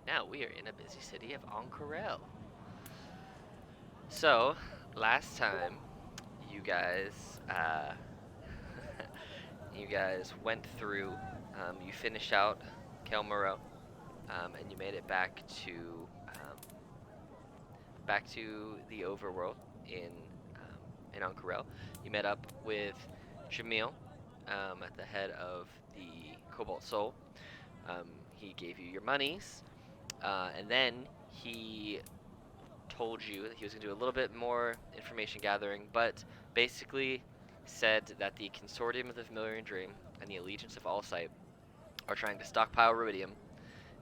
Now we are in a busy city of Ank'Harel. So, last time, you guys, you guys went through, you finished out Kelmaro, and you made it back to the overworld in Ank'Harel. You met up with Jamil, at the head of the Cobalt Soul. He gave you your monies, and then he told you that he was going to do a little bit more information gathering, but basically said that the Consortium of the Familiar Dream and the Allegiance of Allsight are trying to stockpile rubidium,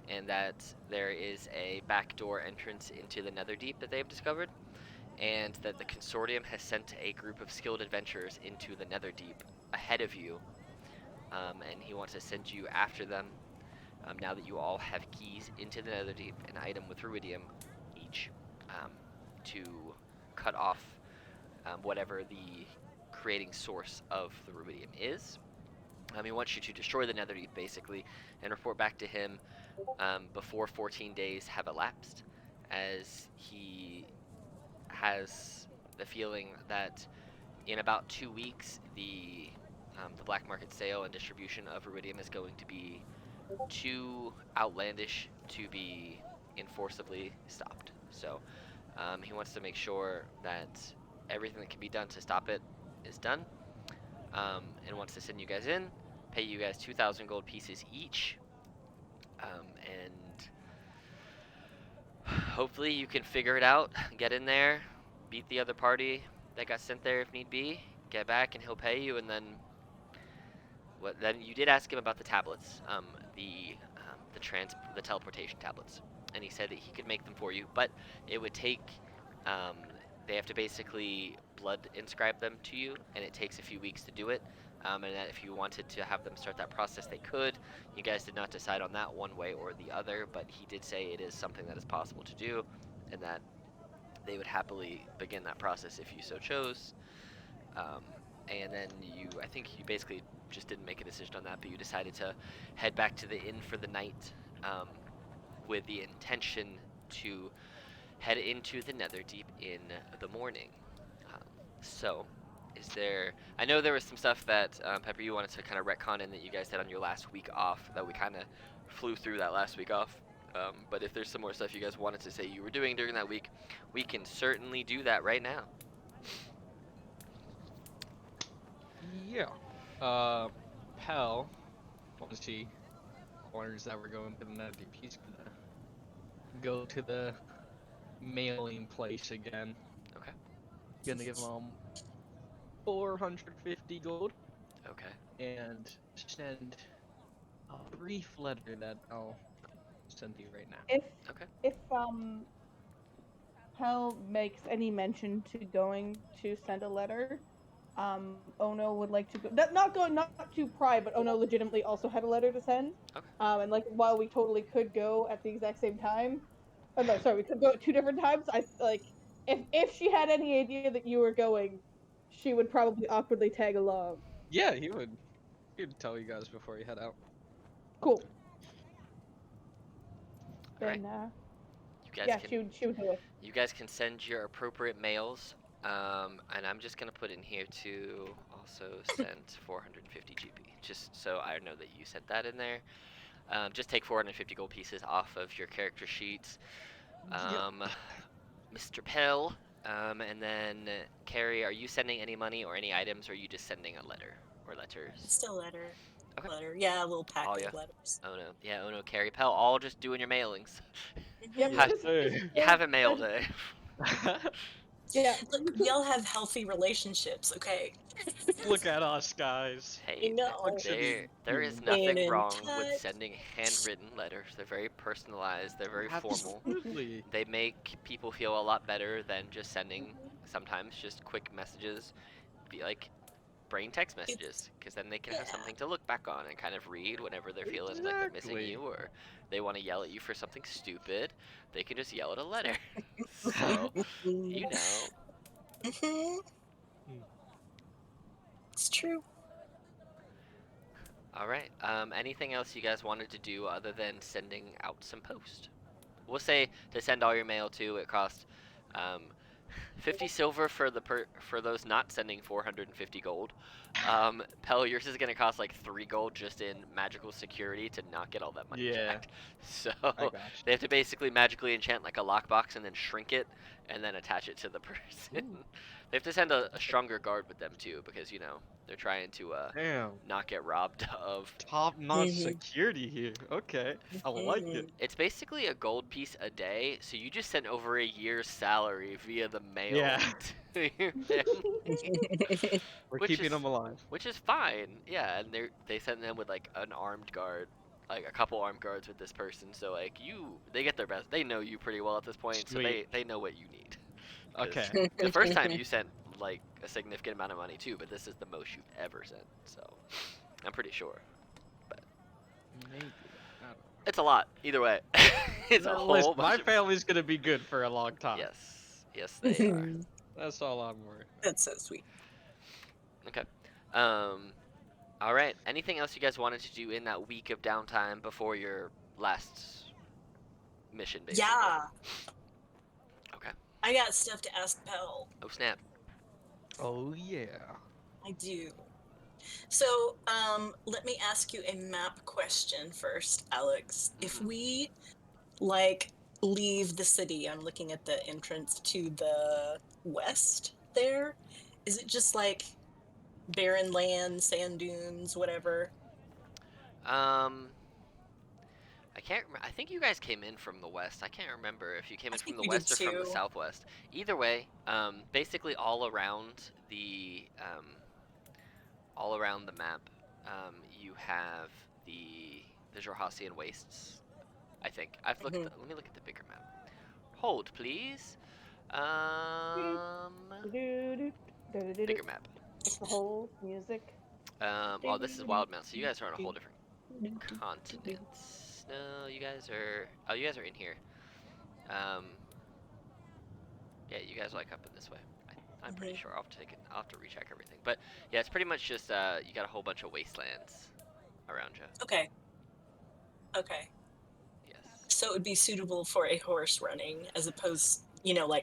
and that there is a backdoor entrance into the Netherdeep that they've discovered, and that the Consortium has sent a group of skilled adventurers into the Netherdeep ahead of you, and he wants to send you after them. Now that you all have keys into the Netherdeep, an item with rubidium each, to cut off whatever the creating source of the rubidium is. He wants you to destroy the Netherdeep, basically, and report back to him before 14 days have elapsed, as he has the feeling that in about 2 weeks, the black market sale and distribution of rubidium is going to be too outlandish to be enforceably stopped. So he wants to make sure that everything that can be done to stop it is done, and wants to send you guys in, pay you guys 2,000 gold pieces each, and hopefully you can figure it out, get in there, beat the other party that got sent there if need be, get back and he'll pay you, and then then you did ask him about the tablets, the teleportation tablets, and he said that he could make them for you, but it would take, they have to basically blood inscribe them to you, and it takes a few weeks to do it. And that if you wanted to have them start that process, they could. You guys did not decide on that one way or the other, but he did say it is something that is possible to do, and that they would happily begin that process if you so chose. And then I think you basically just didn't make a decision on that, but you decided to head back to the inn for the night, with the intention to head into the Netherdeep in the morning. So, I know there was some stuff that, Pepper, you wanted to kind of retcon in that you guys had on your last week off, that we kind of flew through that last week off. But if there's some more stuff you guys wanted to say you were doing during that week, we can certainly do that right now. Yeah. Pell, once he learns that we're going to the Netherdeep, he's gonna go to the mailing place again. Okay. Gonna give him 450 gold. Okay. And send a brief letter that I'll send you right now. If Pell makes any mention to going to send a letter, Ono would like to go, not to pry, but Ono legitimately also had a letter to send. Okay. And like while we totally could go at the exact same time, oh no, sorry, we could go at 2 different times. I like if she had any idea that you were going, she would probably awkwardly tag along. Yeah, he would. He'd tell you guys before you head out. Cool. Alright. Then You guys yeah, can she would do it. you guys can send your appropriate mails, and I'm just gonna put in here to also send 450 GP, just so I know that you said that in there. Just take 450 gold pieces off of your character sheets, Mr. Pell, and then Carrie, are you sending any money or any items, or are you just sending a letter or letters? Still letter. Okay. Letter. Yeah, a little pack Oh, of yeah. letters. Oh no, yeah, oh no, Carrie, Pell, all just doing your mailings. Yep, Yes, just- sir. You haven't mailed it. Yeah. Look, y'all have healthy relationships, okay? Look at us, guys. Hey, know. there is Staying nothing in wrong with touch. sending handwritten letters. They're very personalized, they're very formal. Absolutely. They make people feel a lot better than just sending sometimes just quick messages, be like brain text messages, because then they can have something to look back on and kind of read whenever they're feeling like they're missing Exactly. you, or they want to yell at you for something stupid. They can just yell at a letter. So, you know. Mhm. It's true. All right. Anything else you guys wanted to do other than sending out some post? We'll say to send all your mail to, it costs um, 50 silver for for those not sending 450 gold. Pell, yours is gonna cost like 3 gold just in magical security to not get all that money Yeah. back. So I got they have to basically magically enchant like a lockbox and then shrink it and then attach it to the person. They have to send a stronger guard with them too because they're trying to Damn. not get robbed of. Top-notch security here. Okay. I like it. It's basically a gold piece a day, so you just sent over a year's salary via the mail Yeah. to your family. We're Which keeping is- them alive. Which is fine, yeah, and they send them with like an armed guard, like a couple armed guards with this person, so like they get their best. They know you pretty well at this point, so Sweet. they know what you need. 'Cause Okay. The first time you sent like a significant amount of money too, but this is the most you've ever sent, so I'm pretty sure. Maybe. I don't know. It's a lot, either way. It's a Well, whole listen, bunch my of... family's gonna be good for a long time. Yes, they are. That's all I'm worried. That's so sweet. Okay. All right. Anything else you guys wanted to do in that week of downtime before your last mission, basically? Yeah. Okay. I got stuff to ask Pell. Oh snap. Oh yeah. I do. So, let me ask you a map question first, Alex. If we, leave the city, I'm looking at the entrance to the west there, is it just, barren land, sand dunes, whatever? I can't. I think you guys came in from the west. I can't remember if you came I in from think the we west or did from the too. southwest. Either way, basically all around the map, you have the Jorhassian wastes. I think I've looked. Let me look at the bigger map. Hold, please. Bigger map. It's the whole music. Oh, this is Wildemount, so you guys are on a whole different continents. No, you guys are. Oh, you guys are in here. Yeah, you guys are like up in this way. I'm pretty sure. I'll have to recheck everything. But yeah, it's pretty much just you got a whole bunch of wastelands around you. Okay. Okay. Yes. So it would be suitable for a horse running as opposed,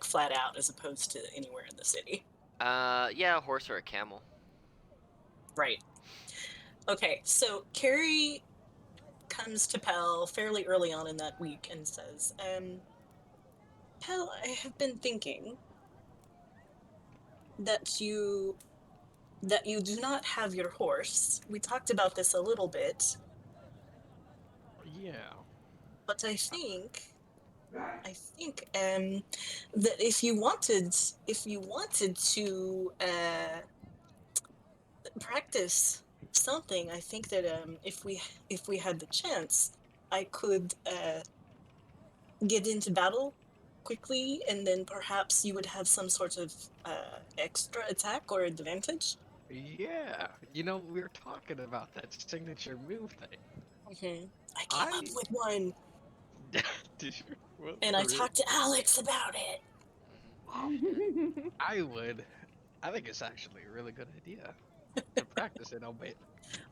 flat out as opposed to anywhere in the city. Yeah, a horse or a camel. Right. Okay, so Carrie comes to Pell fairly early on in that week and says, Pell, I have been thinking that you do not have your horse. We talked about this a little bit, Yeah. but I think that if you wanted to practice something, I think that if we had the chance, I could get into battle quickly, and then perhaps you would have some sort of extra attack or advantage. Yeah. We were talking about that signature move thing. I came up with one, Did you? What, and I for real? talked to Alex about it. I think it's actually a really good idea to practice it. I'll wait.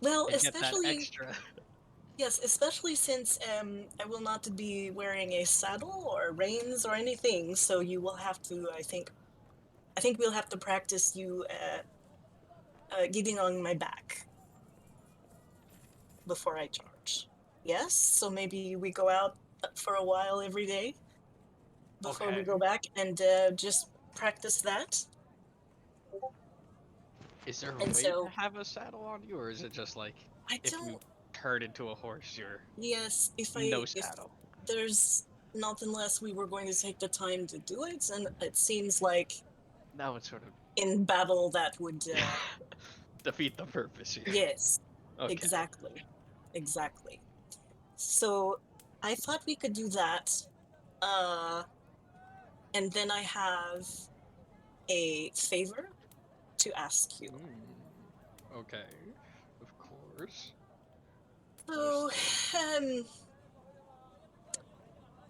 Well, And get that especially extra. yes, especially since I will not be wearing a saddle or reins or anything, so you will have to. I think we'll have to practice you getting on my back before I charge. Yes, so maybe we go out for a while every day before we Okay. go back and just practice that. Is there a And way so- to have a saddle on you, or is it just like I if you don't. turn into a horse, you're Yes, if no saddle? there's not unless we were going to take the time to do it, and it seems like Now it's sort of in battle that would. defeat the purpose here. Yes. Okay. Exactly. So I thought we could do that. And then I have a favor to ask you. Okay. Of course. So,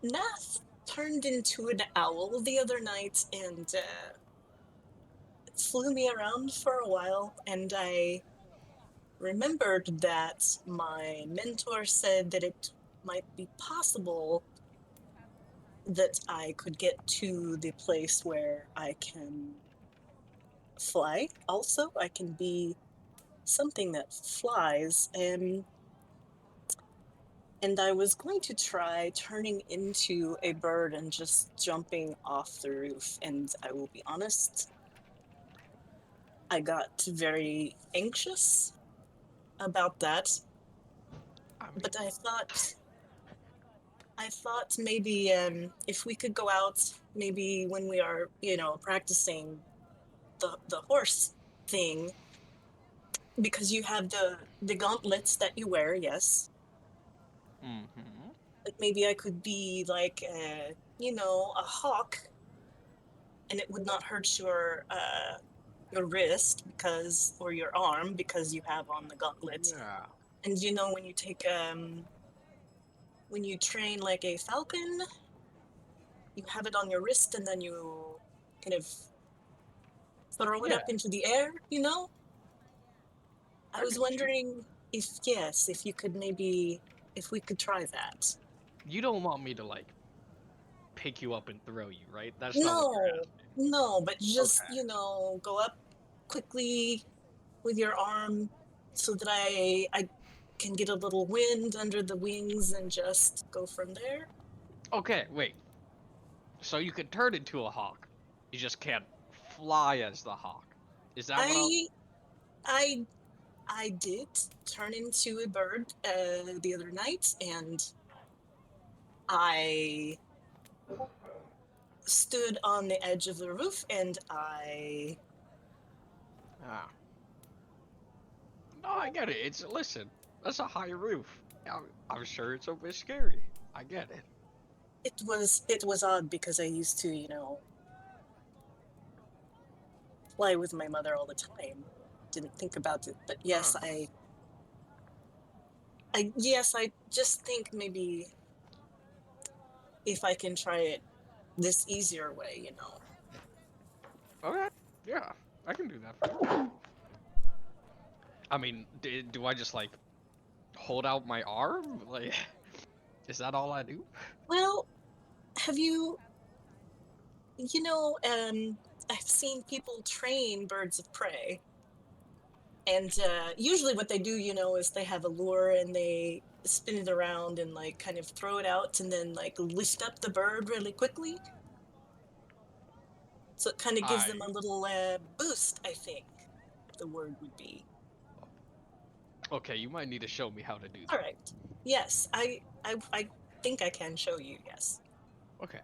Nath turned into an owl the other night and flew me around for a while, and I remembered that my mentor said that it might be possible that I could get to the place where I can fly. Also, I can be something that flies. And I was going to try turning into a bird and just jumping off the roof. And I will be honest, I got very anxious about that. I mean, But I thought maybe if we could go out, maybe when we are, practicing the horse thing, because you have the gauntlets that you wear, yes. mm-hmm. But maybe I could be like, a hawk, and it would not hurt your wrist or your arm because you have on the gauntlet. Yeah. And when you train like a falcon, you have it on your wrist and then you kind of throw it Yeah. up into the air, you know? I I was get you. wondering if you could if we could try that. You don't want me to like pick you up and throw you, right? That's not what you're No, asking. no, but just, Okay. go up quickly with your arm so that I can get a little wind under the wings and just go from there. Okay, wait. So you can turn into a hawk. You just can't fly as the hawk. Is that what I'm? I I I did turn into a bird the other night, and I stood on the edge of the roof, and I Ah. No, I get it. It's listen. That's a high roof. I'm sure it's a bit scary. I get it. it was odd because I used to, fly with my mother all the time. Didn't think about it, but yes, Ah. I just think maybe if I can try it this easier way. Okay. Yeah, I can do that for you. I mean, do I just like hold out my arm? Like, is that all I do? Well, have I've seen people train birds of prey, and usually what they do, is they have a lure and they spin it around and like kind of throw it out and then like lift up the bird really quickly. So it kind of gives I them a little boost, I think the word would be. okay. You might need to show me how to do All that. right. Yes, I think I can show you. Yes. Okay.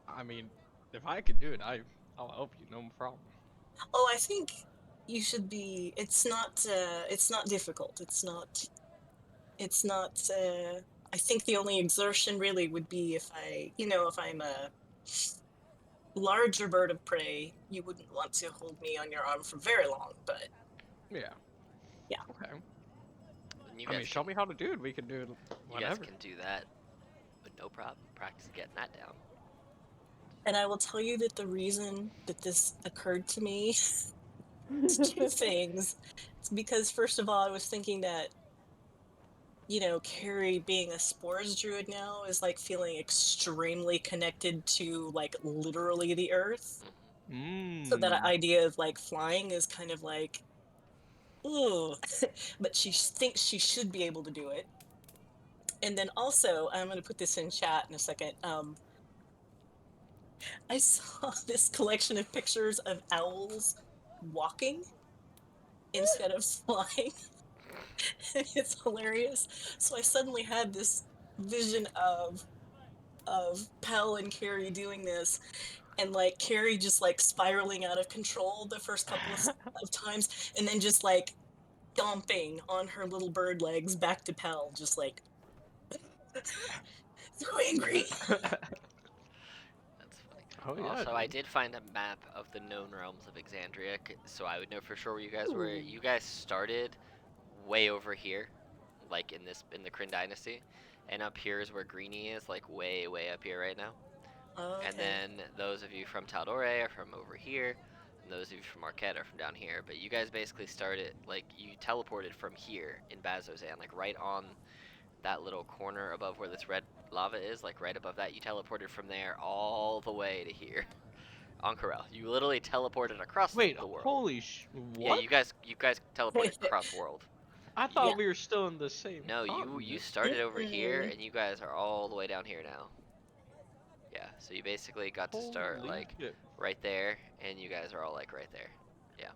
I mean, if I could do it, I'll help you. No problem. Oh, I think you should be. It's not difficult. It's not. I think the only exertion really would be if I'm a larger bird of prey, you wouldn't want to hold me on your arm for very long. But Yeah. yeah, Okay. And I mean, show me how to do it. We can do it you guys whenever. can do that with no problem. Practice getting that down. and I will tell you that the reason that this occurred to me is two things. It's because first of all, I was thinking that Carrie being a spores druid now is like feeling extremely connected to like literally the earth. So that Mmm. idea of like flying is kind of like, ooh, but she thinks she should be able to do it. And then also, I'm going to put this in chat in a second. I saw this collection of pictures of owls walking instead of flying. It's hilarious. So I suddenly had this vision of Pell and Carrie doing this, and like Carrie just like spiraling out of control the first couple of times, and then just like stomping on her little bird legs back to Pell, just like so angry. That's funny. Oh yeah, Also, I dude. did find a map of the known realms of Exandria, so I would know for sure where you guys were. Ooh. You guys started way over here, like in the Kryn Dynasty, and up here is where Greenie is, like way up here right now. And Okay. then those of you from Tal'Dorei are from over here, and those of you from Marquette are from down here, but you guys basically started, like, you teleported from here in Bazozan, like, right on that little corner above where this red lava is, like, right above that. You teleported from there all the way to here on Corel. You literally teleported across Wait, the world. holy Yeah, what? you guys teleported across world. I thought we were still in the same No, you continent. started over here, and you guys are all the way down here now. Yeah, so you basically got to start, Holy like, shit. right there, and you guys are all, like, right there. Yeah.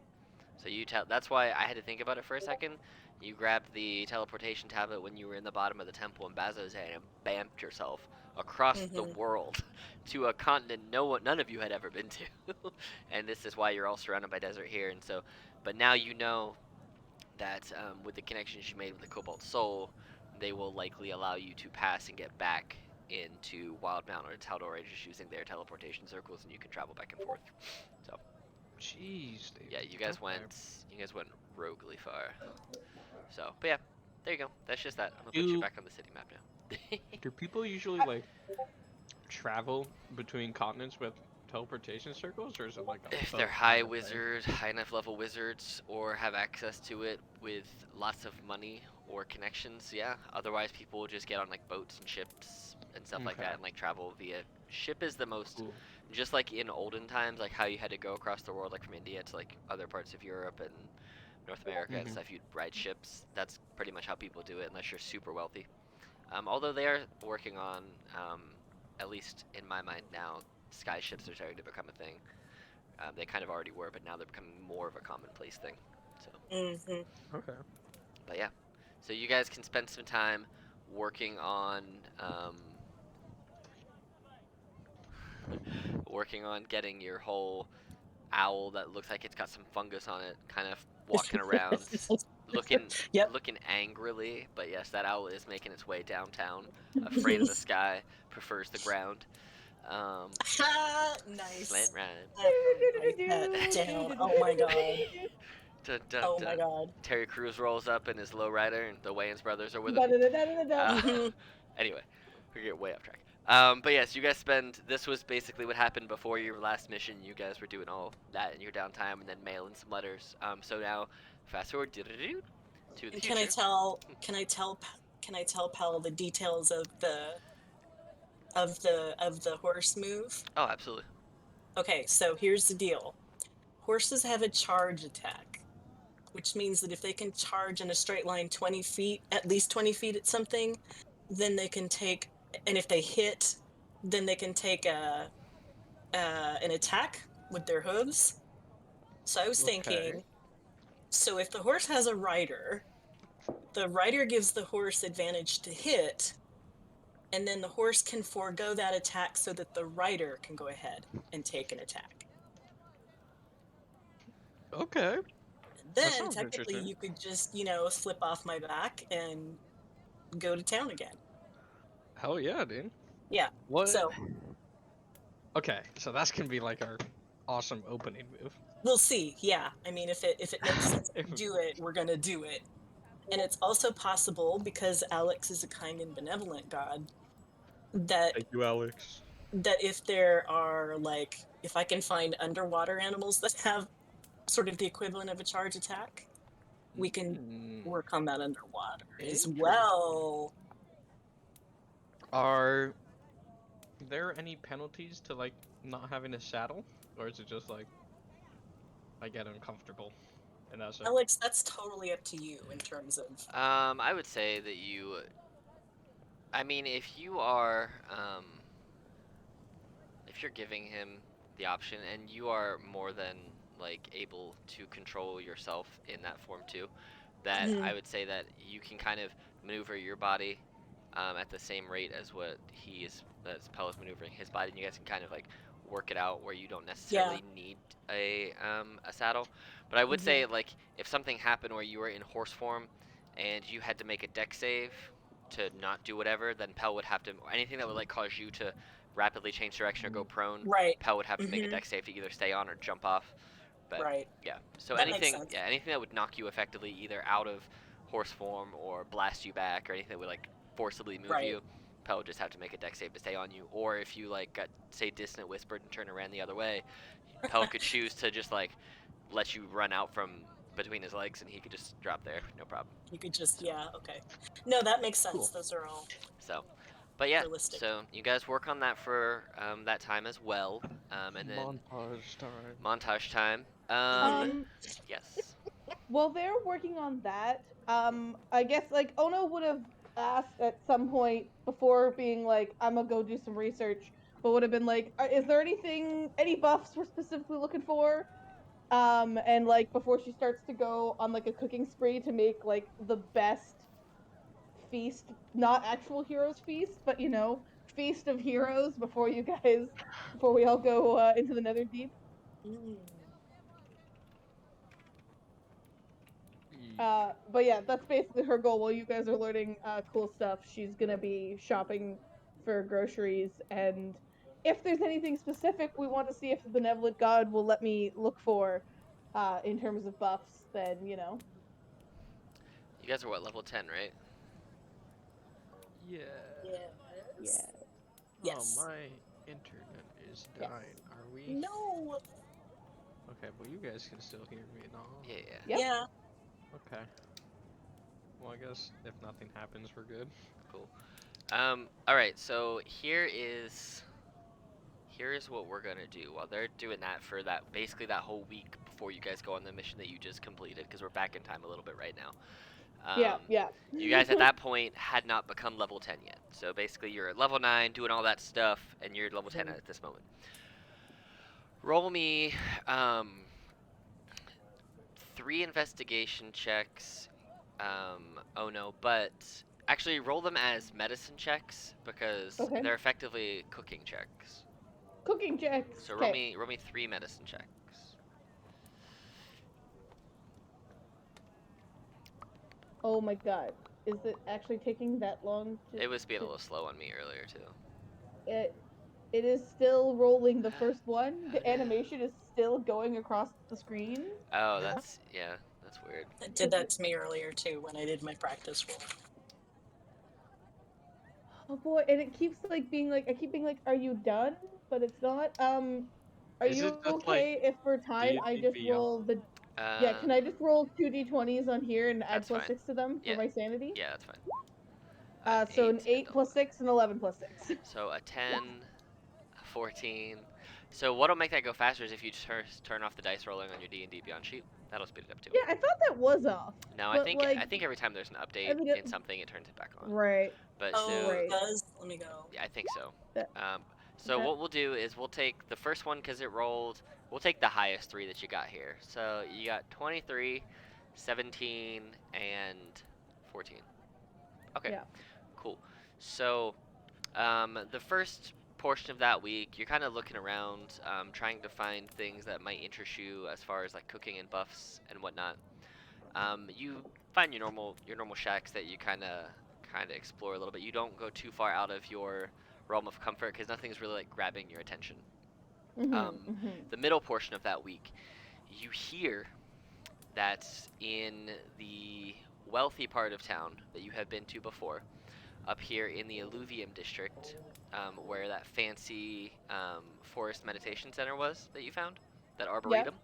So that's why I had to think about it for a second. You grabbed the teleportation tablet when you were in the bottom of the temple in Bazozan and bamped yourself across the world to a continent none of you had ever been to. And this is why you're all surrounded by desert here. And so, but now you know that with the connections you made with the Cobalt Soul, they will likely allow you to pass and get back into Wildemount or Tal'Dorei just using their teleportation circles, and you can travel back and forth. So, Jeez, dude. yeah, you guys went roguely far. So, but yeah, there you go. That's just that. I'm gonna put you back on the city map now. Do people usually like travel between continents with teleportation circles, or is it like if they're high wizards, high enough level wizards, or have access to it with lots of money or connections, yeah. Otherwise, people will just get on like boats and ships and stuff like that, and like travel via ship is the most. Just like in olden times, like how you had to go across the world, like from India to like other parts of Europe and North America and stuff, you'd ride ships. That's pretty much how people do it, unless you're super wealthy. Although they are working on, at least in my mind now, sky ships are starting to become a thing. They kind of already were, but now they're becoming more of a commonplace thing. So. Okay. But yeah, so you guys can spend some time working on. Working on getting your whole owl that looks like it's got some fungus on it, kind of walking around, looking angrily. But yes, that owl is making its way downtown, afraid of the sky, prefers the ground. Nice. Slant rhyme. Down. Oh my god. Dun, dun, Oh dun. my god. Terry Crews rolls up in his lowrider, and the Wayans brothers are with him. Anyway, we get way off track. But yes, you guys this was basically what happened before your last mission. You guys were doing all that in your downtime and then mailing some letters. So now, fast forward to the future. Can I tell Pal the details of the horse move? Oh, absolutely. Okay, so here's the deal. Horses have a charge attack, which means that if they can charge in a straight line 20 feet, at least 20 feet at something, then they can take, and if they hit, then they can take an attack with their hooves. So I was thinking, so if the horse has a rider, the rider gives the horse advantage to hit, and then the horse can forego that attack so that the rider can go ahead and take an attack. Okay. Then technically you could just, slip off my back and go to town again. Hell yeah, dude. Yeah. What? So. Okay, so that's gonna be like our awesome opening move. We'll see. Yeah. I mean, if it makes sense to do it, we're gonna do it. And it's also possible, because Alex is a kind and benevolent god, that thank you, Alex. That if there are if I can find underwater animals that have sort of the equivalent of a charge attack, we can work on that underwater as well. Are there any penalties to not having a saddle, or is it just I get uncomfortable and that's it? Alex, that's totally up to you in terms of. I would say that I mean, if you are, if you're giving him the option, and you are more than able to control yourself in that form too, that I would say that you can kind of maneuver your body at the same rate as what as Pell is maneuvering his body, and you guys can kind of work it out where you don't necessarily need a saddle. But I would say if something happened where you were in horse form and you had to make a deck save to not do whatever, then Pell would have to, anything that would cause you to rapidly change direction or go prone, Pell would have to make a deck save to either stay on or jump off. But yeah, so that anything that would knock you effectively either out of horse form or blast you back, or anything that would forcibly move you, Pell would just have to make a dex save to stay on you. Or if you like got say Dissonant Whispered and turn around the other way, Pell could choose to just like let you run out from between his legs and he could just drop there, no problem. You could just, yeah, okay. No, that makes sense. Cool. Those are all So, but yeah, realistic. so you guys work on that for that time as well, and then Montage time. Yes. While they're working on that, I guess like Ono would have asked at some point before being like, "I'm gonna go do some research," but would have been like, "Is there any buffs we're specifically looking for?" And like before she starts to go on like a cooking spree to make like the best feast, not actual heroes feast, but feast of heroes before we all go into the Netherdeep. Mm. But yeah, that's basically her goal. While you guys are learning cool stuff, she's gonna be shopping for groceries, and if there's anything specific we want to see if the benevolent god will let me look for, in terms of buffs, then You guys are what, level 10, right? Yeah. Yes. yeah. Yes. Oh, my internet is Yes. dying. Are we? No. Okay, well you guys can still hear me and all. Yeah. Yep. Yeah. Okay. Well, I guess if nothing happens, we're good. Cool. All right. So here is what we're gonna do while they're doing that for basically that whole week before you guys go on the mission that you just completed, because we're back in time a little bit right now. Yeah. You guys at that point had not become level 10 yet. So basically you're at level 9 doing all that stuff, and you're level 10 at this moment. Roll me 3 investigation checks. Oh no, but actually roll them as medicine checks because Okay. they're effectively cooking checks. Cooking checks. So roll me 3 medicine checks. Oh my god. Is it actually taking that long? It was being a little slow on me earlier too. It is still rolling the first one. The Okay. animation is still going across the screen. Oh, that's weird. It did that to me earlier too when I did my practice roll. Oh boy, and it keeps like being like I keep being like, "Are you done?" But it's not. Are Is you it just, okay if for time I just D&D roll the? Yeah, can I just roll 2d20s on here and add That's fine. +6 to them for Yeah. my sanity? Yeah, that's fine. So an 8 and plus 6 and 11 plus 6. So a 10, a 14. So what'll make that go faster is if you turn off the dice rolling on your D&D Beyond sheet. That'll speed it up too. Yeah, I thought that was off. No, but I think every time there's an update I mean, in something, it turns it back on. Right. But Oh, so right. it does? Let me go. yeah, I think so. That- So okay. what we'll do is we'll take the first one because it rolled. We'll take the highest 3 that you got here. So you got 23, 17, and 14. Okay. Yeah. Cool. So the first portion of that week, you're kind of looking around, trying to find things that might interest you as far as like cooking and buffs and whatnot. You find your normal shacks that you kind of explore a little bit. You don't go too far out of your realm of comfort because nothing's really like grabbing your attention. The middle portion of that week, you hear that in the wealthy part of town that you have been to before, up here in the Alluvium district, where that fancy forest meditation center was that you found, that arboretum.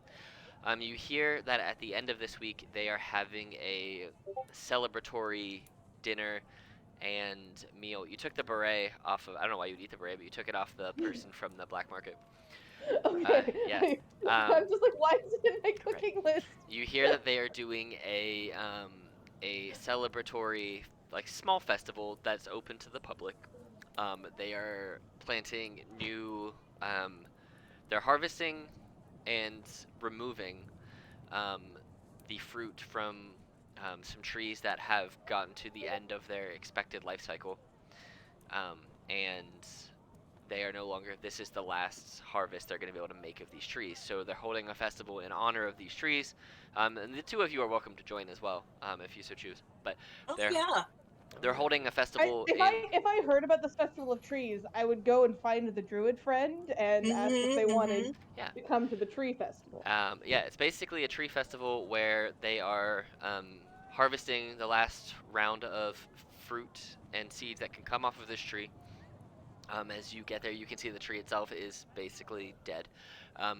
You hear that at the end of this week they are having a celebratory dinner and meal. You took the beret off of, I don't know why you'd eat the beret, but you took it off the person from the black market. Okay. Yeah. I'm just like, why is it in my cooking list? You hear that they are doing a celebratory, like, small festival that's open to the public. They are planting new, they're harvesting and removing the fruit from some trees that have gotten to the end of their expected life cycle. And they are no longer, this is the last harvest they're going to be able to make of these trees. So they're holding a festival in honor of these trees. And the 2 of you are welcome to join as well, if you so choose. But they're holding a festival If I heard about this festival of trees, I would go and find the druid friend and ask if they wanted to come to the tree festival. Yeah, it's basically a tree festival where they are harvesting the last round of fruit and seeds that can come off of this tree. As you get there, you can see the tree itself is basically dead.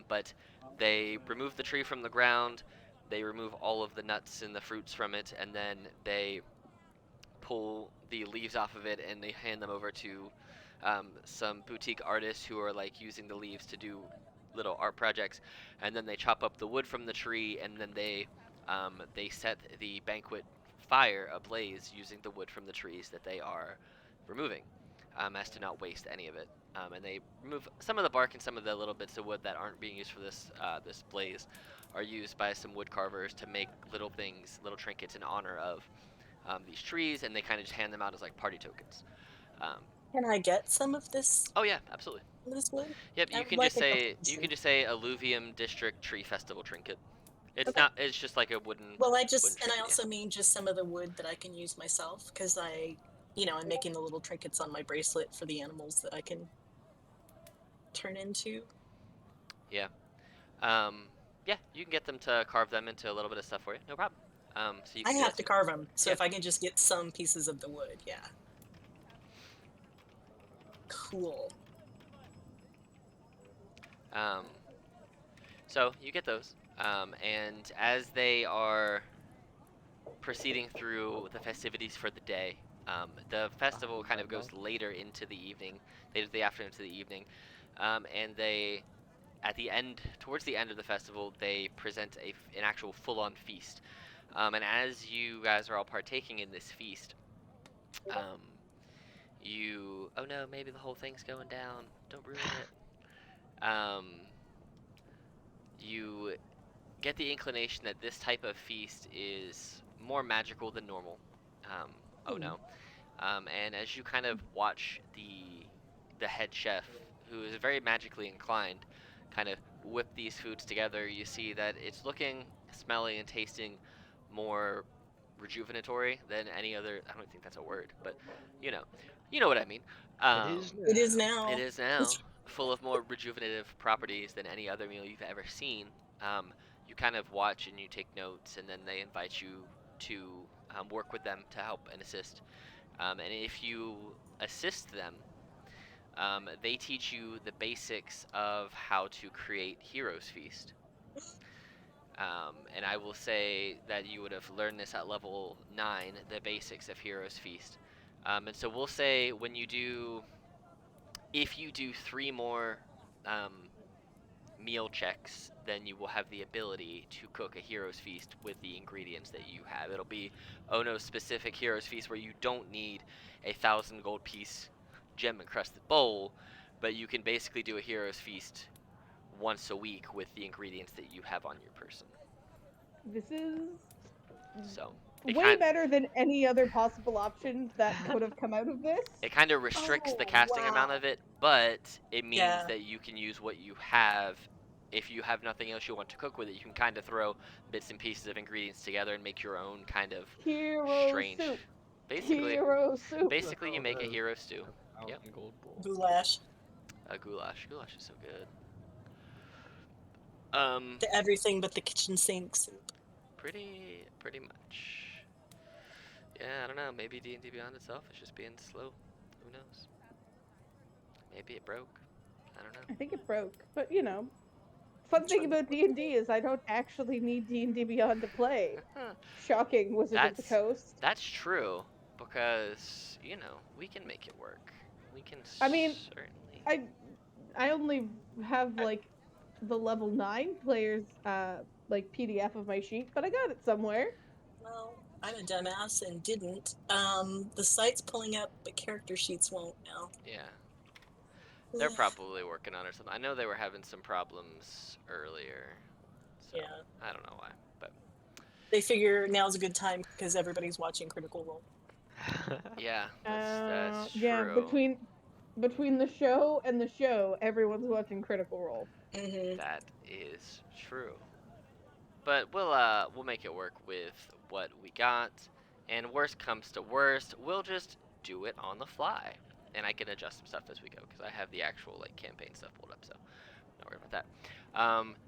But they remove the tree from the ground, they remove all of the nuts and the fruits from it, and then they pull the leaves off of it and they hand them over to some boutique artists who are like using the leaves to do little art projects, and then they chop up the wood from the tree, and then they set the banquet fire ablaze using the wood from the trees that they are removing, as to not waste any of it. And they remove some of the bark, and some of the little bits of wood that aren't being used for this blaze are used by some wood carvers to make little things, little trinkets in honor of these trees, and they kind of just hand them out as like party tokens. Can I get some of this Oh yeah, absolutely. wood? Yep, I you would can like just a couple say Alluvium District Tree Festival trinket. It's Okay. not. It's just like a wooden. Well, I wooden trinket, also mean just some of the wood that I can use myself, because I'm making the little trinkets on my bracelet for the animals that I can turn into. Yeah. Yeah, you can get them to carve them into a little bit of stuff for you. No problem. So you I can do have that to too. carve them, so Yeah. if I can just get some pieces of the wood, yeah. Cool. So you get those, and as they are proceeding through the festivities for the day, the festival kind of goes later into the evening, later the afternoon to the evening, and they, at the end, towards the end of the festival, they present an actual full-on feast. And as you guys are all partaking in this feast, oh no, maybe the whole thing's going down. Don't ruin it. You get the inclination that this type of feast is more magical than normal. Oh no. And as you kind of watch the head chef, who is very magically inclined, kind of whip these foods together, you see that it's looking, smelling, and tasting more rejuvenatory than any other. I don't think that's a word, but you know what I mean. It is now. It is now full of more rejuvenative properties than any other meal you've ever seen. You kind of watch and you take notes, and then they invite you to work with them to help and assist. And if you assist them, they teach you the basics of how to create Heroes Feast. And I will say that you would have learned this at level 9, the basics of Heroes Feast. And so we'll say if you do 3 more meal checks, then you will have the ability to cook a Heroes Feast with the ingredients that you have. It'll be Ono specific Heroes Feast where you don't need a 1,000 gold piece gem encrusted bowl, but you can basically do a Heroes Feast once a week with the ingredients that you have on your person. This is So way better than any other possible option that could have come out of this. it kind of restricts the casting amount of it, but it means that you can use what you have. If you have nothing else you want to cook with it, you can kind of throw bits and pieces of ingredients together and make your own kind of strange soup. Basically, hero soup. Basically, you make a hero stew. Yep. Goulash. A goulash. Goulash is so good. The everything but the kitchen sink soup. Pretty much. Yeah, I don't know. Maybe D&D Beyond itself is just being slow. Who knows? Maybe it broke. I don't know. I think it broke, but fun thing about D&D is I don't actually need D&D Beyond to play. Shocking, Wizard of the Coast. That's true, because we can make it work. We can. I mean, certainly. I only have like the level 9 players like PDF of my sheet, but I got it somewhere. Well, I'm a dumbass and didn't. The site's pulling up, but character sheets won't now. Yeah. They're probably working on it or something. I know they were having some problems earlier. So yeah. I don't know why, but they figure now's a good time because everybody's watching Critical Role. Yeah, that's true. Yeah, between the show and the show, everyone's watching Critical Role. Mm-hmm. That is true. But we'll make it work with what we got, and worst comes to worst, we'll just do it on the fly, and I can adjust some stuff as we go because I have the actual like campaign stuff pulled up, so don't worry about that.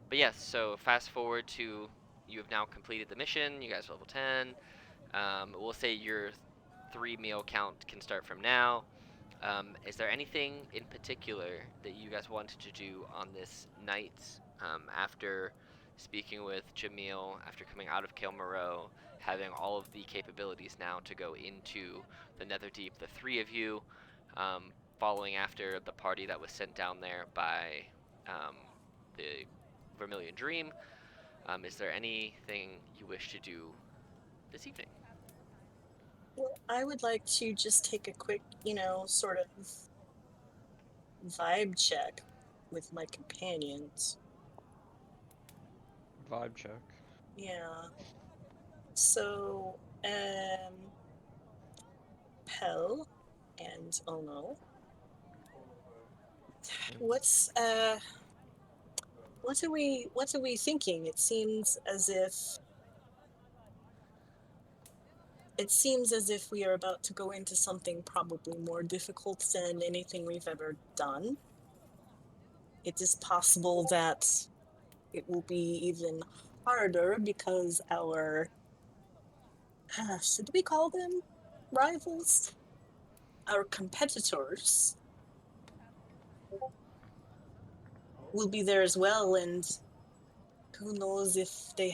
But yes, so fast forward to you have now completed the mission. You guys are level 10. We'll say you're 3-meal count can start from now. Is there anything in particular that you guys wanted to do on this night after speaking with Jamil, after coming out of Kael Moreau, having all of the capabilities now to go into the Netherdeep, the 3 of you, following after the party that was sent down there by the Vermilion Dream? Is there anything you wish to do this evening? Well, I would like to just take a quick, sort of vibe check with my companions. Vibe check. Yeah. So, Pell and Ono. What are we thinking? It seems as if we are about to go into something probably more difficult than anything we've ever done. It is possible that it will be even harder because our should we call them rivals? Our competitors will be there as well, and who knows if they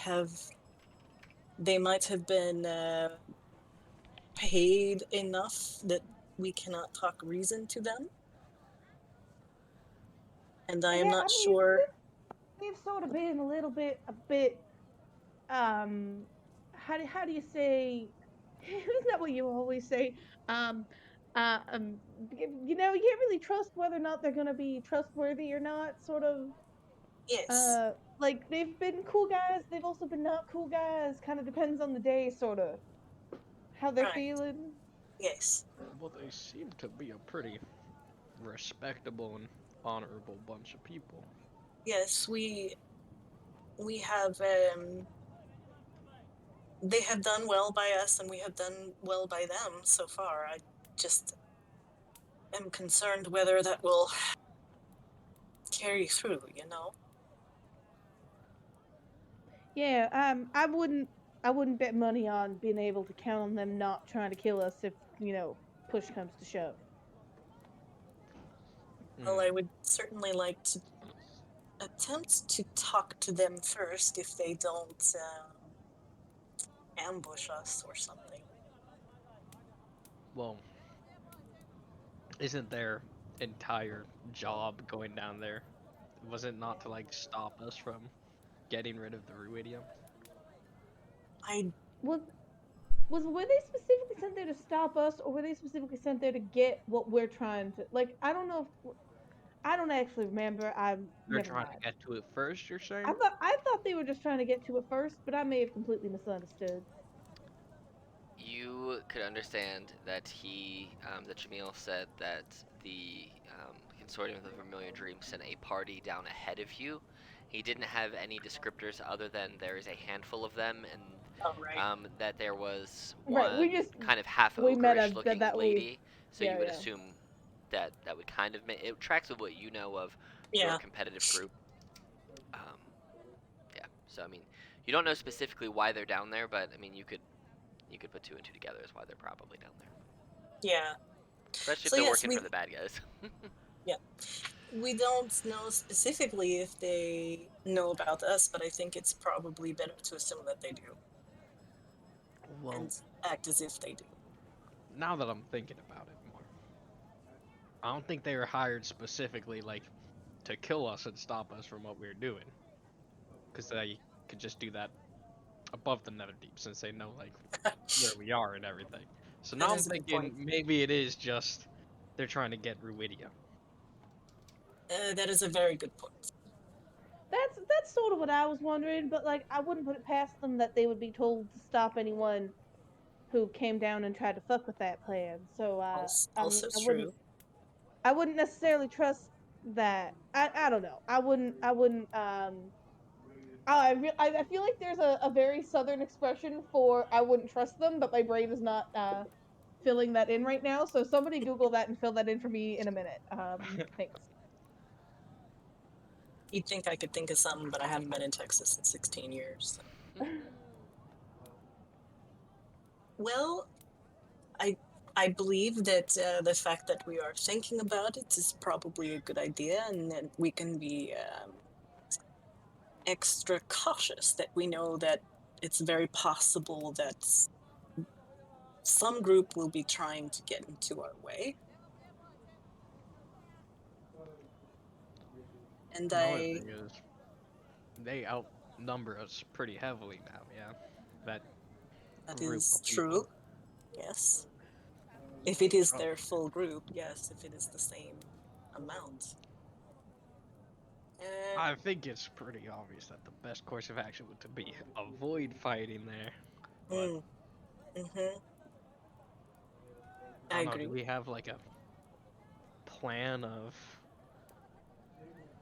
might have been paid enough that we cannot talk reason to them. And I am Yeah, not I mean, sure. they've sort of been a bit, how do you say? Isn't that what you always say? Um, uh, um, you can't really trust whether or not they're gonna be trustworthy or not. Sort of, Yes, like they've been cool guys. They've also been not cool guys. Kind of depends on the day, sort of how they're right. feeling. Yes, Well, they seem to be a pretty respectable and honorable bunch of people. yes. We have they have done well by us, and we have done well by them so far. I just am concerned whether that will carry through. Yeah, I wouldn't bet money on being able to count on them not trying to kill us if push comes to shove. Well, I would certainly like to attempt to talk to them first if they don't ambush us or something. Well, isn't their entire job going down there? Was it not to like stop us from getting rid of the Ruidium? I Was were they specifically sent there to stop us, or were they specifically sent there to get what we're trying to? Like, I don't know. I don't actually remember. I'm They're never trying to mind. get to it first, you're saying? I thought they were just trying to get to it first, but I may have completely misunderstood. You could understand that that Jamil said that the consortium of the Vermilion Dream sent a party down ahead of you. He didn't have any descriptors other than there is a handful of them, and all right. that there was Right, one kind of half we met ogreish looking that we lady. So you yeah would yeah. assume that that would kind of it tracks with what you know of your Yeah. competitive group. Um, yeah. So I mean, you don't know specifically why they're down there, but I mean you could put 2 and 2 together as why they're probably down there. Yeah. Especially if So they're yes, working for the bad guys. we don't know specifically if they know about us, but I think it's probably better to assume that they do Well, and act as if they do. now that I'm thinking about it more, I don't think they were hired specifically like to kill us and stop us from what we were doing, because they could just do that above the Netherdeep since they know like where we are and everything. So That now I'm is a good point. thinking maybe it is just they're trying to get Ruidia. That is a very good point. That's sort of what I was wondering, but like I wouldn't put it past them that they would be told to stop anyone who came down and tried to fuck with that plan. So Also I true. wouldn't necessarily trust that. I don't know. I wouldn't I feel like there's a very southern expression for I wouldn't trust them, but my brain is not filling that in right now. So somebody Google that and fill that in for me in a minute. Thanks. You'd think I could think of something, but I haven't been in Texas in 16 years. So. Well, I believe that the fact that we are thinking about it is probably a good idea, and that we can be extra cautious, that we know that it's very possible that some group will be trying to get into our way. And Another I, thing is, they outnumber us pretty heavily now, yeah. That that group is of people. true, yes. If it is Oh, their full group, yes. If it is the same amount. I think it's pretty obvious that the best course of action would to be avoid fighting there. But Mm-hmm. I I don't know, do agree. we have like a plan of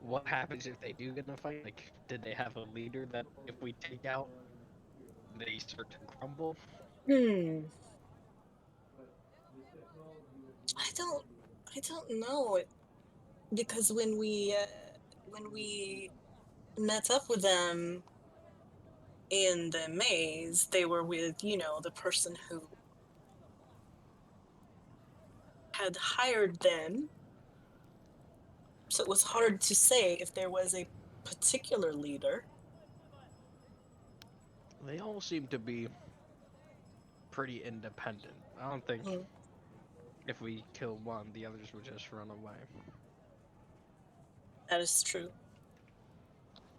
what happens if they do get in a fight? Like, did they have a leader that if we take out, they start to crumble? Hmm. I don't. I don't know, because when we met up with them in the maze, they were with, the person who had hired them. So it was hard to say if there was a particular leader. They all seem to be pretty independent. I don't think Mm, if we kill one, the others would just run away. that is true.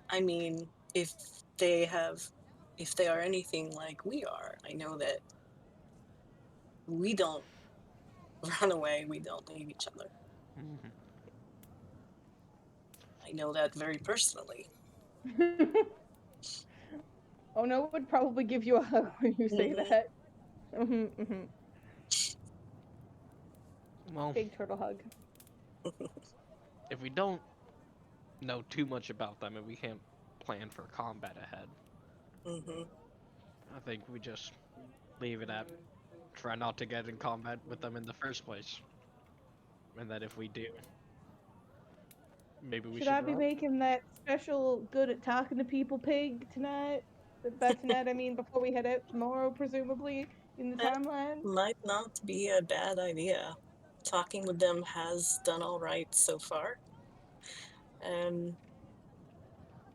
I mean, they have, if they are anything like we are, I know that we don't run away. We don't leave each other. Mhm. I know that very personally. Oh no, would probably give you a hug when you say Hmm. that. Mm-hmm. Well, Big turtle hug. if we don't know too much about them and we can't plan for combat ahead, Hmm. I think we just leave it at try not to get in combat with them in the first place. And that if we do, maybe we Should should I be run. making that special good at talking to people pig tonight? By tonight, I mean before we head out tomorrow, presumably in the That timeline. might not be a bad idea. Talking with them has done all right so far. Um,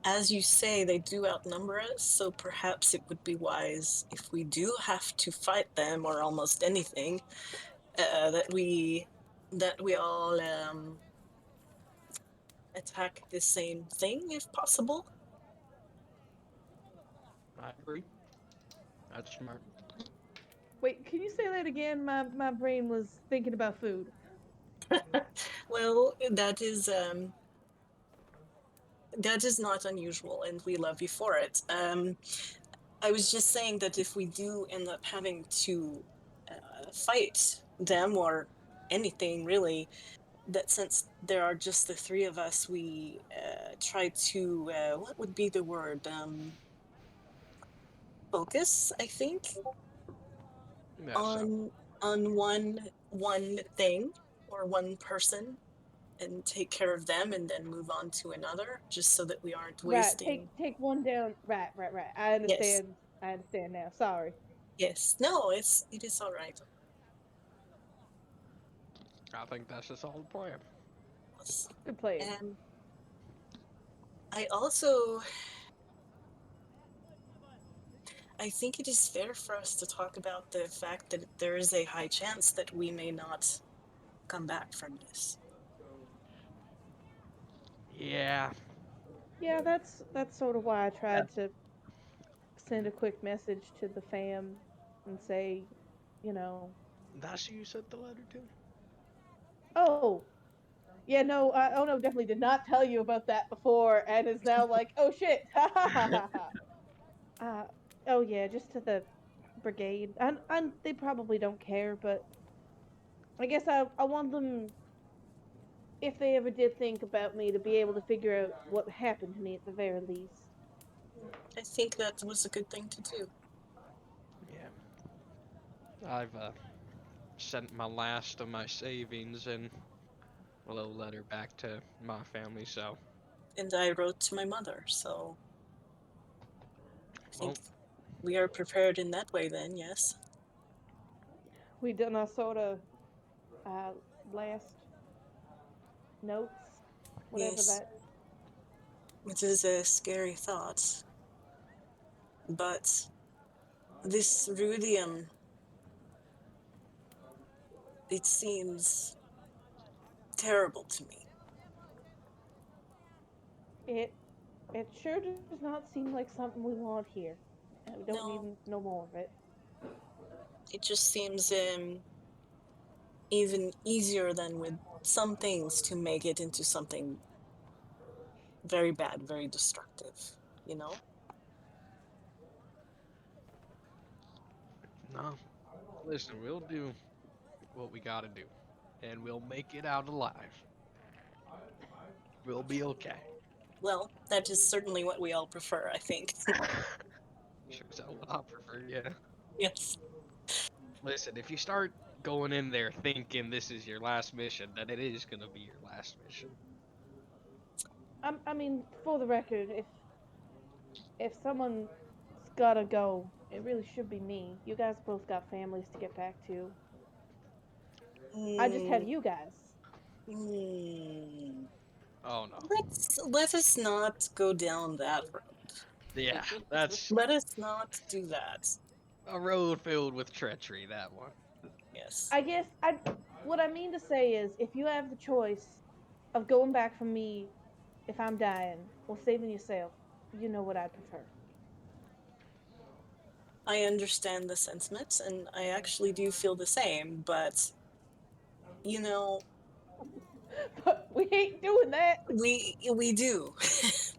as you say, they do outnumber us, so perhaps it would be wise if we do have to fight them or almost anything, that we all attack the same thing if possible. I agree. That's smart. Wait, can you say that again? My brain was thinking about food. Well, that is not unusual, and we love you for it. I was just saying that if we do end up having to fight them or anything really, that since there are just the three of us, we try to what would be the word? Focus, I think, Yeah, so on one thing or one person, and take care of them, and then move on to another, just so that we aren't Right, wasting. take one down. Right. I Yes, understand. I understand now. Sorry. yes. No, it is all right. I think that's a solid plan. Yes. Good plan. And I also, I think it is fair for us to talk about the fact that there is a high chance that we may not come back from this. Yeah, Yeah, that's sort of why I tried to send a quick message to the fam and say, you know, that's who you sent the letter to? oh, yeah, no, oh no, definitely did not tell you about that before, and is now like, oh shit, ha ha ha ha ha. Uh, oh yeah, just to the brigade, and they probably don't care, but I guess I want them, if they ever did think about me, to be able to figure out what happened to me at the very least. I think that was a good thing to do. Yeah. I've sent my last of my savings and a little letter back to my family, so, And I wrote to my mother, so I think well, we are prepared in that way then, yes. We done our sort of uh, last notes, whatever Yes, that. it is a scary thought. But this rudium, it seems terrible to me. It it sure does not seem like something we want here. And we don't need No, no more of it. it just seems even easier than with some things to make it into something very bad, very destructive, you know? No, listen, we'll do what we gotta do, and we'll make it out alive. We'll be okay. Well, that is certainly what we all prefer, I think. Sure as hell would I prefer, yeah. Yes. Listen, if you start going in there thinking this is your last mission, then it is gonna be your last mission. I mean, for the record, if someone's gotta go, it really should be me. You guys both got families to get back to. I just had Mm, you guys. mm. Oh no. Let us not go down that road. Yeah, that's Let us not do that. a road filled with treachery, that one. Yes. I guess what I mean to say is, if you have the choice of going back from me if I'm dying or saving yourself, you know what I prefer. I understand the sentiment, and I actually do feel the same, but, you know, But we ain't doing that. we do.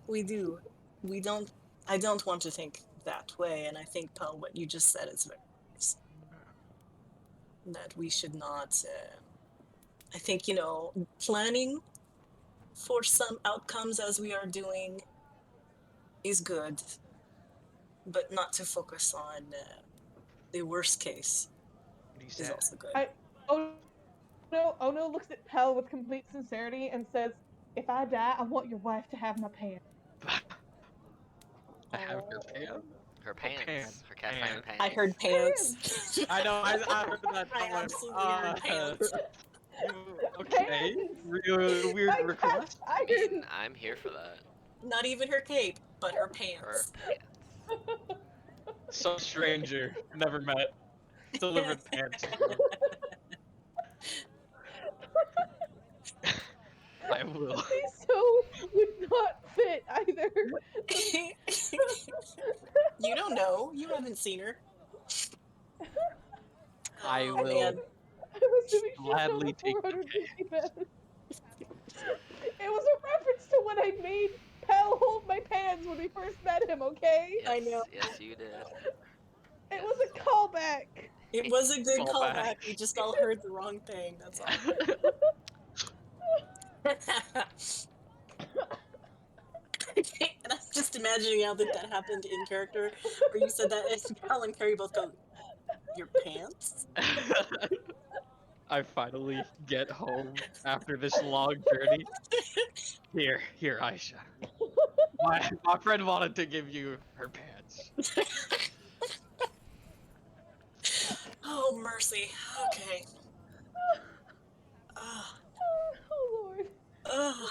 We do. We don't, I don't want to think that way, and I think, Paul, what you just said is very nice. That we should not, I think, planning for some outcomes as we are doing is good, but not to focus on the worst case What he is said. also good. I oh no, Ono looks at Pell with complete sincerity and says, "If I die, I want your wife to have my pants." I have your Oh, pan? Her Oh, pants. Her cast iron pan. pants. I heard pants, pants. I know, I heard that. I I went, absolutely heard pants. okay. pants. Real weird My cast request. I mean, iron. I'm here for that. Not even her cape, but her Her pants. pants. Some stranger never met delivered pants to me. I will. These so would not fit either. You don't know. You haven't seen her. I Oh will man. I'm assuming she's on gladly the take the 450 bed. It was a reference to when I made Pell hold my pants when we first met him, okay? Yes, I know. yes, you did. It Yes. was a callback. It was a good call back. callback. We just all heard the wrong thing. That's all. And I'm just imagining how that happened in character, where you said that, and Cal and Carrie both go, "Your pants?" I finally get home after this long journey. Here, Aisha. My friend wanted to give you her pants. Oh mercy. Okay. Ugh. Oh Lord. Ugh.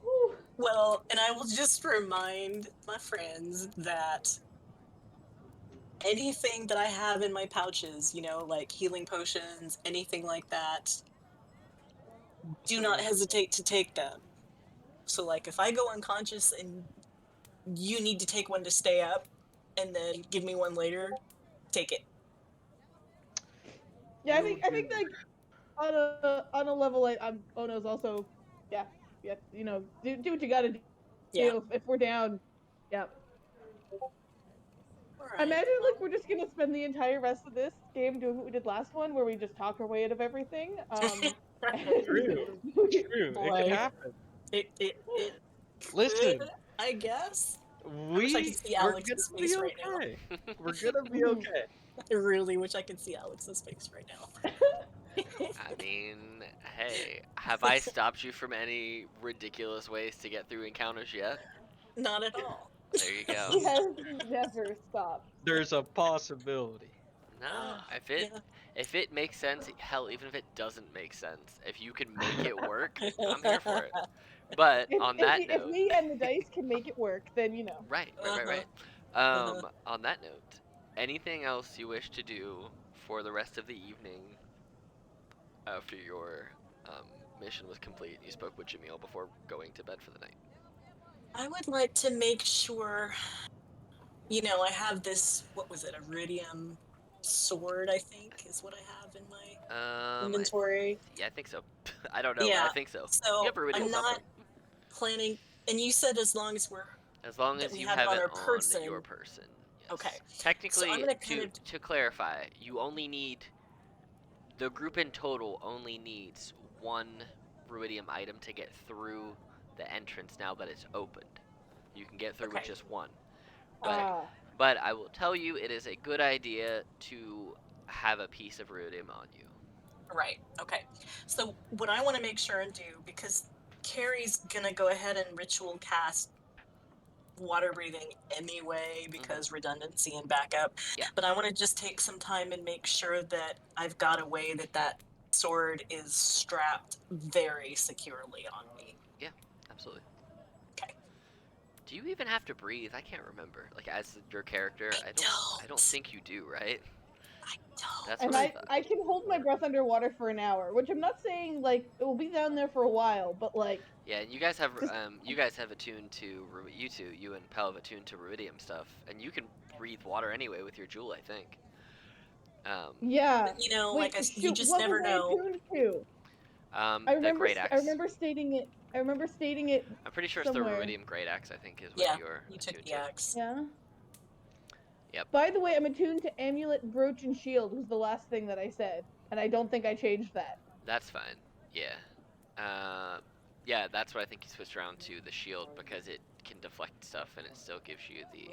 Whew. Well, and I will just remind my friends that anything that I have in my pouches, like healing potions, anything like that, do not hesitate to take them. So, like, if I go unconscious and you need to take one to stay up and then give me one later, take it. Yeah, You'll I do think like on a level like Ono's also yeah, do what you gotta do Yeah. if we're down. Yeah. All right. Imagine like Well, we're just gonna spend the entire rest of this game doing what we did last one, where we just talk our way out of everything. And true. we, True. It could boy, happen. it could, Listen, I guess. I wish I could see we're gonna Alex's be face right now. okay. We're gonna be okay. I really wish I could see Alex's face right now. I mean, hey, have I stopped you from any ridiculous ways to get through encounters yet? Not at all. There you go. he has never stopped. There's a possibility. No, Yeah. if it makes sense, hell, even if it doesn't make sense, if you can make it work, I'm here for it. But If on if that we, if note, me and the dice can make it work, then you know. right, right, right, Uh-huh. right. Uh-huh. On that note, anything else you wish to do for the rest of the evening after your um, mission was complete and you spoke with Jamil before going to bed for the night? I would like to make sure, I have this, what was it, iridium sword, I think, is what I have in my I inventory. yeah, I think so. I don't know, but I Yeah. think so. You So have iridium I'm somewhere. not planning, and you said as long as As long that as we you have it have on it our on your person. person, Okay. yes. So I'm Technically, gonna kind of, to clarify, you only need the group in total only needs one ruidium item to get through the entrance now that it's opened. You can get through with okay. just one. But Ah, but I will tell you it is a good idea to have a piece of ruidium on you. Right. Okay. So what I want to make sure and do, because Carrie's gonna go ahead and ritual cast water breathing anyway Mhm. because redundancy and backup, Yeah. but I want to just take some time and make sure that I've got a way that that sword is strapped very securely on me. Yeah. Absolutely. Okay. Do you even have to breathe? I can't remember. Like as your character, I I don't don't. think you do, right? I That's what and I don't. I thought. I can hold my breath underwater for an hour, which I'm not saying like it will be down there for a while, but like Yeah, and just you guys have attuned to you two, you and Pel have attuned to ruidium stuff, and you can breathe water anyway with your jewel, I think. yeah. But like Wait, you shoot, just what was never I know. attuned to? The great I axe. remember stating it. I remember stating it I'm pretty sure it's the somewhere. ruidium great axe. I think is what Yeah, you're you took attuned the to. axe. Yeah. Yep, By the way, I'm attuned to amulet, brooch, and shield. Was the last thing that I said, and I don't think I changed that. that's fine. Yeah, yeah, that's what I think you switched around to the shield because it can deflect stuff and it still gives you the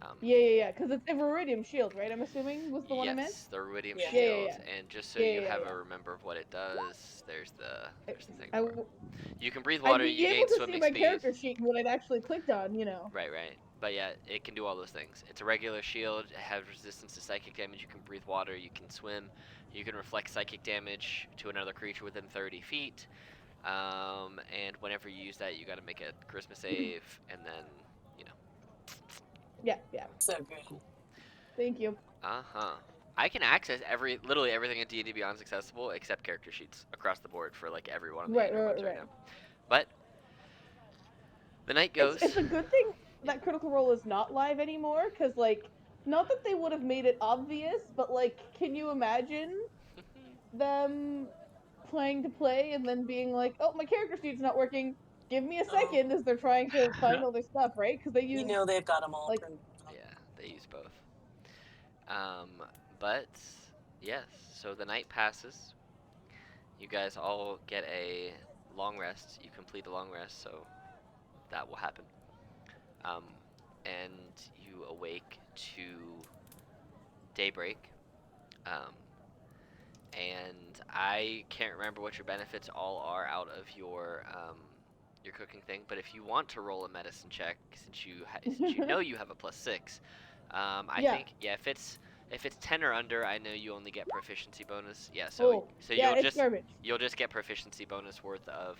Hmm. um, Yeah, because it's a Viridium shield, right? I'm assuming was the one I meant. yes, the ruidium Yeah. shield. And just so you have Yeah. a remember of what it does, there's the thing I, for it. You can breathe I'd water. be You able gain to see swimming my speed. character sheet and what I'd actually clicked on. Right, right. But yeah, it can do all those things. It's a regular shield. It has resistance to psychic damage. You can breathe water. You can swim. You can reflect psychic damage to another creature within 30 feet. And whenever you use that, you got to make a charisma save, and then, you know. Yeah. So good. Cool. Thank you. Uh-huh. I can access literally everything in D&D Beyond is accessible except character sheets across the board for like every one of the Right, inner right, ones right right. now. But the night It's goes. it's a good thing that Critical Role is not live anymore, because like, not that they would have made it obvious, but like, can you imagine them playing to play and then being like, "Oh, my character sheet's not working. Give me a Oh, second," as they're trying to find all their stuff, right? Because they use they've got them all like printed out. Yeah, they use both. But yes, so the night passes. You guys all get a long rest. You complete a long rest, so that will happen. Um, and you awake to daybreak. Um, and I can't remember what your benefits all are out of your cooking thing. But if you want to roll a medicine check, since you know you have a +6, I yeah. think yeah, if it's 10 or under, I know you only get proficiency bonus. Yeah, Oh, so yeah, it's garbage. you'll just get proficiency bonus worth of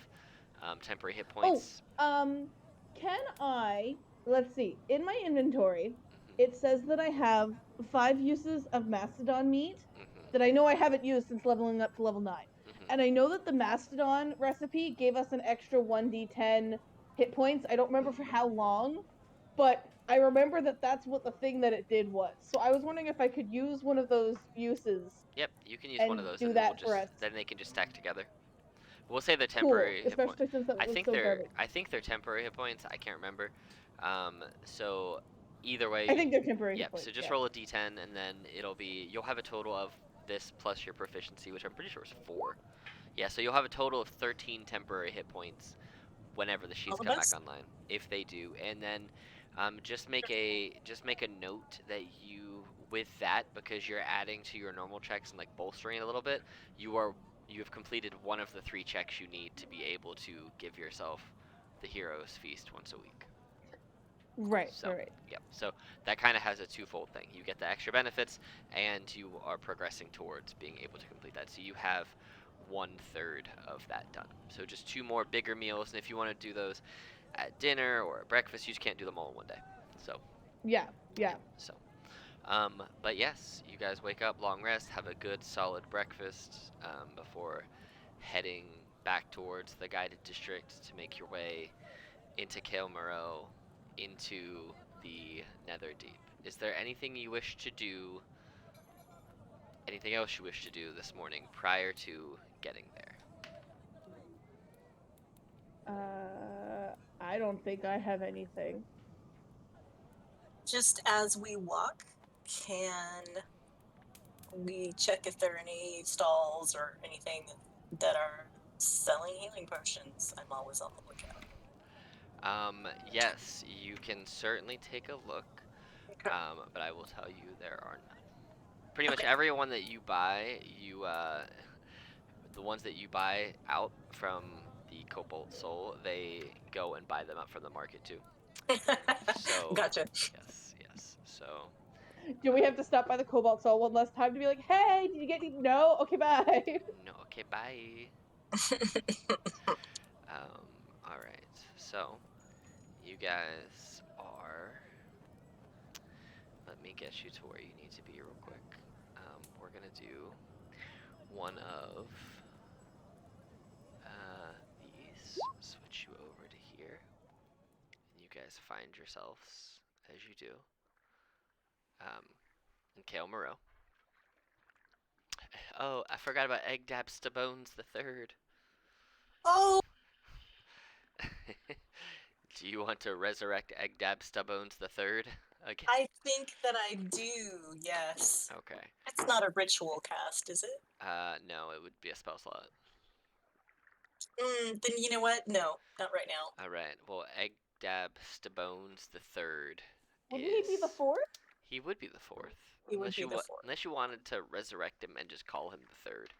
temporary hit Oh, points. can I? Let's see. In my inventory, Hmm. it says that I have 5 uses of mastodon meat that Hmm. I know I haven't used since leveling up to level 9. Hmm. And I know that the mastodon recipe gave us an extra 1d10 hit points. I don't remember for how long, but I remember that that's what the thing that it did was. So I was wondering if I could use one of those uses Yep, you can use one of and those, do and that for us. then they can just stack together. We'll say they're Cool, temporary hit points. especially since that was so garbage. I think they're temporary hit points. I can't remember. So either I way, think they're temporary hit yep. So points. just Yeah. roll a d10, and then you'll have a total of this plus your proficiency, which I'm pretty sure is 4. Yeah. So you'll have a total of 13 temporary hit points whenever the All sheets of come back us? online, if they do. And then just make a note that with that, because you're adding to your normal checks and like bolstering it a little bit, you have completed one of the 3 checks you need to be able to give yourself the hero's feast once a week. Right, So, right. yep. So that kind of has a twofold thing. You get the extra benefits, and you are progressing towards being able to complete that. So you have 1/3 of that done. So just 2 more bigger meals, and if you want to do those at dinner or at breakfast, you just can't do them all in one day. So, Yeah, yeah. so. But yes, you guys wake up, long rest, have a good solid breakfast before heading back towards the guided district to make your way into Kael Morrell, into the Netherdeep. Is there anything you wish to do, anything else you wish to do this morning prior to getting there? I don't think I have anything. Just as we walk, can we check if there are any stalls or anything that are selling healing potions? I'm always on the lookout. Yes, you can certainly take a look, Okay. but I will tell you there are none. Pretty much Okay. everyone that you buy, the ones that you buy out from the Cobalt Soul, they go and buy them up from the market too. So, Gotcha. yes. So, Do we have to stop by the Cobalt Soul one last time to be like, hey, did you get any? No? Okay, bye. no, okay, bye. All right. So, you guys are. Let me get you to where you need to be real quick. We're gonna do one of these. Switch you over to here, and you guys find yourselves as you do. In Kael Morrell. Oh, I forgot about Egdab Stabones the Third. Oh, Do you want to resurrect Egdab Stubbones the Third again? I think that I do, yes. Okay. It's not a ritual cast, is it? No, it would be a spell slot. Then you know what? No, not right now. All right. Well, Egdab Stabones the Third Wouldn't is. he be the fourth? He would be the fourth. He would be the fourth. Unless you wanted to resurrect him and just call him the third,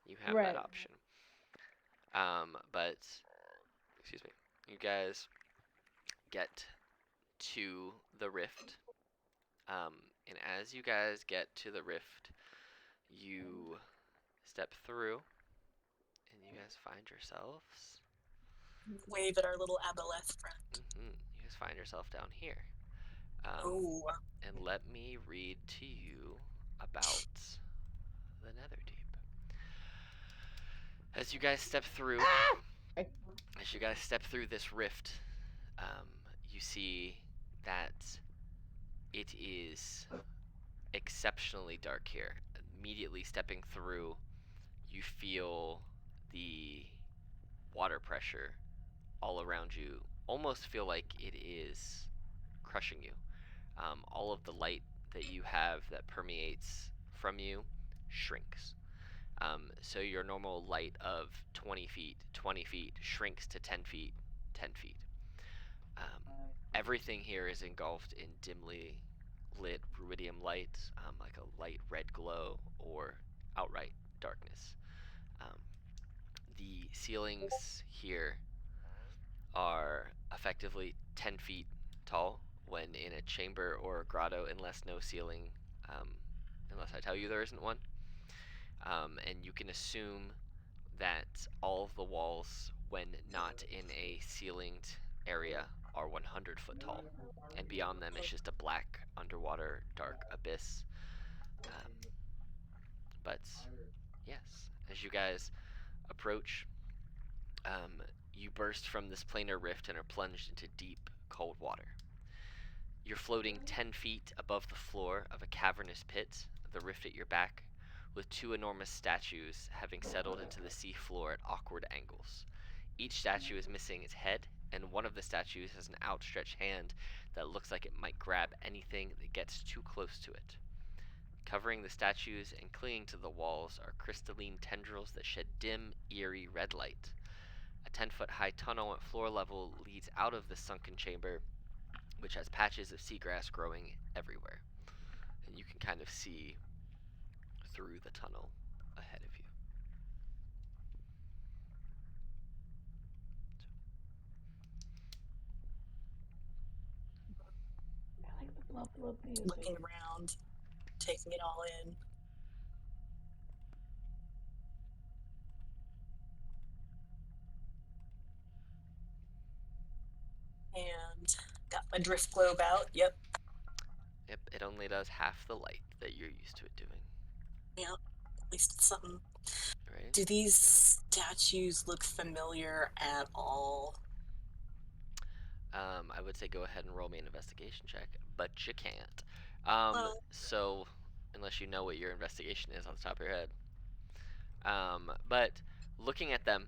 you have Right. that option. But excuse me, you guys get to the rift. And as you guys get to the rift, you step through, and you guys find yourselves. Wave at our little aboleth friend. You guys find yourself down here. Oh. And let me read to you about the Netherdeep. As you guys step through, this rift, you see that it is exceptionally dark here. Immediately stepping through, you feel the water pressure all around you. Almost feel like it is crushing you. All of the light that you have that permeates from you shrinks. So your normal light of 20 feet shrinks to 10 feet, 10 feet. Everything here is engulfed in dimly lit ruidium light, like a light red glow or outright darkness. The ceilings here are effectively 10 feet tall when in a chamber or a grotto, unless I tell you there isn't one. And you can assume that all of the walls, when not in a ceilinged area, are 100 foot tall. And beyond them, it's just a black, underwater, dark abyss. But yes, as you guys approach, you burst from this planar rift and are plunged into deep, cold water. You're floating 10 feet above the floor of a cavernous pit, the rift at your back, with 2 enormous statues having settled into the sea floor at awkward angles. Each statue is missing its head, and one of the statues has an outstretched hand that looks like it might grab anything that gets too close to it. Covering the statues and clinging to the walls are crystalline tendrils that shed dim, eerie red light. A 10-foot high tunnel at floor level leads out of the sunken chamber, which has patches of seagrass growing everywhere. And you can kind of see through the tunnel ahead of you. Love music. looking around, taking it all in. And got my drift globe out. Yep. Yep, it only does half the light that you're used to it doing. Yep. At least it's something. Right? Do these statues look familiar at all? I would say go ahead and roll me an investigation check, but you can't. Well, So unless you know what your investigation is on the top of your head. But looking at them,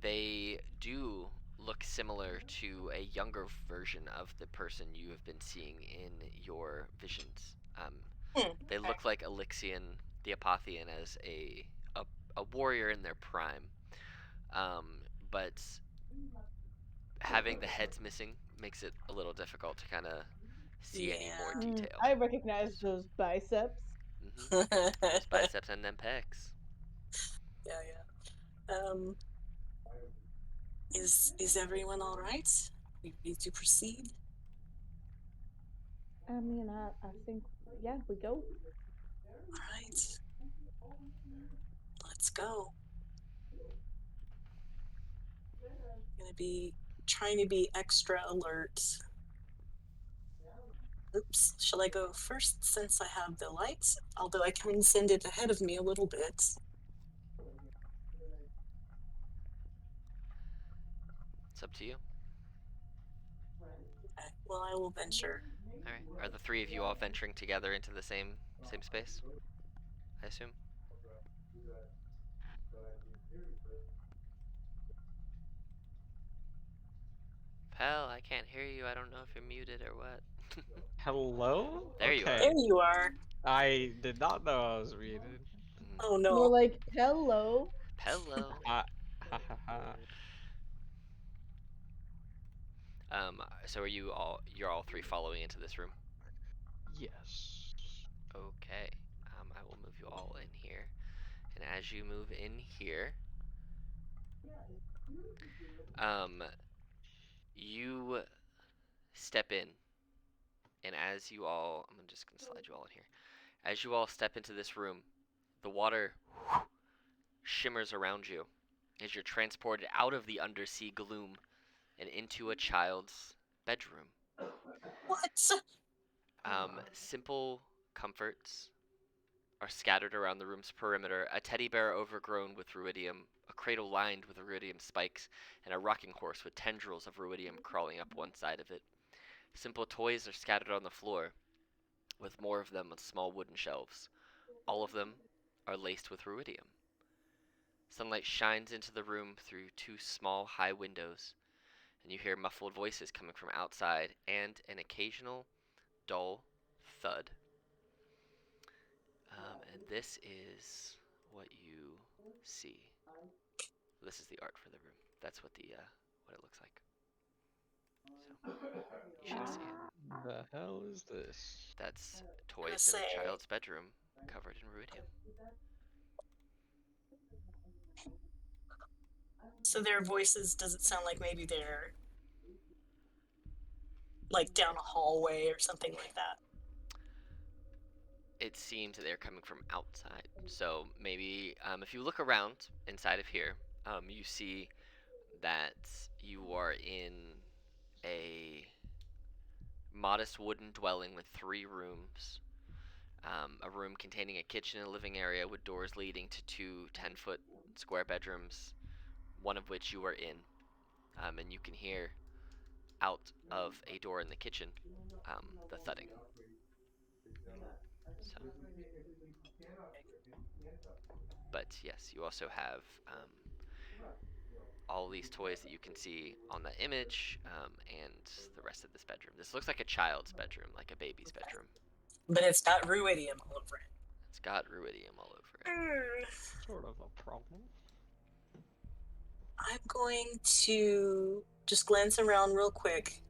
they do look similar to a younger version of the person you have been seeing in your visions. They okay. look like Elixian, the Apothean, as a warrior in their prime. But having the heads missing makes it a little difficult to kind of see any more Yeah. detail. I recognize those biceps. Those biceps and them pecs. Yeah. Is everyone all right? We ready to proceed? I mean, I think, yeah, we go. All right. Let's go. Gonna be trying to be extra alert. Oops. Shall I go first since I have the lights? Although I can send it ahead of me a little bit. It's up to you. Okay. Well, I will venture. All right. Are the three of you all venturing together into the same space? I assume. Pal, I can't hear you. I don't know if you're muted or what. Hello? There you are. There you are. I did not know I was muted. Oh More no. like, hello. Hello. Ha ha ha. So are you all? You're all three following into this room. Yes. Okay. I will move you all in here, and as you move in here, you step in, and as you all, I'm just gonna slide you all in here. As you all step into this room, the water shimmers around you as you're transported out of the undersea gloom and into a child's bedroom. What? Simple comforts are scattered around the room's perimeter. A teddy bear overgrown with ruidium, a cradle lined with ruidium spikes, and a rocking horse with tendrils of ruidium crawling up one side of it. Simple toys are scattered on the floor, with more of them on small wooden shelves. All of them are laced with ruidium. Sunlight shines into the room through two small, high windows, and you hear muffled voices coming from outside and an occasional dull thud. And this is what you see. This is the art for the room. That's what what it looks like. So you should see it. The hell is this? That's I'm gonna toys in a say, child's bedroom covered in ruidium. so their voices, does it sound like maybe they're like down a hallway or something like that? It seems that they're coming from outside. So maybe if you look around inside of here, you see that you are in a modest wooden dwelling with 3 rooms. A room containing a kitchen and a living area with doors leading to two 10-foot square bedrooms, one of which you are in. And you can hear out of a door in the kitchen the thudding. So, but yes, you also have all these toys that you can see on the image and the rest of this bedroom. This looks like a child's bedroom, like a baby's bedroom. But it's got ruidium all over it. It's got ruidium all over it. Sort of a problem. I'm going to just glance around real quick.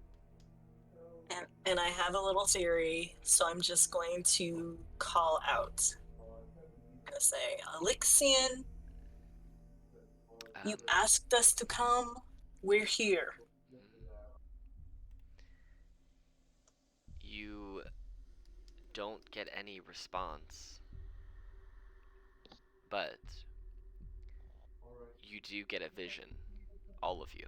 And I have a little theory, so I'm just going to call out. I'm going to say, Elixian, you asked us to come. We're here. You don't get any response, but you do get a vision, all of you.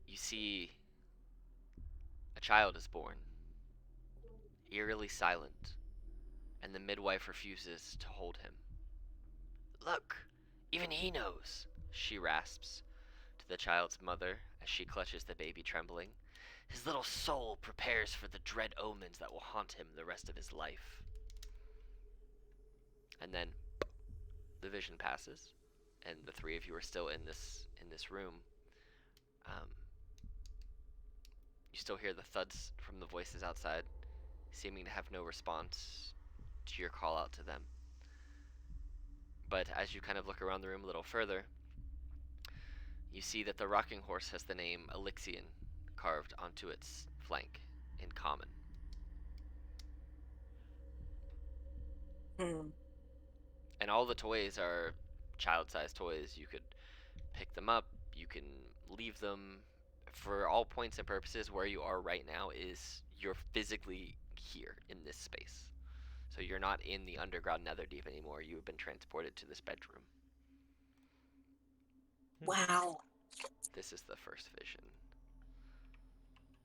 You see a child is born, eerily silent, and the midwife refuses to hold him. Look, even he knows, she rasps to the child's mother as she clutches the baby trembling. His little soul prepares for the dread omens that will haunt him the rest of his life. And then the vision passes, and the three of you are still in this room. You still hear the thuds from the voices outside, seeming to have no response to your call out to them. But as you kind of look around the room a little further, you see that the rocking horse has the name Elixion carved onto its flank in common. And all the toys are child-sized toys. You could pick them up, you can leave them. For all points and purposes, where you are right now is you're physically here in this space. So you're not in the underground Netherdeep anymore. You have been transported to this bedroom. Wow. This is the first vision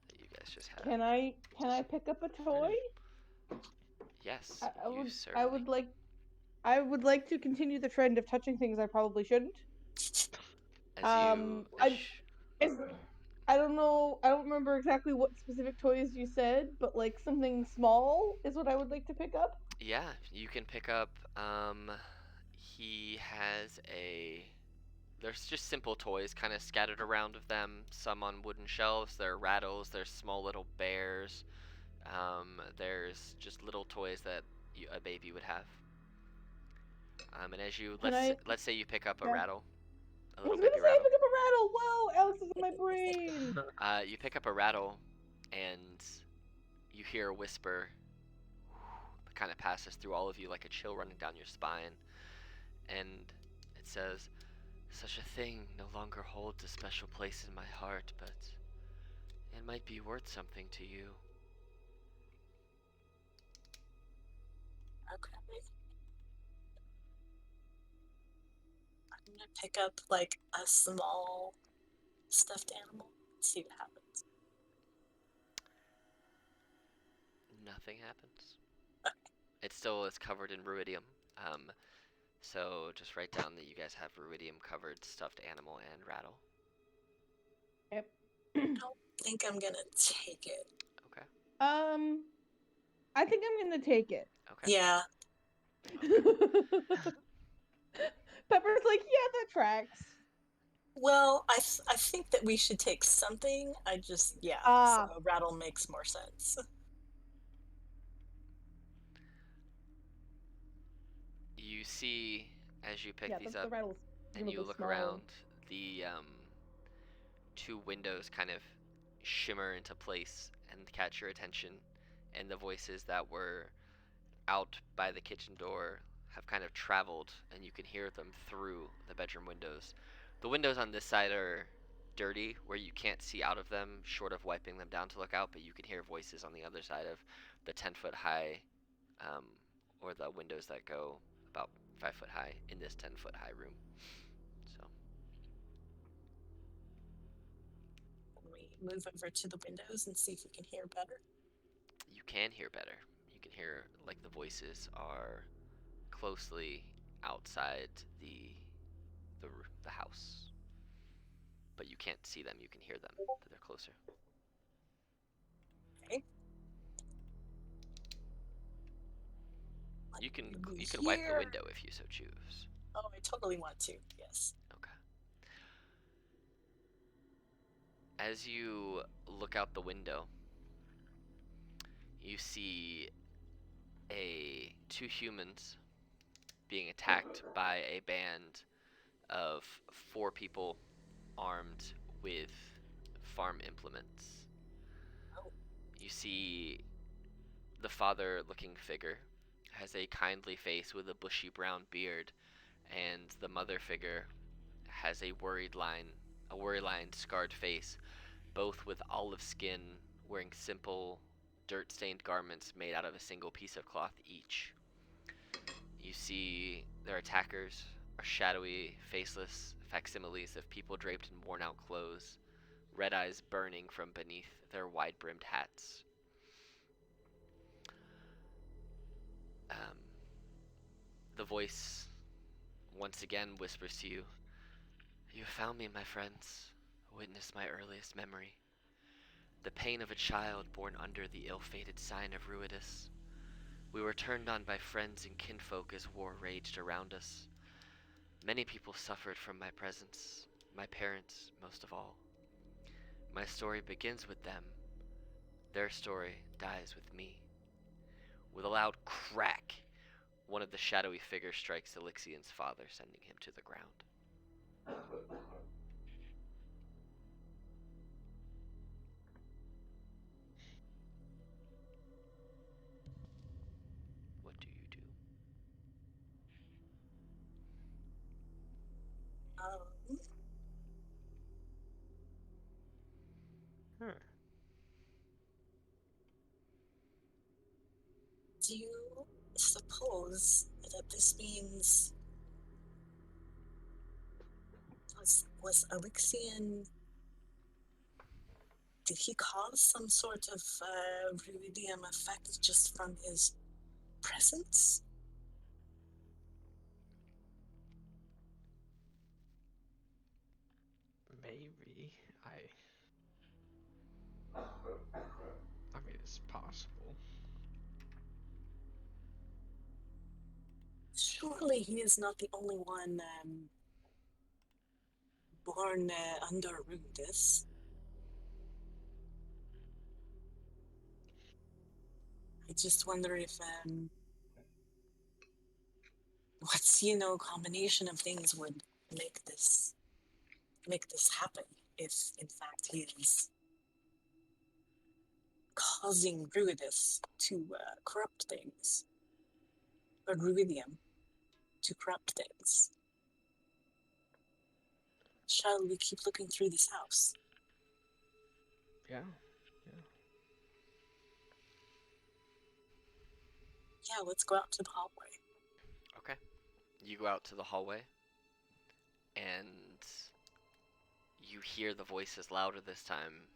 that you guys just had. Can I pick up a toy? Yes, I you would certainly. I would like to continue the trend of touching things I probably shouldn't. As you, I don't know. I don't remember exactly what specific toys you said, but like something small is what I would like to pick up. yeah, you can pick up. He has a. There's just simple toys kind of scattered around of them. Some on wooden shelves. There are rattles. There's small little bears. There's just little toys that a baby would have. And as you let's say you pick up a rattle, a little baby I rattle. pick up a rattle. Whoa, Alex is in my brain. You pick up a rattle, and you hear a whisper that kind of passes through all of you like a chill running down your spine, and it says, "Such a thing no longer holds a special place in my heart, but it might be worth something to you." Okay. I'm gonna pick up like a small stuffed animal. See what happens. Nothing happens. It still is covered in ruidium. So just write down that you guys have ruidium covered stuffed animal and rattle. Yep. I don't think I'm gonna take it. Okay. I think I'm gonna take it. Okay. Yeah. Pepper's like, yeah, that tracks. Well, I think that we should take something. I just so rattle makes more sense. You see, as you pick these the up rattle's and you look around, the two windows kind of shimmer into place and catch your attention, and the voices that were out by the kitchen door have kind of traveled, and you can hear them through the bedroom windows. The windows on this side are dirty, where you can't see out of them, short of wiping them down to look out, but you can hear voices on the other side of the 10-foot high, or the windows that go about 5-foot high in this 10-foot high room. So We move over to the windows and see if we can hear better. you can hear better. You can hear like the voices are closely outside the house, but you can't see them. You can hear them, but they're closer. Okay. You can wipe the window if you so choose. Oh, I totally want to. Yes. Okay. As you look out the window, you see two humans being attacked by a band of 4 people armed with farm implements. Oh. You see the father-looking figure has a kindly face with a bushy brown beard, and the mother figure has a worry-lined, scarred face, both with olive skin, wearing simple dirt-stained garments made out of a single piece of cloth each. You see their attackers are shadowy, faceless facsimiles of people draped in worn-out clothes, red eyes burning from beneath their wide-brimmed hats. The voice once again whispers to you, "You have found me, my friends. Witness my earliest memory. The pain of a child born under the ill-fated sign of Ruidus. We were turned on by friends and kinfolk as war raged around us. Many people suffered from my presence, my parents most of all. My story begins with them. Their story dies with me." With a loud crack, one of the shadowy figures strikes Elixian's father, sending him to the ground. What do you do? Um, do you suppose that this means was Elixian? Did he cause some sort of ruidium effect just from his presence? Maybe. I mean, it's possible. Surely he is not the only one born under Ruidus. I just wonder if what's combination of things would make this happen if in fact he is causing Ruidus to corrupt things, or Ruidium to corrupt things. Shall we keep looking through this house? Yeah. Yeah, let's go out to the hallway. Okay. You go out to the hallway, and you hear the voices louder this time.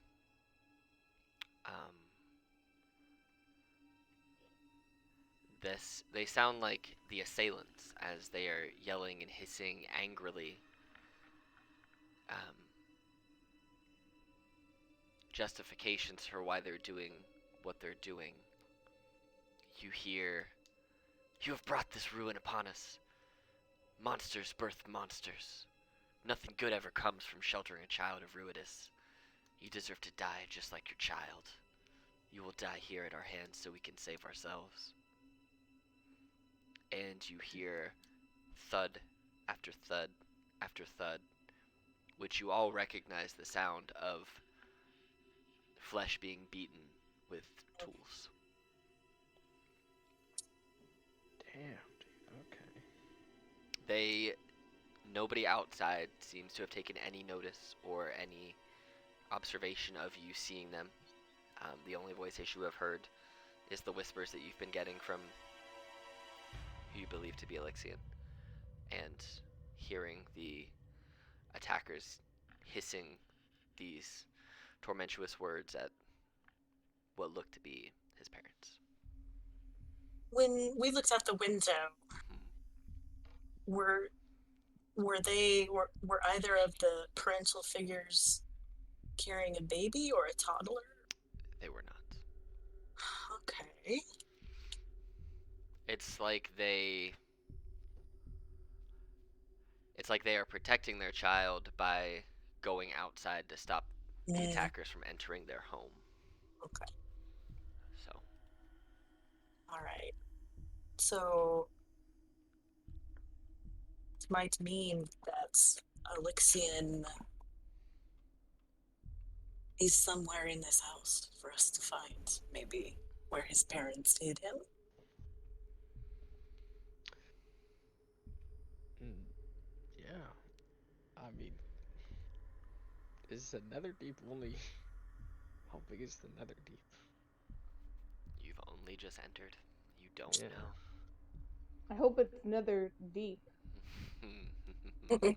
They sound like the assailants as they are yelling and hissing angrily. Justifications for why they're doing what they're doing. You hear, "You have brought this ruin upon us. Monsters birth monsters. Nothing good ever comes from sheltering a child of Ruidus. You deserve to die just like your child. You will die here at our hands so we can save ourselves." And you hear thud after thud after thud, which you all recognize the sound of flesh being beaten with tools. Damn, dude. Okay. Nobody outside seems to have taken any notice or any observation of you seeing them. The only voices you have heard is the whispers that you've been getting from who you believe to be Elixian, and hearing the attackers hissing these tormentuous words at what looked to be his parents. When we looked out the window, were either of the parental figures carrying a baby or a toddler? They were not. Okay. It's like they are protecting their child by going outside to stop the attackers from entering their home. Okay. So. All right. So it might mean that Elixian is somewhere in this house for us to find, maybe where his parents hid him. Yeah. I mean, is the Netherdeep only... How big is the Netherdeep? only just entered. You don't Yeah. know. I hope it's Netherdeep. I mean,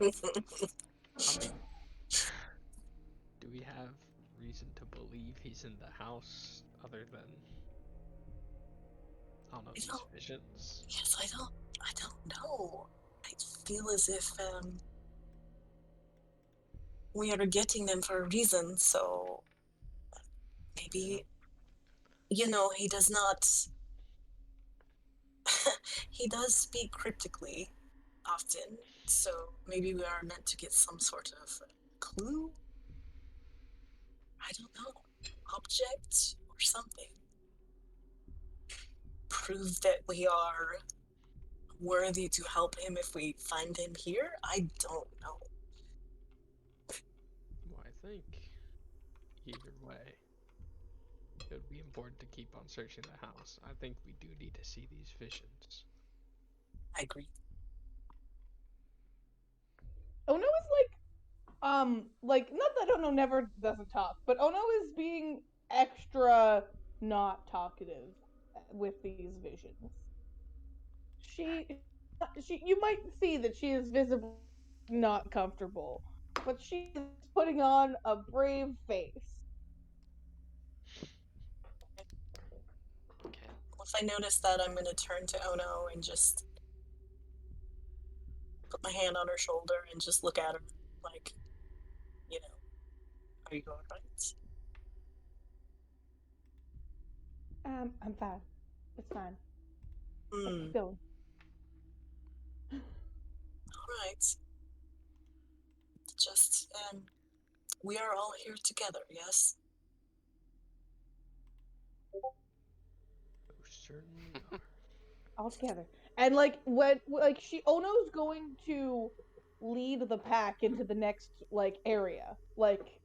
do we have reason to believe he's in the house other than, I don't know, I these don't- visions? Yes, I don't know. I feel as if we are getting them for a reason, so maybe he does not he does speak cryptically often, so maybe we are meant to get some sort of clue. I don't know, object or something. Prove that we are worthy to help him if we find him here? I don't know. Well, I think either way, it would be important to keep on searching the house. I think we do need to see these visions. I agree. Ono is not that Ono never doesn't talk, but Ono is being extra not talkative with these visions. She you might see that she is visibly not comfortable, but she is putting on a brave face. Okay. If I notice that, I'm going to turn to Ono and just put my hand on her shoulder and just look at her like, are you all right? I'm fine. It's fine. Let's Hmm. keep going. All right. Just, we are all here together, yes? We certainly are. All together. And Ono's going to lead the pack into the next area. Okay.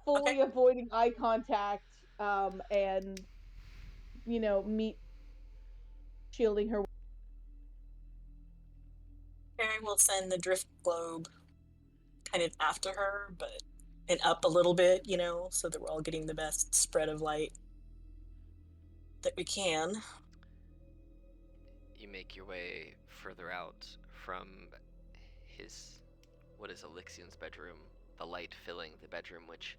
Fully avoiding eye contact, and meet shielding her. Harry will send the drift globe kind of after her, but and up a little bit, so that we're all getting the best spread of light that we can. You make your way further out from what is Elixion's bedroom, the light filling the bedroom which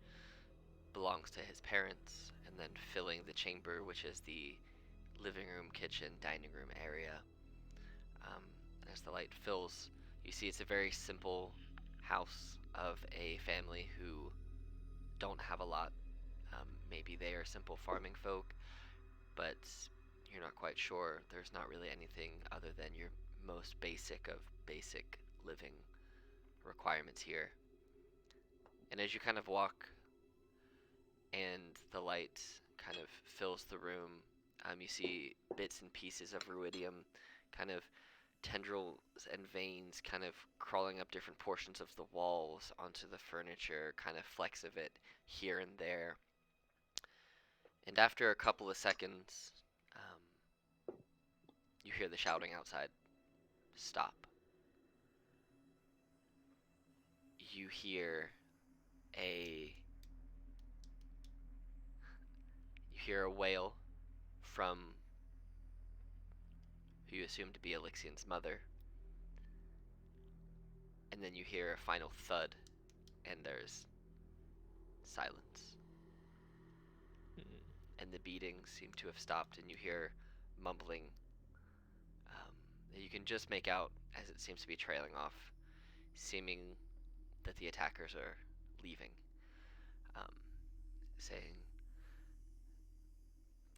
belongs to his parents, and then filling the chamber which is the living room, kitchen, dining room area. As the light fills, you see it's a very simple house of a family who don't have a lot. Maybe they are simple farming folk, but you're not quite sure. There's not really anything other than your most basic of basic living requirements here. And as you kind of walk and the light kind of fills the room, you see bits and pieces of ruidium, kind of tendrils and veins kind of crawling up different portions of the walls onto the furniture, kind of flecks of it here and there. And after a couple of seconds, you hear the shouting outside stop. You hear a wail from who you assume to be Elixion's mother, and then you hear a final thud, and there's silence. And the beatings seem to have stopped, and you hear mumbling that you can just make out as it seems to be trailing off, seeming that the attackers are leaving, um, saying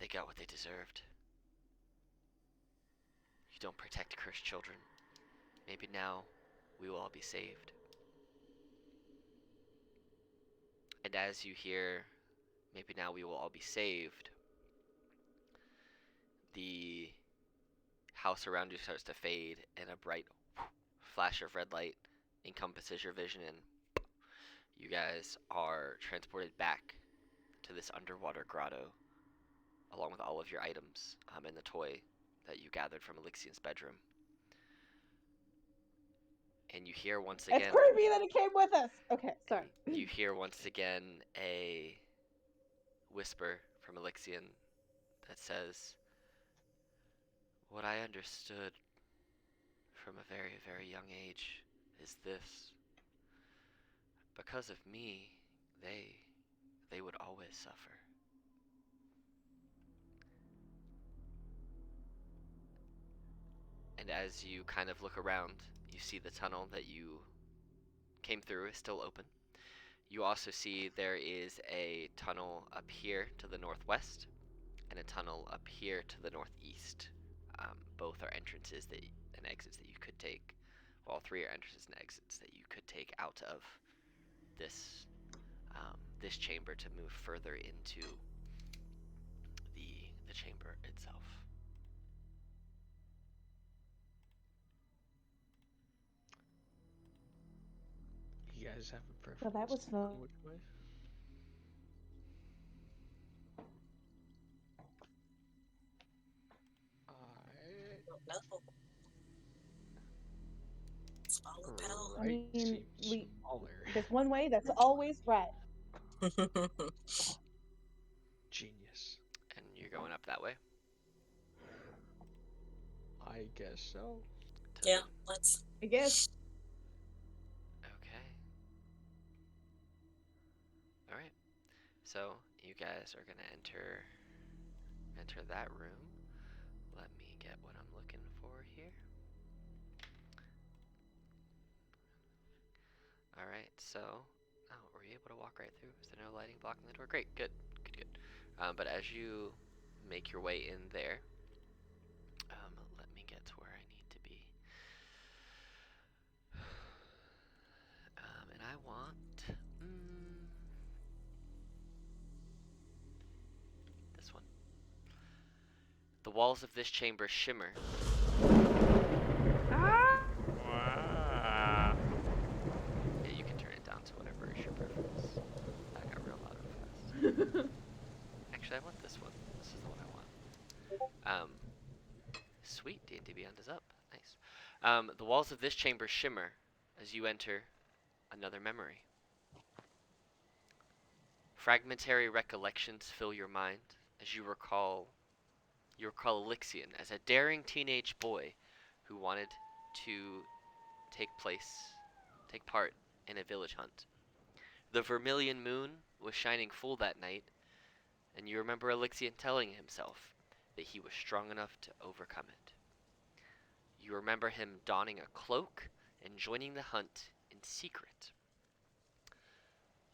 they got what they deserved. You don't protect cursed children. Maybe now we will all be saved. And as you hear, maybe now we will all be saved, the house around you starts to fade, and a bright flash of red light encompasses your vision, and you guys are transported back to this underwater grotto, along with all of your items and the toy that you gathered from Elixion's bedroom. And you hear once It's again. creepy that it came with us. Okay, sorry. You hear once again a whisper from Elixion. that says, "What I understood from a very, very young age is this. Because of me, they would always suffer." And as you kind of look around, you see the tunnel that you came through is still open. You also see there is a tunnel up here to the northwest and a tunnel up here to the northeast. Both are entrances and exits that you could take. Well, all three are entrances and exits that you could take out of this this chamber to move further into the chamber itself. You guys have a preference? Well, that was fun. on which way? I don't know. Let's follow Pell. I right mean, seems smaller. there's one way that's always right. Genius. And you're going up that way? I guess so. To Yeah, let's. I guess. Okay. All right. So you guys are gonna enter that room. Let me get what I'm looking for here. All right. So, oh, were you able to walk right through? Is there no lighting blocking the door? Great. Good. Good. Good. But as you make your way in there, let me get to where I need to be. And I want this one. The walls of this chamber shimmer. Yeah, you can turn it down to whatever is your preference. That got real loud real fast. Actually, I want this one. This is the one I want. Sweet, D&D Beyond is up. Nice. The walls of this chamber shimmer as you enter another memory. Fragmentary recollections fill your mind as you recall Elixion as a daring teenage boy who wanted to take part in a village hunt. The vermilion moon was shining full that night, and you remember Elixion telling himself that he was strong enough to overcome it. You remember him donning a cloak and joining the hunt in secret.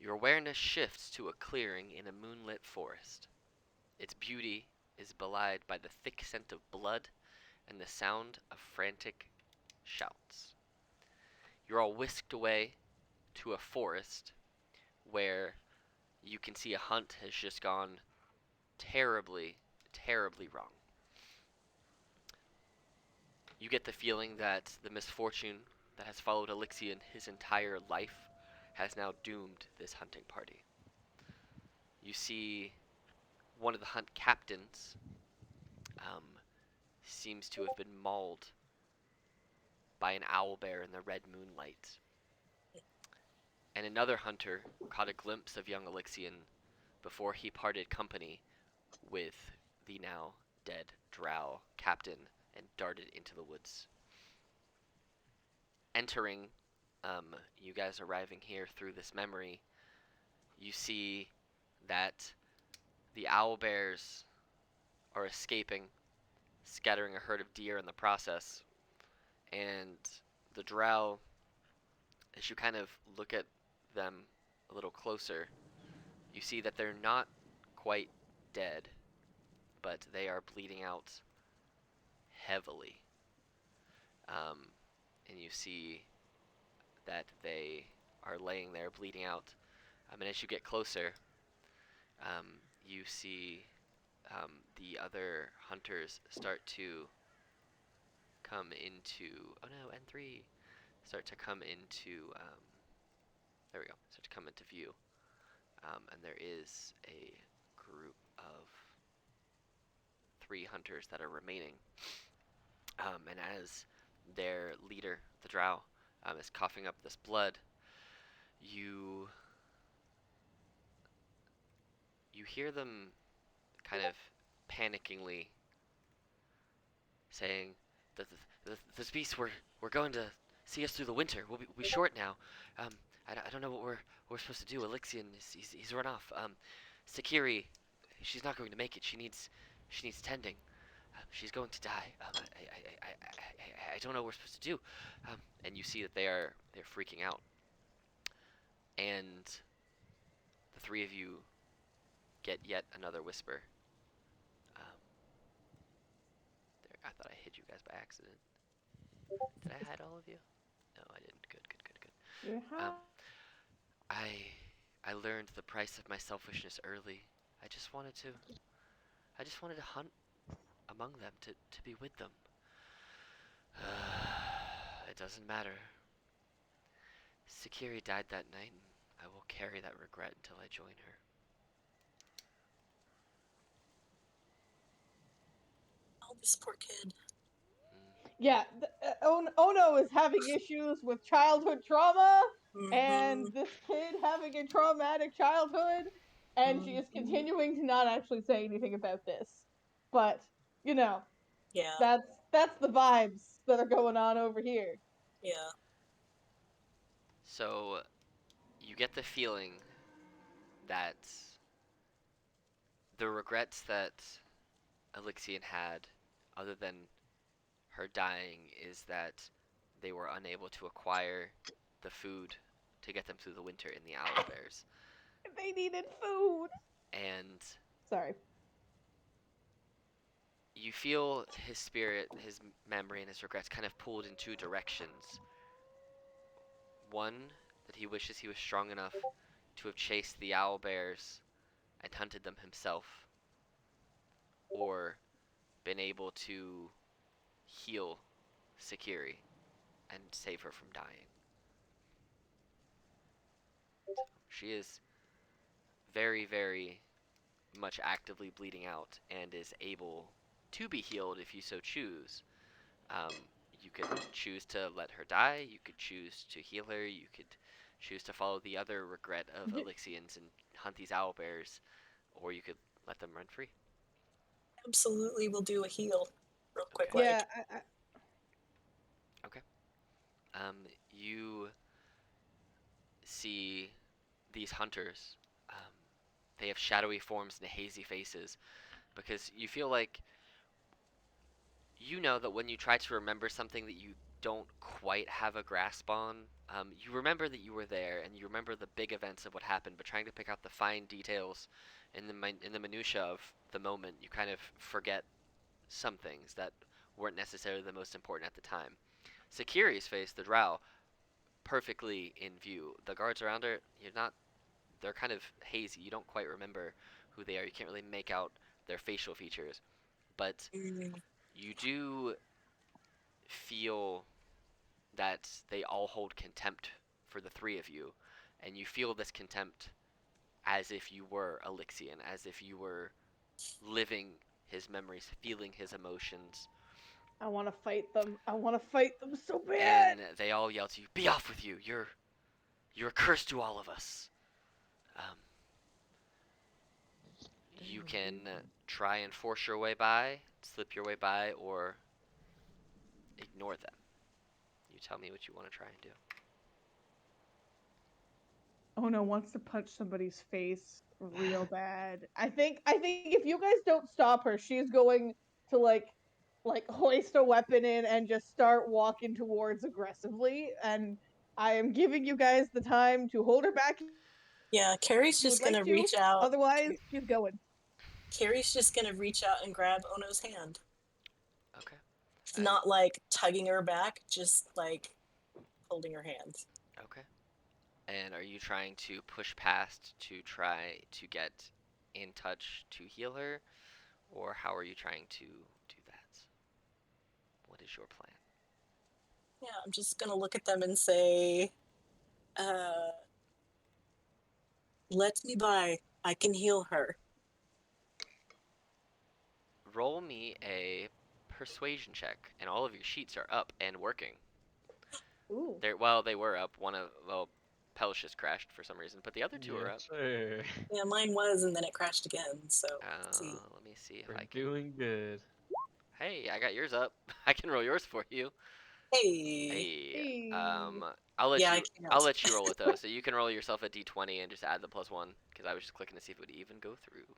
Your awareness shifts to a clearing in a moonlit forest. Its beauty is belied by the thick scent of blood and the sound of frantic shouts. You're all whisked away to a forest where you can see a hunt has just gone terribly, terribly wrong. You get the feeling that the misfortune that has followed Elixion his entire life has now doomed this hunting party. You see one of the hunt captains seems to have been mauled by an owlbear in the red moonlight. And another hunter caught a glimpse of young Elixion before he parted company with the now dead drow captain and darted into the woods. Entering, you guys arriving here through this memory, you see that the owlbears are escaping, scattering a herd of deer in the process, and the drow, as you kind of look at them a little closer, you see that they're not quite dead, but they are bleeding out heavily. And you see that they are laying there bleeding out. And as you get closer, you see the other hunters start to come into, oh no, N3, start to come into, there we go, start to come into view. And there is a group of 3 hunters that are remaining. And as their leader, the drow, is coughing up this blood, you hear them kind of panickingly, saying, "The beasts were going to see us through the winter. We'll be short now. I don't know what we're supposed to do. Elixion, he's run off. Sakiri, she's not going to make it. She needs tending. She's going to die. I don't know what we're supposed to do." And you see that they're freaking out. And the three of you get yet another whisper. There, I thought I hid you guys by accident. Did I hide all of you? No, I didn't. Good. Yeah. I learned the price of my selfishness early. I just wanted to hunt among them, to be with them. It doesn't matter. Sakiri died that night, and I will carry that regret until I join her. Oh, this poor kid. Yeah, Ono is having issues with childhood trauma, and Mhm. this kid having a traumatic childhood, and she is Mhm. continuing to not actually say anything about this. But you know, Yeah. that's the vibes that are going on over here. Yeah. So you get the feeling that the regrets that Elixion had, other than her dying, is that they were unable to acquire the food to get them through the winter in the owlbears. They needed food. And Sorry. you feel his spirit, his memory, and his regrets kind of pulled in two directions. One, that he wishes he was strong enough to have chased the owlbears and hunted them himself, or been able to heal Sakiri and save her from dying. She is very, very much actively bleeding out and is able to be healed if you so choose. Um, you could choose to let her die, you could choose to heal her, you could choose to follow the other regret of Elixions and hunt these owlbears, or you could let them run free. Absolutely, we'll do a heal real quick. Okay. Yeah. Okay. You see these hunters. Um, they have shadowy forms and hazy faces because you feel like you know that when you try to remember something that you don't quite have a grasp on, you remember that you were there and you remember the big events of what happened, but trying to pick out the fine details in the minutia of the moment, you kind of forget some things that weren't necessarily the most important at the time. Sakiri's face, the drow, perfectly in view. The guards around her, you're not. They're kind of hazy. You don't quite remember who they are. You can't really make out their facial features, but Mm. you do feel that they all hold contempt for the three of you, and you feel this contempt as if you were Elixion, as if you were living his memories, feeling his emotions, I want to fight them. I want to fight them so bad. and they all yell to you, "Be off with you! You're a curse to all of us." Um, you can try and force your way by, slip your way by, or ignore them. You tell me what you want to try and do. Ono wants to punch somebody's face real bad. I think if you guys don't stop her, she's going to like hoist a weapon in and just start walking towards aggressively, and I am giving you guys the time to hold her back if Yeah, Carrie's you would just like gonna to. reach out. Otherwise, she's going. Carrie's just gonna reach out and grab Ono's hand. Okay. Not like tugging her back, just like holding her hand. Okay. And are you trying to push past to try to get in touch to heal her, or how are you trying to do that? What is your plan? Yeah, I'm just gonna look at them and say, uh, let me by. I can heal her. Roll me a persuasion check, and all of your sheets are up and working. Ooh. Well, they were up. One of well, Pel's just crashed for some reason, but the other two are up. Yes, sir. Yeah, mine was, and then it crashed again. So let's see. Let me see if We're I can. doing good. Hey, I got yours up. I can roll yours for you. Hey. Hey. Hey. I'll let Yeah, I you. can't. I'll let you roll it though. So you can roll yourself a d20 and just add the +1 because I was just clicking to see if it would even go through.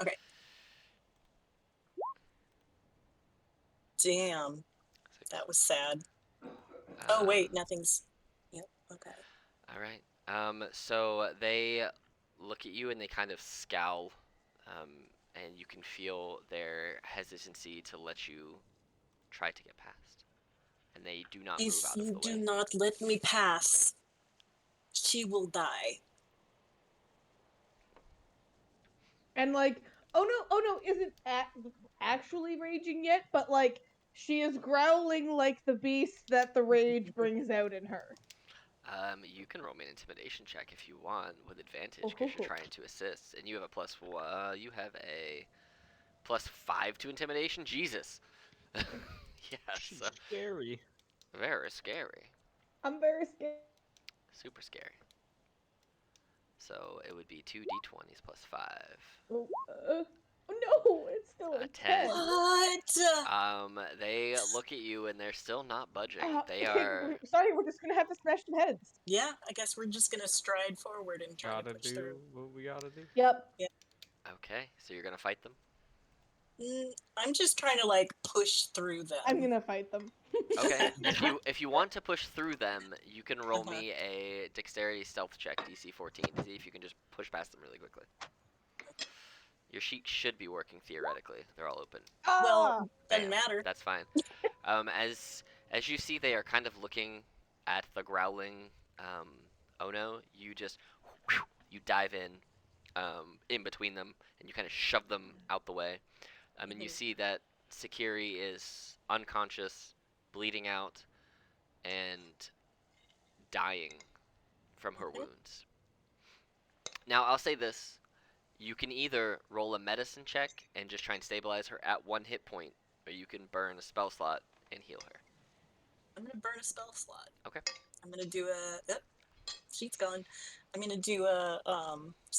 Okay. Damn, 6. that was sad. Oh wait, nothing's. Yep. Okay. All right. So they look at you and they kind of scowl, and you can feel their hesitancy to let you try to get past, and they do not move If out of you the do way. not let me pass, she will die. And like, oh no, isn't actually raging yet, but like she is growling like the beast that the rage brings out in her. You can roll me an intimidation check if you want with advantage because you're trying to assist, and you have a you have a +5 to intimidation. Jesus. Yes. She's scary. Very scary. I'm very scared. Super scary. So it would be 2d20s +5. Oh, no, it's still A a 10. 10. What? They look at you and they're still not budging. They Okay, are. sorry, we're just gonna have to smash some heads. Yeah, I guess we're just gonna stride forward and try to Gotta push do through. what we gotta do. Yep. Okay, so you're gonna fight them? I'm just trying to like push through them. I'm gonna fight them. Okay. If you want to push through them, you can roll Uh-huh. me a dexterity stealth check DC 14 to see if you can just push past them really quickly. Your sheet should be working theoretically. They're all open. Ah! Well, doesn't Bam. matter. That's fine. As you see, they are kind of looking at the growling Ono. You just you dive in between them, and you kind of shove them out the way. And you see that Sakiri is unconscious, bleeding out, and dying from her wounds. Now, I'll say this. You can either roll a medicine check and just try and stabilize her at 1 hit point, or you can burn a spell slot and heal her. I'm gonna burn a spell slot. Okay. I'm gonna do a. She's gone. I'm gonna do a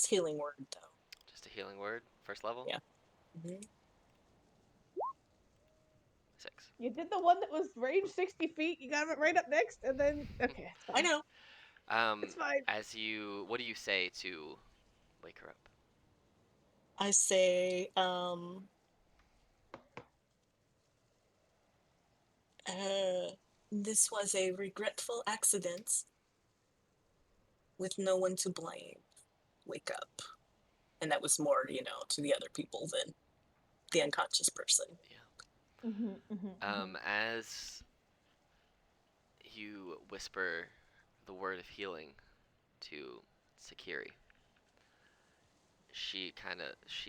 healing word though. Just a healing word, first level? Yeah. Mm-hmm. 6. You did the one that was range 60 feet, you got it right up next, and then. Okay, it's fine. I know. It's fine. What do you say to wake her up? I say, this was a regretful accident with no one to blame. Wake up. And that was more, to the other people than the unconscious person. As you whisper the word of healing to Sakiri, she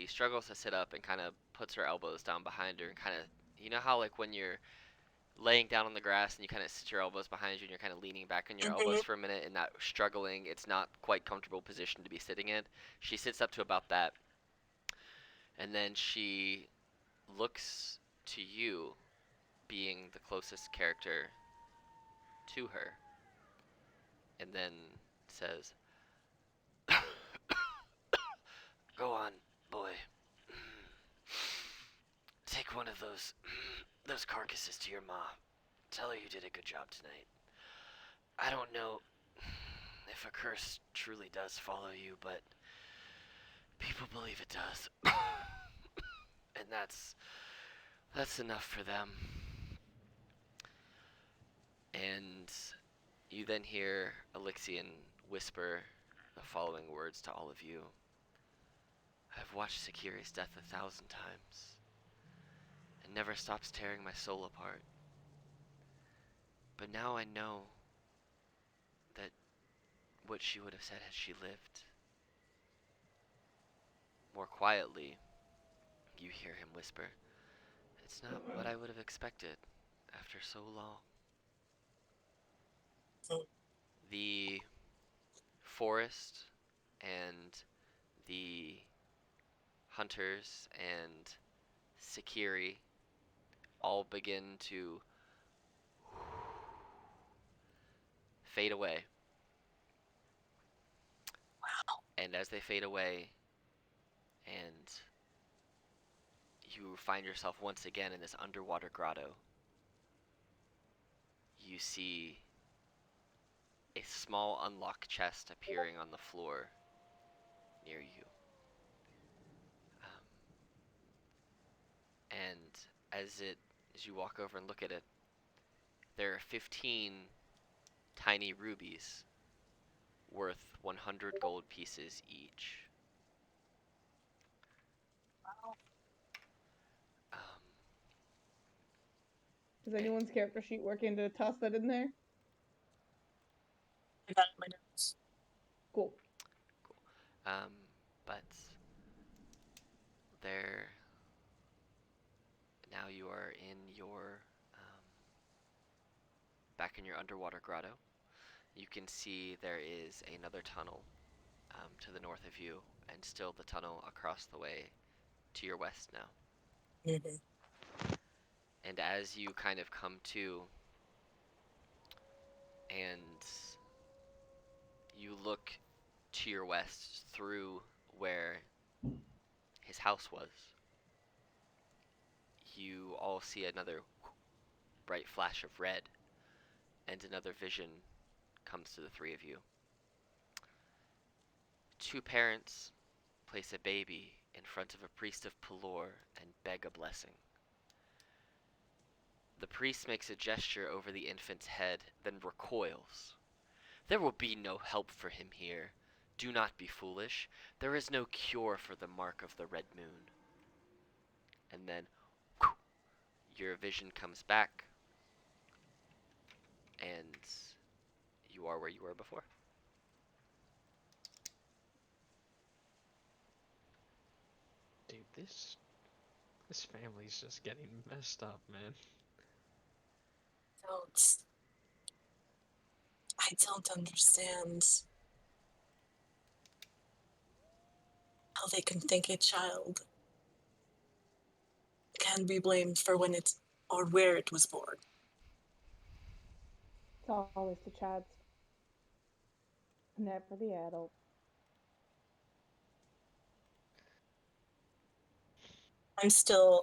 struggles to sit up and kind of puts her elbows down behind her and kind of, you know how like when you're laying down on the grass and you kind of sit your elbows behind you and you're kind of leaning back on your elbows for a minute in that struggling, it's not quite comfortable position to be sitting in. She sits up to about that, and then she looks to you, being the closest character to her, and then says, "Go on, boy. Take one of those carcasses to your ma. Tell her you did a good job tonight. I don't know if a curse truly does follow you, but people believe it does. And that's enough for them." And you then hear Elixian whisper the following words to all of you. "I've watched Sakiri's death 1,000 times. It never stops tearing my soul apart. But now I know that what she would have said had she lived." More quietly, you hear him whisper, "It's not what I would have expected after so long." The forest and the hunters and Sakiri all begin to fade away. And as they fade away, and you find yourself once again in this underwater grotto, you see a small unlocked chest appearing on the floor near you. And as you walk over and look at it, there are 15 tiny rubies worth 100 gold pieces each. Wow. Does anyone's character sheet working to toss that in there? I got it in my notes. Cool. But there, now you are in your, back in your underwater grotto. You can see there is another tunnel to the north of you, and still the tunnel across the way to your west now. And as you kind of come to, and you look to your west through where his house was, you all see another bright flash of red, and another vision comes to the three of you. Two parents place a baby in front of a priest of Pelor and beg a blessing. The priest makes a gesture over the infant's head, then recoils. There will be no help for him here. Do not be foolish. There is no cure for the mark of the red moon. And then, your vision comes back, and you are where you were before. Dude, this family's just getting messed up, man. I don't understand how they can think a child can be blamed for when it or where it was born. It's always the chads. Never the adult.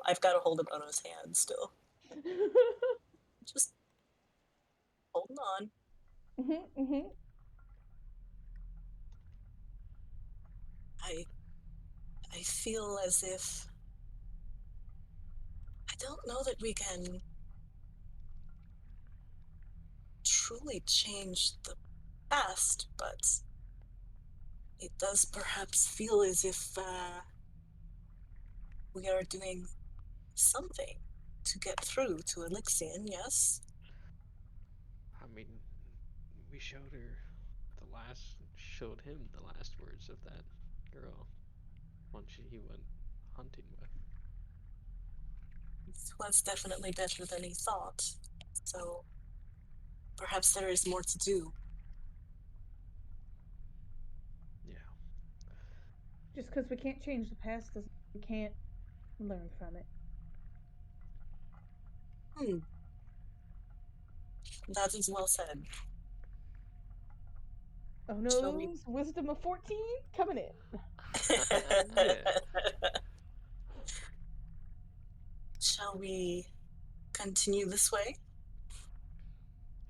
I've got a hold of Ono's hand still. Just holding on. I feel as if I don't know that we can truly change the past, but it does perhaps feel as if we are doing something to get through to Elixion, yes? I mean, we showed him the last words of that girl once he went hunting with. It was definitely better than he thought. So perhaps there is more to do. Yeah. Just because we can't change the past doesn't mean we can't learn from it. That is well said. Oh no, wisdom of 14 coming in. Yeah. Shall we continue this way?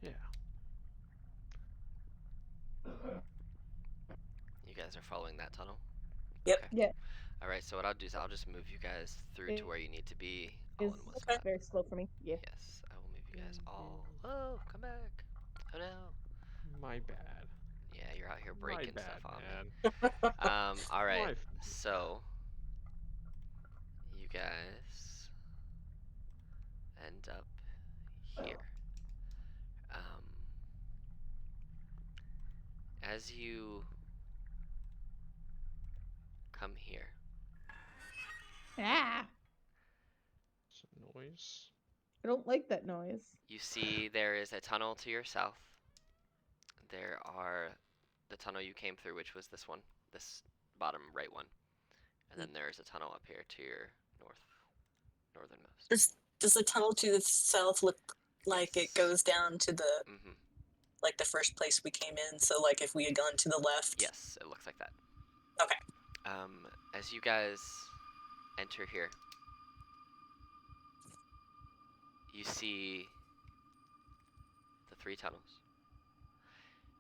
Yeah. You guys are following that tunnel? Yep. Okay. Yeah. Alright, so what I'll do is I'll just move you guys through to where you need to be all in It's one Okay. spot. very slow for me. Yeah. Yes, I will move you guys all. Oh, come back. Oh no. My bad. Yeah, you're out here My breaking bad, stuff on man. me. Alright, My- so you guys end up here. As you come here, Ah! Some noise. I don't like that noise. you see there is a tunnel to your south. There are the tunnel you came through, which was this one, this bottom right one. And then there is a tunnel up here to your northernmost. Does the tunnel to the south look like it goes down to the Mm-hmm. like the first place we came in? So like if we had gone to the left. Yes, it looks like that. Okay. As you guys enter here, you see the 3 tunnels.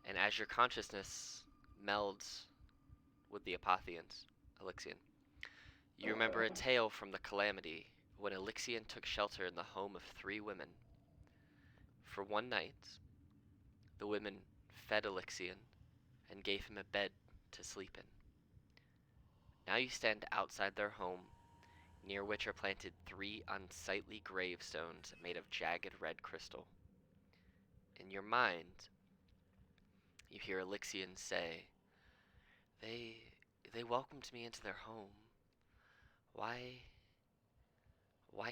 And as your consciousness melds with the Apotheon's, Elixion, you remember a tale from the Calamity when Elixion took shelter in the home of 3 women. For one night, the women fed Elixion and gave him a bed to sleep in. Now you stand outside their home, near which are planted 3 unsightly gravestones made of jagged red crystal. In your mind, you hear Elixion say, They welcomed me into their home. Why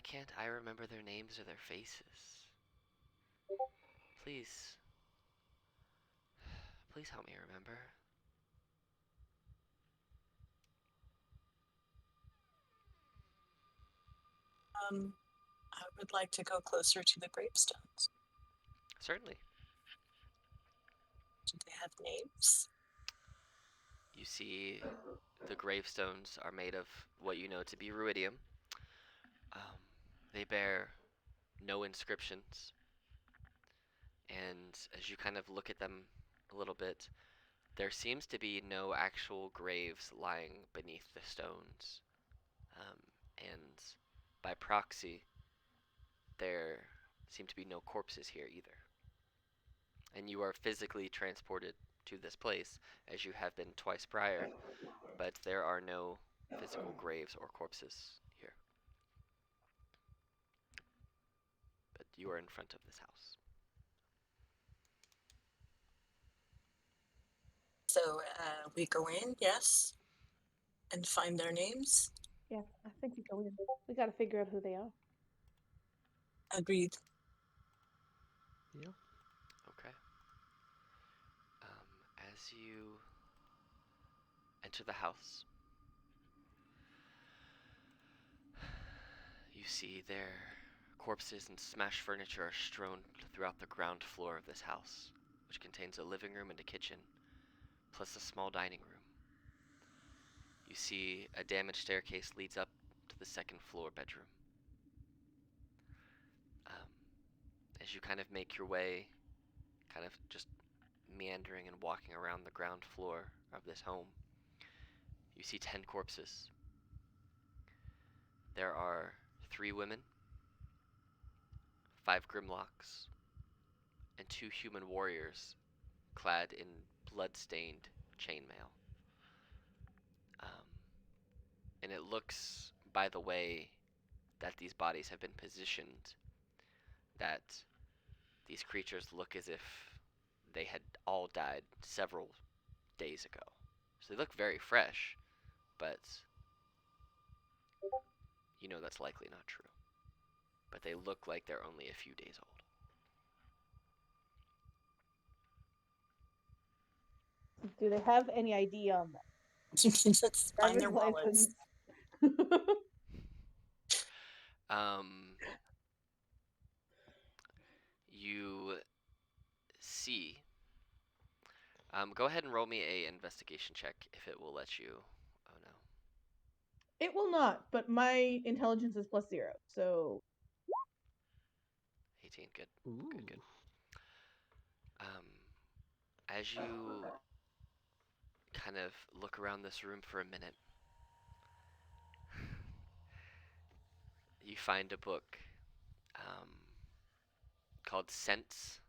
can't I remember their names or their faces? Please help me remember. I would like to go closer to the gravestones. Certainly. Do they have names? You see the gravestones are made of what you know to be ruidium. They bear no inscriptions, and as you kind of look at them a little bit, there seems to be no actual graves lying beneath the stones. And by proxy, there seem to be no corpses here either. And you are physically transported to this place, as you have been twice prior, but there are no physical graves or corpses here. But you are in front of this house. So we go in, yes, and find their names. Yeah, I think we go in. We gotta figure out who they are. Agreed. Yeah. Okay. As you enter the house, you see their corpses and smashed furniture are strewn throughout the ground floor of this house, which contains a living room and a kitchen, plus a small dining room. You see a damaged staircase leads up to the second floor bedroom. As you kind of make your way, kind of just meandering and walking around the ground floor of this home, you see 10 corpses. There are 3 women, 5 Grimlocks, and 2 human warriors clad in blood-stained chainmail. And it looks, by the way that these bodies have been positioned, that these creatures look as if they had all died several days ago. So they look very fresh, but you know that's likely not true. But they look like they're only a few days old. Do they have any ID on them? Let's find their Driver's wallets. license. You see. Go ahead and roll me a investigation check if it will let you. Oh no. It will not, but my intelligence is +0, so 18. Good. Ooh. Good. As you kind of look around this room for a minute, you find a book called Scents,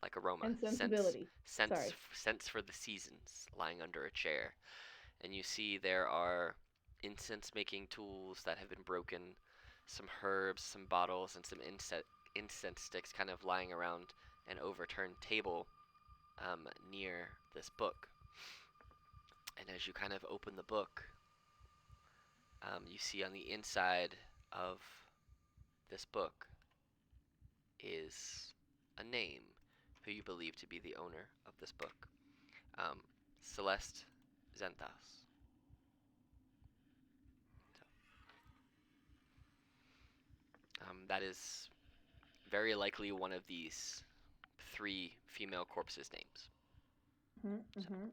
like aroma. and sensibility. Sorry. Scents for the Seasons, lying under a chair. And you see there are incense making tools that have been broken, some herbs, some bottles, and some incense sticks kind of lying around an overturned table near this book. And as you kind of open the book, you see on the inside of this book is a name who you believe to be the owner of this book, Celeste Zenthas. That is very likely one of these 3 female corpses' names. Mm-hmm.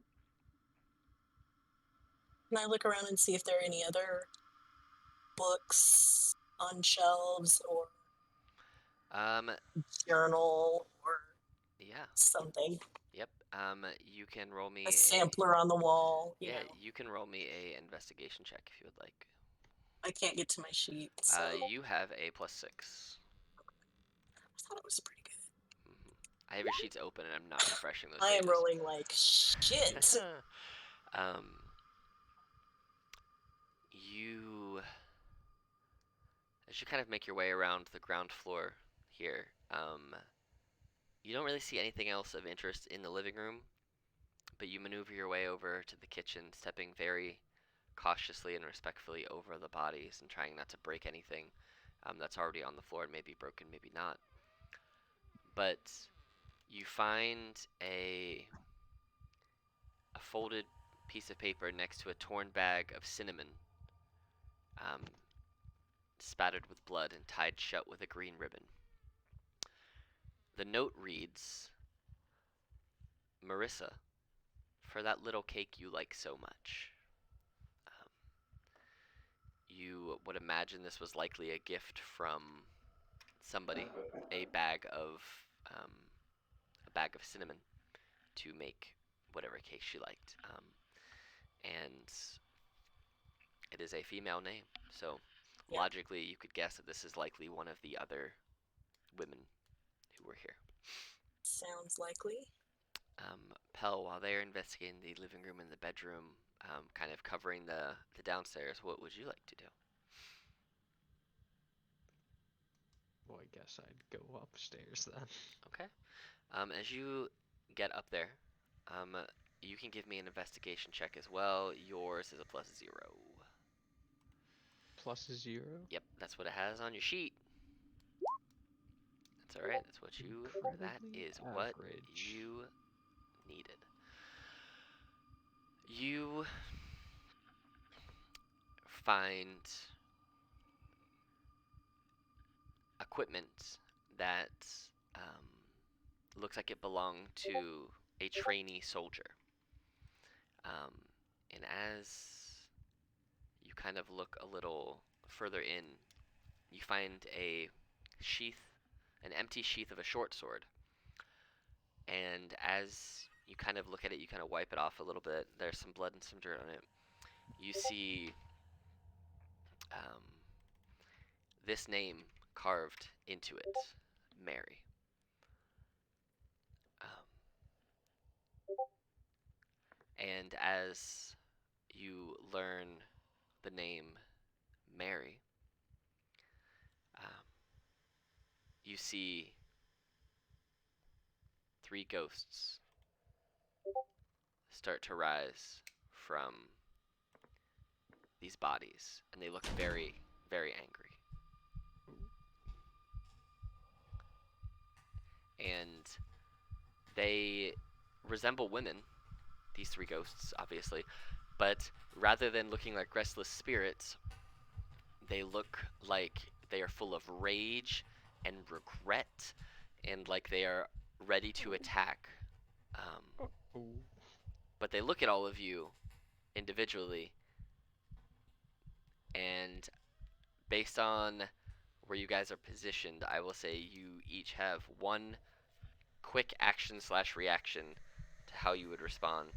Can I look around and see if there are any other books on shelves or Um, journal or yeah, something? yep. You can roll me A sampler on the wall, you yeah, know. you can roll me a investigation check if you would like. I can't get to my sheet, so You have a +6. I thought it was pretty good. Mhm. I have your sheets open and I'm not refreshing those I am pages. rolling like shit. um, you, as you kind of make your way around the ground floor here, you don't really see anything else of interest in the living room, but you maneuver your way over to the kitchen, stepping very cautiously and respectfully over the bodies and trying not to break anything that's already on the floor and maybe broken, maybe not. But you find a folded piece of paper next to a torn bag of cinnamon, um, spattered with blood and tied shut with a green ribbon. The note reads, Marissa, for that little cake you like so much. Um, you would imagine this was likely a gift from somebody, a bag of um, a bag of cinnamon to make whatever cake she liked. And it is a female name, so Yeah. logically you could guess that this is likely one of the other women who were here. Sounds likely. Pell, while they're investigating the living room and the bedroom, kind of covering the downstairs, what would you like to do? Well, I guess I'd go upstairs then. Okay. As you get up there, um, you can give me an investigation check as well. Yours is a +0. +0? Yep, that's what it has on your sheet. That's all right. That's what you. That Incredibly is what average. you needed. You find equipment that looks like it belonged to a trainee soldier. Um, and as you kind of look a little further in, you find a sheath, an empty sheath of a short sword. And as you kind of look at it, you kind of wipe it off a little bit. There's some blood and some dirt on it. You see um, this name carved into it, Mary. Um, and as you learn the name Mary, um, you see 3 ghosts start to rise from these bodies, and they look very, very angry. And they resemble women, these 3 ghosts, obviously, but rather than looking like restless spirits, they look like they are full of rage and regret, and like they are ready to attack. Oh. But they look at all of you individually, and based on where you guys are positioned, I will say you each have 1 quick action/reaction to how you would respond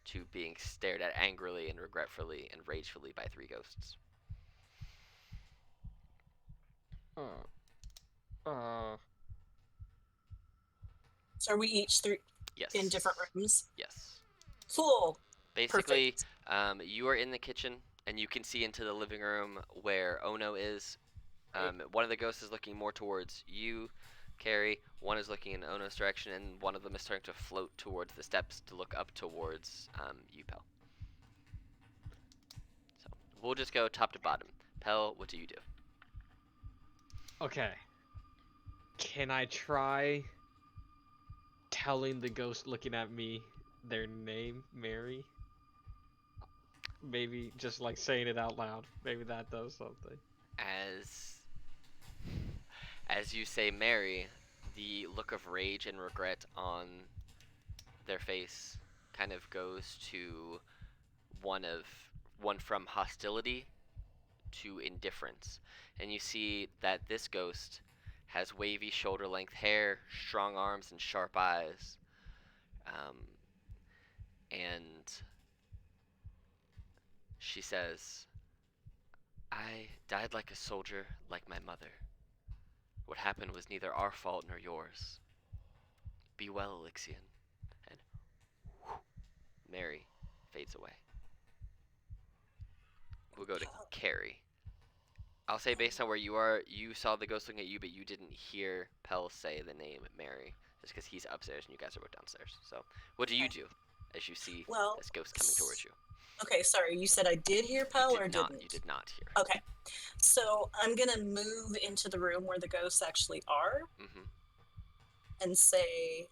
to being stared at angrily and regretfully and ragefully by 3 ghosts. Uh. So are we each Yes. in different rooms? Yes. Cool. Basically, you are in the kitchen, and you can see into the living room where Ono is. One of the ghosts is looking more towards you, Carrie. One is looking in Ono's direction, and one of them is starting to float towards the steps to look up towards you, Pell. So we'll just go top to bottom. Pell, what do you do? Okay. Can I try telling the ghost looking at me their name, Mary? Maybe just like saying it out loud. Maybe that does something. As you say Mary, the look of rage and regret on their face kind of goes to one from hostility to indifference. And you see that this ghost has wavy shoulder-length hair, strong arms, and sharp eyes. And she says, I died like a soldier, like my mother. What happened was neither our fault nor yours. Be well, Elixion. And whew, Mary fades away. We'll go to Carrie. I'll say based on where you are, you saw the ghost looking at you, but you didn't hear Pell say the name Mary, just because he's upstairs and you guys are both downstairs. So, what do you do as you see this ghost coming towards you? Okay, sorry, you said I did hear Pell or didn't? You did not hear. Okay, so I'm gonna move into the room where the ghosts actually are and say,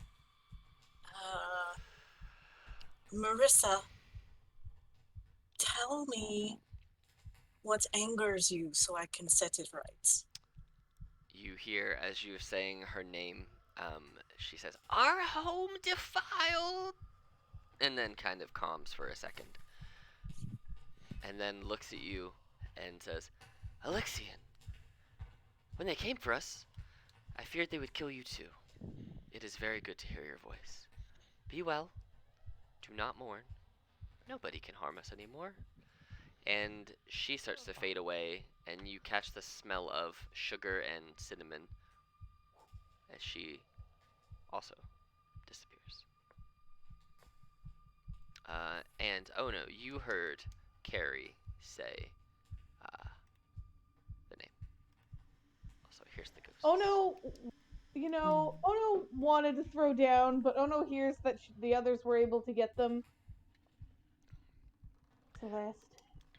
Marissa, tell me what angers you so I can set it right. You hear, as you're saying her name, she says, our home defiled, and then kind of calms for a second. And then looks at you and says, Elixion, when they came for us, I feared they would kill you too. It is very good to hear your voice. Be well. Do not mourn. Nobody can harm us anymore. And she starts to fade away, and you catch the smell of sugar and cinnamon as she also disappears. And, oh no, you heard Carrie say the name. Also, here's the ghost. Ono, Ono wanted to throw down, but Ono hears that the others were able to get them. Celeste,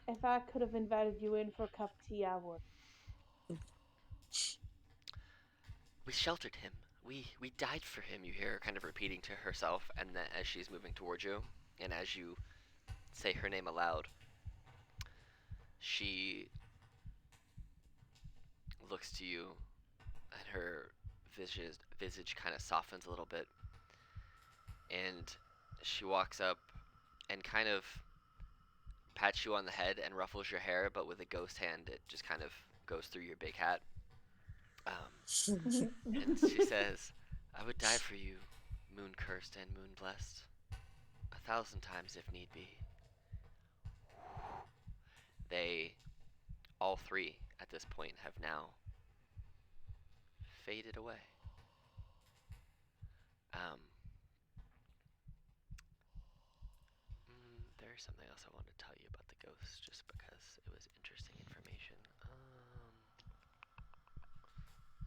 if I could have invited you in for a cup of tea, I would. We sheltered him. We died for him, you hear her kind of repeating to herself, and then as she's moving towards you, and as you say her name aloud, she looks to you, and her visage kind of softens a little bit, and she walks up and kind of pats you on the head and ruffles your hair, but with a ghost hand, it just kind of goes through your big hat. And she says, I would die for you, moon-cursed and moon-blessed, 1,000 times if need be. They, all three, at this point, have now faded away. There's something else I wanted to tell you about the ghost, just because it was interesting information.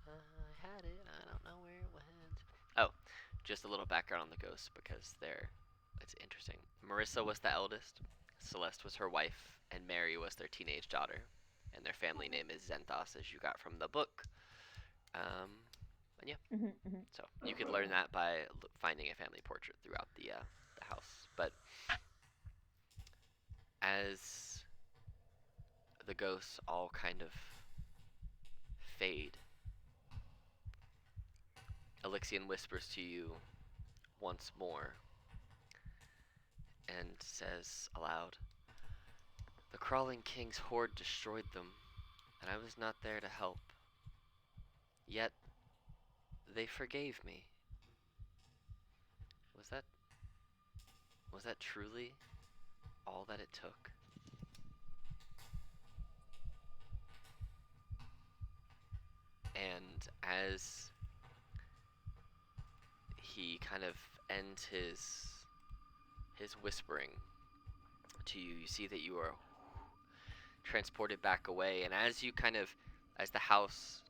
I had it. I don't know where it went. Oh, just a little background on the ghosts because it's interesting. Marissa was the eldest, Celeste was her wife, and Mary was their teenage daughter. And their family name is Zenthos, as you got from the book. And yeah, so you could learn that by finding a family portrait throughout the house. But as the ghosts all kind of fade, Elixion whispers to you once more and says aloud, the crawling king's horde destroyed them, and I was not there to help. Yet, they forgave me. Was that truly all that it took? And as he kind of ends his whispering to you, you see that you are transported back away, and as the house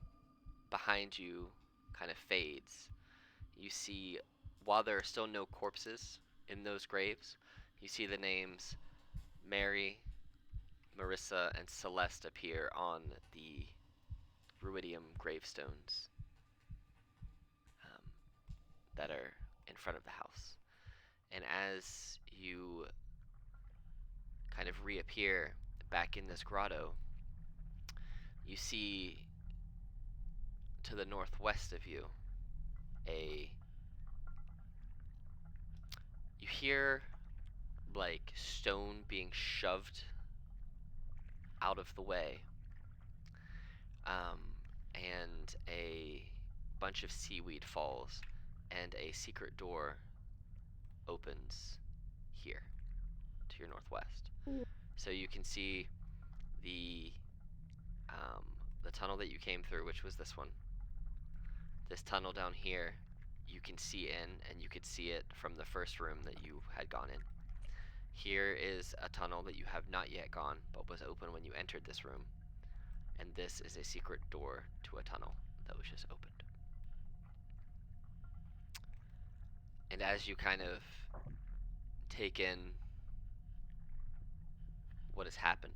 behind you kind of fades, you see, while there are still no corpses in those graves, you see the names Mary, Marissa, and Celeste appear on the ruidium gravestones that are in front of the house. And as you kind of reappear back in this grotto, you see to the northwest of you you hear like stone being shoved out of the way, and a bunch of seaweed falls, and a secret door opens here to your northwest. So you can see the the tunnel that you came through, which was this one. This tunnel down here, you can see in, and you could see it from the first room that you had gone in. Here is a tunnel that you have not yet gone, but was open when you entered this room. And this is a secret door to a tunnel that was just opened. And as you kind of take in what has happened,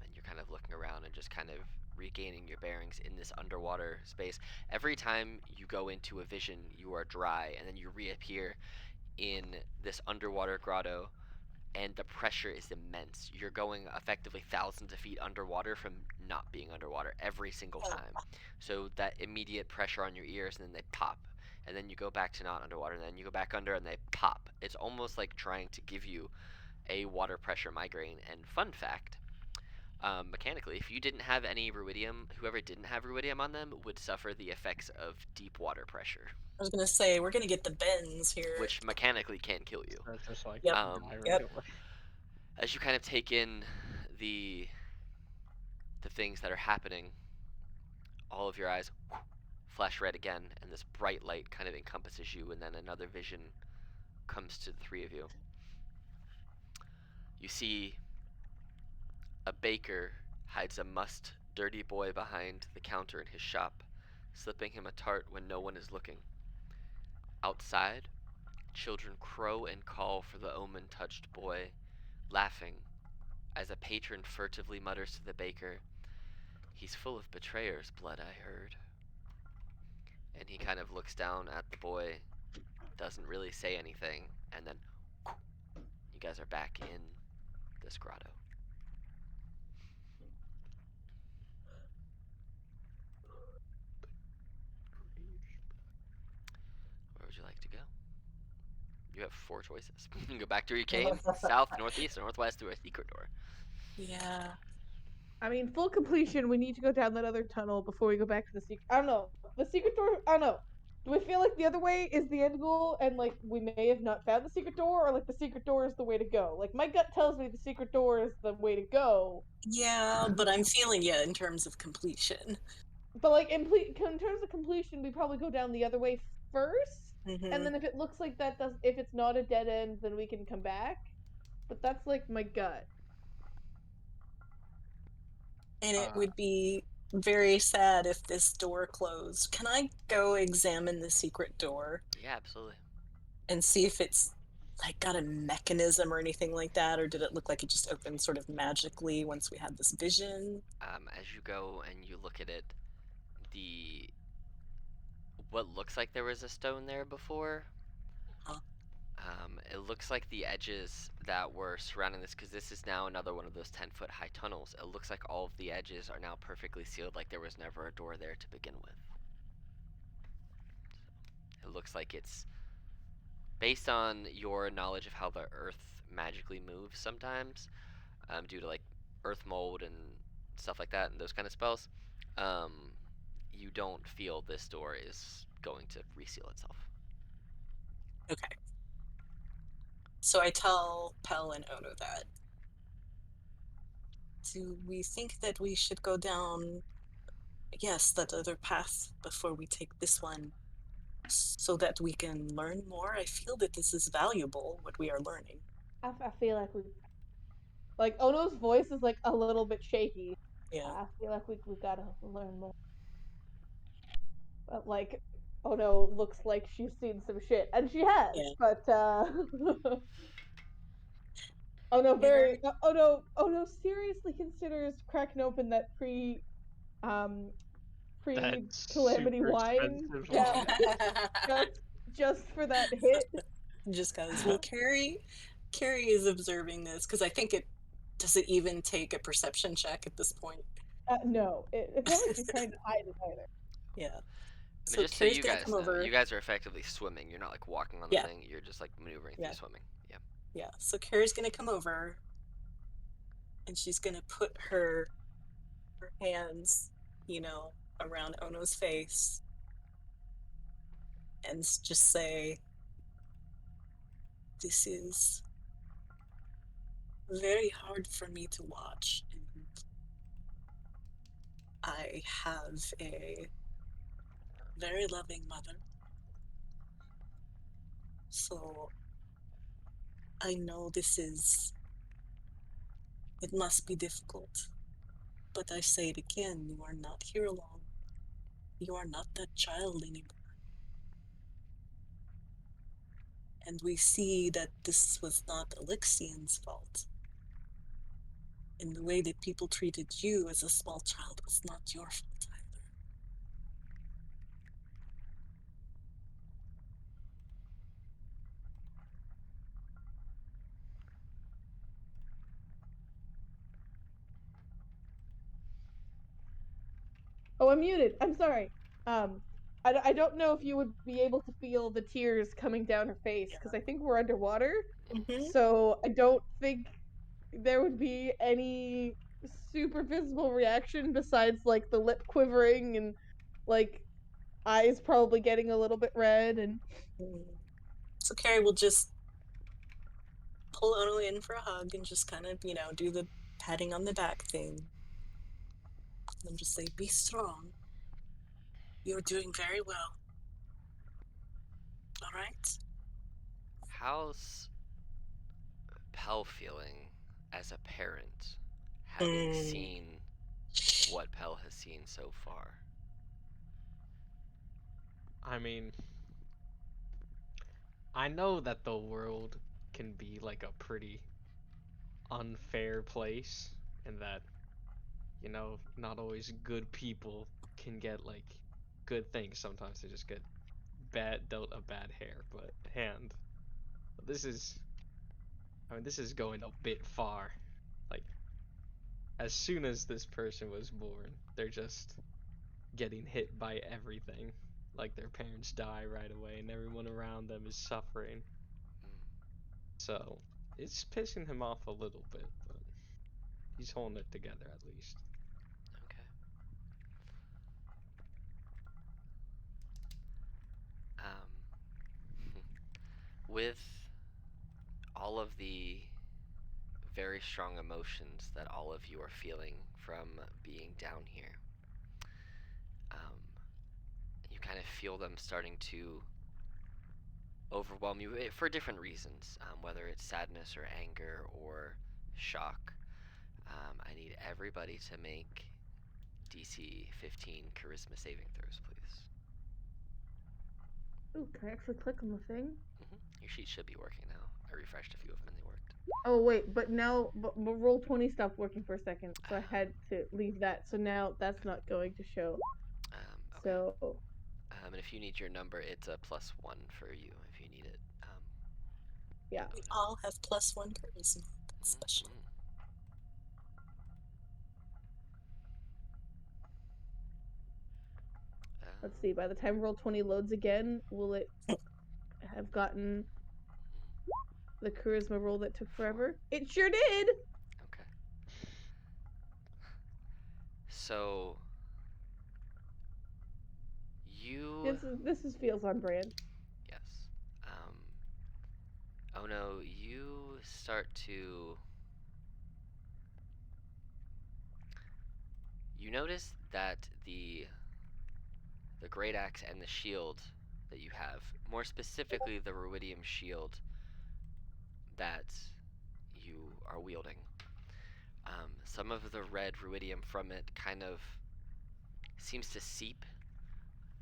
and you're kind of looking around and just kind of regaining your bearings in this underwater space, every time you go into a vision, you are dry, and then you reappear in this underwater grotto, and the pressure is immense. You're going effectively thousands of feet underwater from not being underwater every single time. So that immediate pressure on your ears, and then they pop, and then you go back to not underwater, and then you go back under, and they pop. It's almost like trying to give you a water pressure migraine. And fun fact, mechanically, if you didn't have any ruidium, whoever didn't have ruidium on them would suffer the effects of deep water pressure, I was gonna say we're gonna get the bends here. which mechanically can kill you. That's just like Yep. die right Yep. away. As you kind of take in the things that are happening, all of your eyes flash red again, and this bright light kind of encompasses you, and then another vision comes to the three of you. You see a baker hides a mussed, dirty boy behind the counter in his shop, slipping him a tart when no one is looking. Outside, children crow and call for the omen-touched boy, laughing as a patron furtively mutters to the baker, "He's full of betrayers' blood, I heard." And he kind of looks down at the boy, doesn't really say anything, and then you guys are back in this grotto. Where would you like to go? You have 4 choices. You can go back to where you came, south, northeast, or northwest through a secret door. Yeah. I mean, full completion, we need to go down that other tunnel before we go back to the secret. I don't know. The secret door, I don't know. Do we feel like the other way is the end goal and, like, we may have not found the secret door, or, like, the secret door is the way to go? Like, my gut tells me the secret door is the way to go. Yeah, but I'm feeling you in terms of completion. But, like, in terms of completion, we probably go down the other way first. Mhm. And then if it looks like that does, if it's not a dead end, then we can come back. But that's, like, my gut. And it would be very sad if this door closed. Can I go examine the secret door Yeah, absolutely. and see if it's like got a mechanism or anything like that, or did it look like it just opened sort of magically once we had this vision? As you go and you look at it, what looks like there was a stone there before, Huh. it looks like the edges that were surrounding this, because this is now another one of those 10-foot high tunnels, it looks like all of the edges are now perfectly sealed, like there was never a door there to begin with. It looks like it's based on your knowledge of how the earth magically moves sometimes, due to like earth mold and stuff like that and those kind of spells, you don't feel this door is going to reseal itself. Okay. So I tell Pell and Ono that. Do we think that we should go down, yes, that other path before we take this one so that we can learn more? I feel that this is valuable, what we are learning. I feel like we, like, Ono's voice is, like, a little bit shaky. Yeah. I feel like we gotta learn more. But, like, Ono looks like she's seen some shit, and she has. Yeah. But Ono seriously considers cracking open that pre calamity super wine. expensive Yeah, just for that hit. Just cause, well, Carrie is observing this because I think does it even take a perception check at this point? No, it's not like she's trying to hide it either. Yeah. I So mean, just so Carrie's you gonna guys come know, over. you guys are effectively swimming. You're not like walking on the Yeah. thing. You're just like maneuvering Yeah. through swimming. Yeah. Yeah, so Carrie's gonna come over and she's gonna put her hands, around Ono's face and just say, "This is very hard for me to watch, and I have a very loving mother, so I know it must be difficult, but I say it again, you are not here alone. You are not that child anymore. And we see that this was not Alexian's fault. And the way that people treated you as a small child was not your fault either." Oh, I'm muted. I'm sorry. I don't know if you would be able to feel the tears coming down her face because I think we're underwater. Mm-hmm. So I don't think there would be any super visible reaction besides like the lip quivering and like eyes probably getting a little bit red and So Carrie will just pull Ono in for a hug and just kind of, do the patting on the back thing. And just say, "Be strong. You're doing very well. All right?" How's Pell feeling as a parent, having seen what Pell has seen so far? I mean, I know that the world can be like a pretty unfair place, and that, not always good people can get like good things. Sometimes they just get dealt a bad hand. But this is going a bit far. Like, as soon as this person was born, they're just getting hit by everything. Like, their parents die right away and everyone around them is suffering. So, it's pissing him off a little bit, but he's holding it together at least. Okay. With all of the very strong emotions that all of you are feeling from being down here, you kind of feel them starting to overwhelm you for different reasons, whether it's sadness or anger or shock. I need everybody to make DC 15 charisma saving throws, please. ooh, can I actually click on the thing? Your sheet should be working now. I refreshed a few of them and they worked. Oh wait, but now but roll 20 stopped working for a second, so I had to leave that. So now that's not going to show. Okay. So And if you need your number, it's a +1 for you if you need it. yeah. We all have +1 charisma. That's special. Let's see. By the time roll 20 loads again, will it have gotten the charisma roll that took forever? It sure did. Okay. So you This feels on brand. yes. Oh no, you start to you notice that the great axe and the shield that you have, more specifically the ruidium shield that you are wielding. Some of the red ruidium from it kind of seems to seep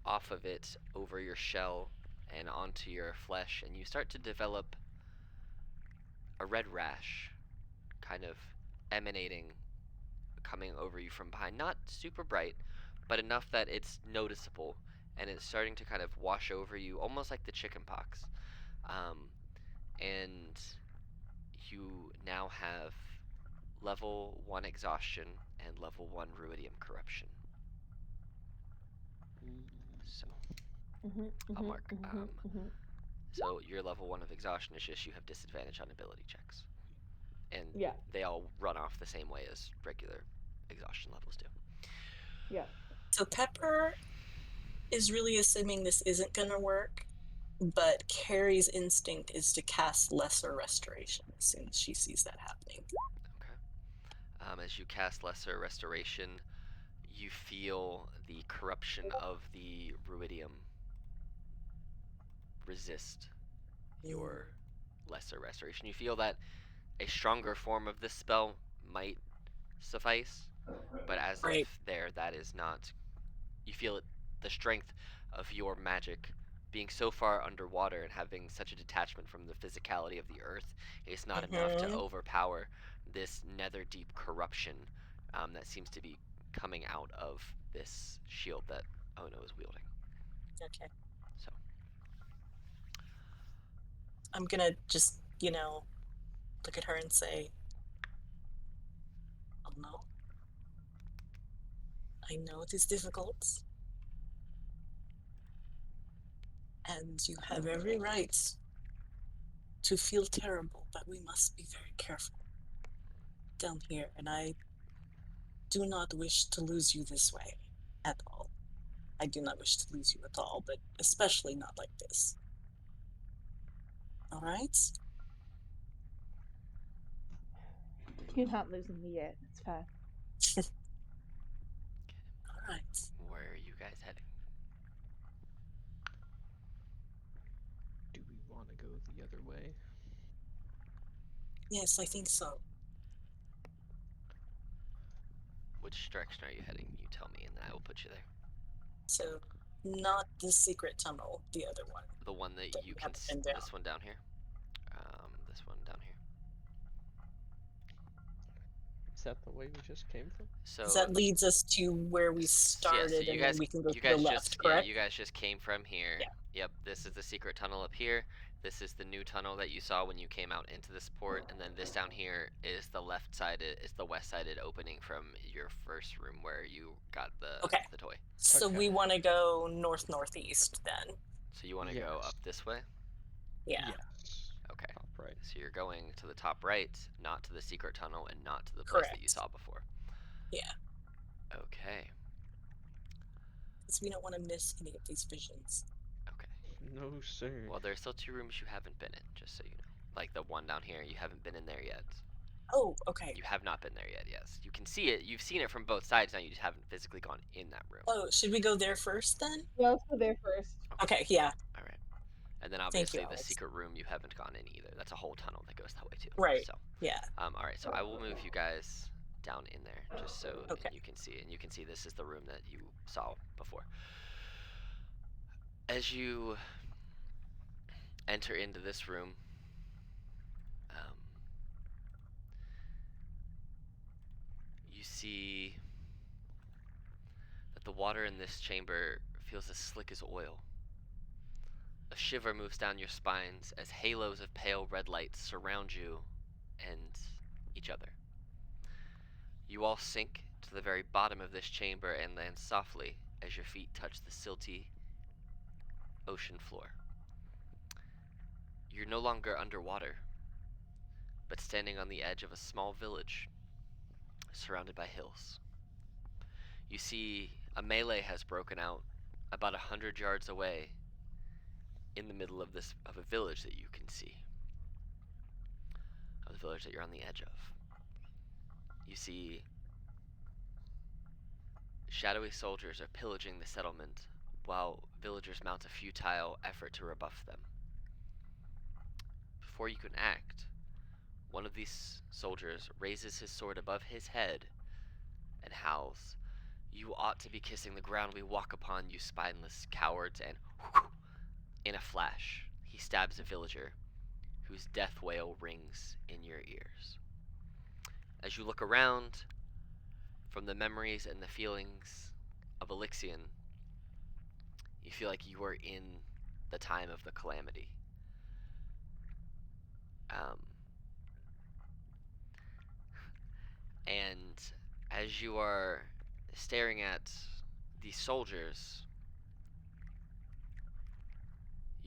off of it over your shell and onto your flesh, and you start to develop a red rash kind of emanating, coming over you from behind. Not super bright, but enough that it's noticeable, and it's starting to kind of wash over you, almost like the chicken pox. And you now have level 1 exhaustion and level 1 ruidium corruption. So I'll mark. So your level 1 of exhaustion is just you have disadvantage on ability checks. And Yeah. they all run off the same way as regular exhaustion levels do. Yeah. So Pepper is really assuming this isn't going to work, but Carrie's instinct is to cast Lesser Restoration as soon as she sees that happening. Okay. As you cast Lesser Restoration, you feel the corruption of the ruidium resist your Lesser Restoration. You feel that a stronger form of this spell might suffice, but as of Right. there, that is not. You feel it, the strength of your magic being so far underwater and having such a detachment from the physicality of the earth is not enough to overpower this Netherdeep corruption that seems to be coming out of this shield that Ono is wielding. Okay. So I'm going to just, look at her and say, oh no, I know it is difficult. And you have every right to feel terrible, but we must be very careful down here. And I do not wish to lose you this way at all. I do not wish to lose you at all, but especially not like this. All right? You're not losing me yet. It's fine. All right. where are you guys heading? Do we want to go the other way? Yes, I think so. Which direction are you heading? You tell me, and then I will put you there. So, not the secret tunnel, the other one. The one that That you we can haven't been down. this one down here. This one down here. Is that the way we just came from? So That leads us to where we started, you and guys, then we can go you to guys the left, just correct? you guys just came from here. Yeah. Yep, this is the secret tunnel up here. This is the new tunnel that you saw when you came out into this port, and then this down here is the left-sided, is the west-sided opening from your first room where you got the toy. So Okay. we want to go north-northeast then. So you want to go up this way? Yeah. Yes. Okay. Top right. So you're going to the top right, not to the secret tunnel, and not to the place that you saw before. Yeah. Okay. Because we don't want to miss any of these visions. Okay. No, sir. Well, there's still 2 rooms you haven't been in, just so you know. Like the one down here, you haven't been in there yet. Oh, okay. You have not been there yet, yes. You can see it. You've seen it from both sides now. You just haven't physically gone in that room. Oh, should we go there first then? Yeah, let's go there first. Okay, yeah. All right. And then Thank you, obviously the Alex. secret room you haven't gone in either. That's a whole tunnel that goes that way too. Right. So, Yeah. all right. So I will move you guys down in there just so Okay. you can see it. And you can see this is the room that you saw before. As you enter into this room, you see that the water in this chamber feels as slick as oil. A shiver moves down your spines as halos of pale red light surround you and each other. You all sink to the very bottom of this chamber and land softly as your feet touch the silty ocean floor. You're no longer underwater, but standing on the edge of a small village surrounded by hills. You see a melee has broken out about 100 yards away in the middle of a village that you can see. Of the village that you're on the edge of. You see shadowy soldiers are pillaging the settlement while villagers mount a futile effort to rebuff them. Before you can act, one of these soldiers raises his sword above his head and howls, "You ought to be kissing the ground we walk upon, you spineless cowards," and in a flash, he stabs a villager whose death wail rings in your ears. As you look around, from the memories and the feelings of Elixion, you feel like you are in the time of the calamity. And as you are staring at the soldiers,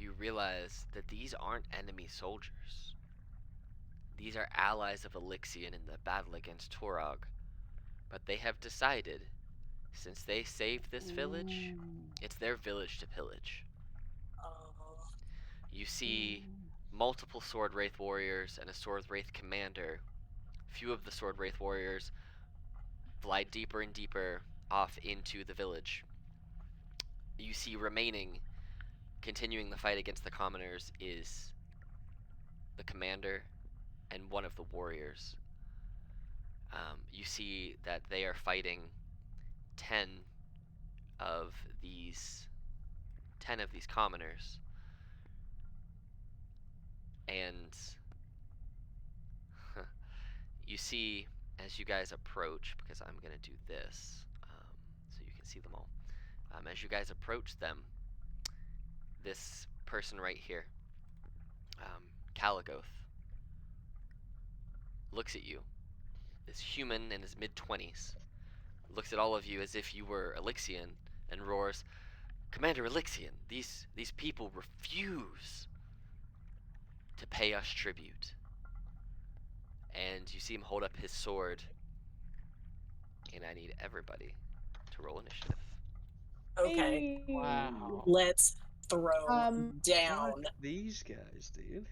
you realize that these aren't enemy soldiers. These are allies of Elixion in the battle against Torog. But they have decided, since they saved this village, it's their village to pillage. Oh. You see multiple Sword Wraith warriors and a Sword Wraith commander. Few of the Sword Wraith warriors fly deeper and deeper off into the village. You see remaining, continuing the fight against the commoners, is the commander and one of the warriors. You see that they are fighting 10 of these commoners, and you see as you guys approach, because I'm gonna do this so you can see them all. As you guys approach them, this person right here, Caligoth, looks at you. This human in his mid-20s looks at all of you as if you were Elixion and roars, "Commander Elixion, these people refuse to pay us tribute." And you see him hold up his sword, and I need everybody to roll initiative. Okay, Wow. let's throw down. Fuck these guys, dude.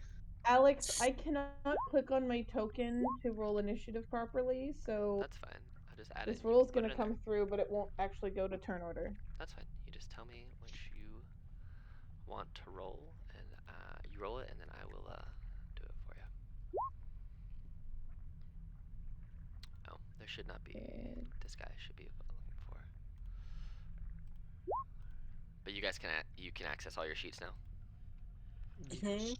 Alex, I cannot click on my token to roll initiative properly, so That's fine. I'll just add this it. roll is gonna come through, but it won't actually go to turn order. That's fine. You just tell me which you want to roll, and you roll it, and then I will do it for you. Oh, there should not be. And This guy should be what I'm looking for. But you guys can access all your sheets now. Mhm.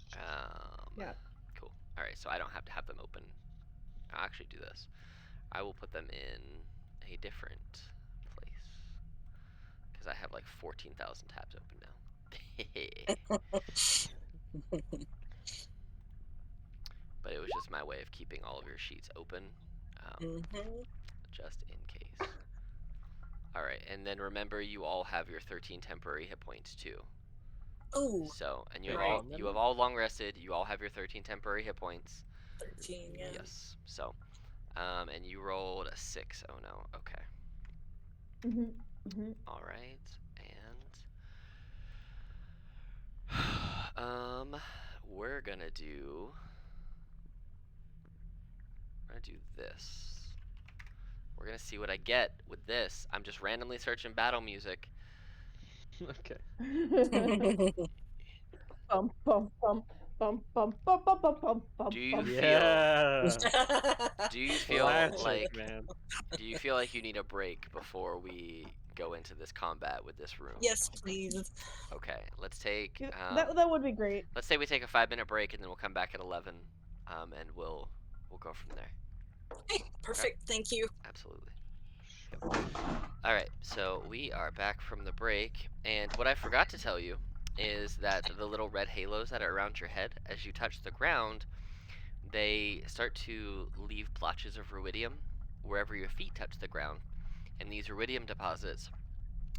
Yeah. Cool. All right, so I don't have to have them open. I'll actually do this. I will put them in a different place because I have like 14,000 tabs open now. But it was just my way of keeping all of your sheets open, just in case. All right, and then remember, you all have your 13 temporary hit points too. Oh, So, and you have Right. all long rested. You all have your 13 temporary hit points. 13, yeah. Yes. So, and you rolled a 6. Oh no. Okay. All right, and we're gonna do this. We're gonna see what I get with this. I'm just randomly searching battle music. Okay. Bum, bum, bum, bum, bum, bum, bum, bum, bum, bum, Do you bum. feel? Yeah. Do you feel Classic, like? man. Do you feel like you need a break before we go into this combat with this room? Yes, please. Okay, let's take. Yeah, that would be great. Let's say we take a 5-minute break and then we'll come back at 11, and we'll go from there. Okay, perfect. Thank you. Absolutely. All right, so we are back from the break, and what I forgot to tell you is that the little red halos that are around your head, as you touch the ground, they start to leave blotches of ruidium wherever your feet touch the ground, and these ruidium deposits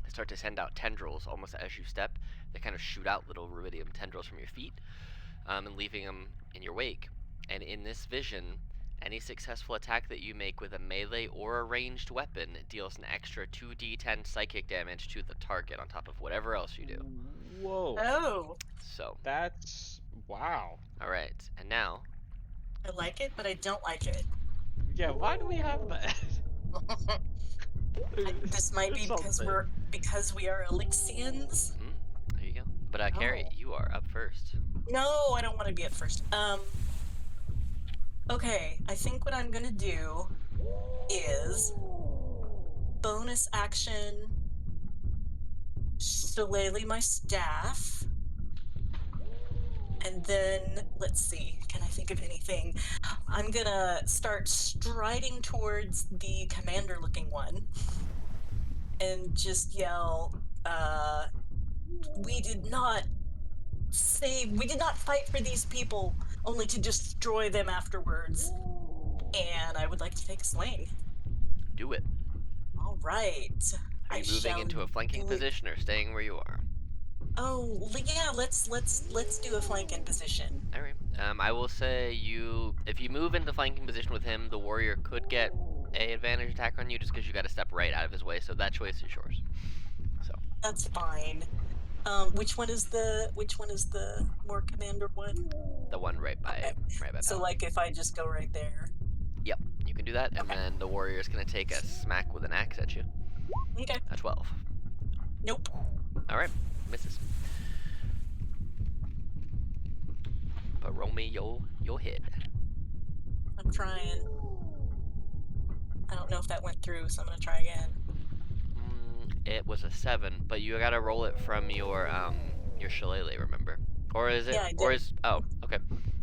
start to send out tendrils almost as you step. They kind of shoot out little ruidium tendrils from your feet, and leaving them in your wake. And in this vision, any successful attack that you make with a melee or a ranged weapon deals an extra 2d10 psychic damage to the target on top of whatever else you do. Whoa. Oh, So, That's wow. all right, and now I like it, but I don't like it. Yeah, why do we have that? This might be because we are Elixians. there you go. But Carrie, Oh. you are up first. No, I don't want to be at first. Okay, I think what I'm gonna do is bonus action shillelagh my staff. And then, let's see, can I think of anything? I'm gonna start striding towards the commander looking one and just yell, we did not fight for these people only to destroy them afterwards. And I would like to take a swing. Do it. All right. Are you moving into a flanking position or staying where you are? Yeah, let's do a flanking position. All right. I will say if you move into flanking position with him, the warrior could get a advantage attack on you just because you got to step right out of his way. So that choice is yours. So That's fine. Which one is the more commander one? the one right by Okay. So Pal. like if I just go right there. Yep, you can do that, and Okay. then the warrior is gonna take a smack with an axe at you. Okay. A 12. Nope. All right, misses. But roll me your hit. I'm trying. I don't know if that went through, so I'm gonna try again. It was a 7, but you gotta roll it from your shillelagh, remember? Or is it? Yeah, I Or did. is? Oh, okay.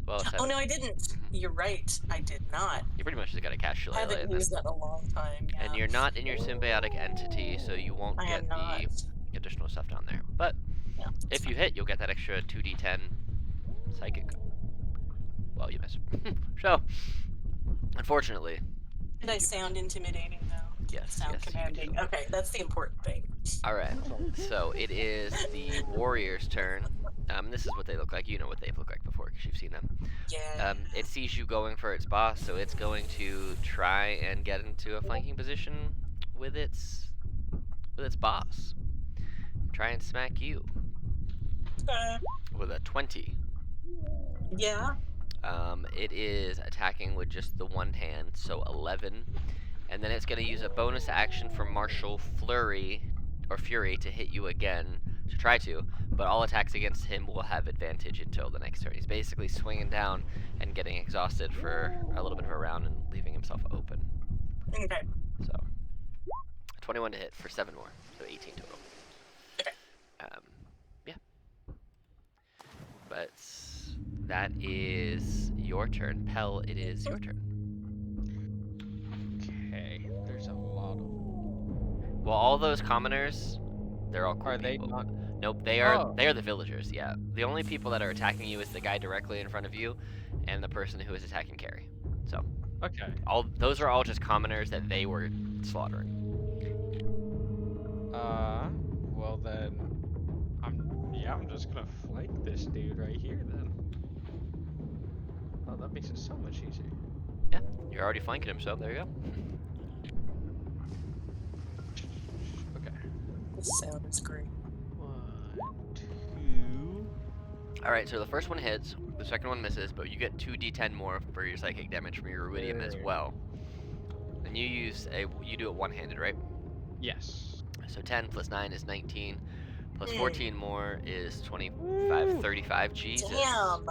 Well, a 7. Oh no, I didn't. Mhm. You're right. I did not. You pretty much just gotta cast I shillelagh, haven't and, used that in a long time. Yeah. and you're not in your symbiotic entity, so you won't I get am not. the additional stuff down there. But Yeah, that's if you hit, you'll get that extra 2d10 psychic. Well, you miss. So, unfortunately, Did I sound intimidating though? yes, Sound yes, you commanding. do. Okay, that's the important thing. All right. So it is the warrior's turn. This is what they look like. You know what they've looked like before because you've seen them. Yeah. It sees you going for its boss, so it's going to try and get into a flanking position with its boss. Try and smack you with a 20. Yeah. It is attacking with just the one hand, so 11. And then it's going to use a bonus action for Martial Fury to hit you again, to try to, but all attacks against him will have advantage until the next turn. He's basically swinging down and getting exhausted for a little bit of a round and leaving himself open. Okay. So, 21 to hit for 7 more, so 18 total. Okay. Yeah. But that is your turn. Pell, it is your turn. Okay, there's a lot of. Well, all those commoners, they're all cool Are they people. not? Nope, they are Oh. the villagers, yeah. The only people that are attacking you is the guy directly in front of you and the person who is attacking Carrie. So, Okay. those are all just commoners that they were slaughtering. Well then, I'm just gonna flank this dude right here then. Oh, that makes it so much easier. Yeah, you're already flanking him, so there you go. Okay. This sounds great. 1, 2. Alright, so the first one hits, the second one misses, but you get 2d10 more for your psychic damage from your Iridium as well. And you do it one-handed, right? Yes. So 10 plus 9 is 19, plus 14 more is 25, 35. Jesus. Damn.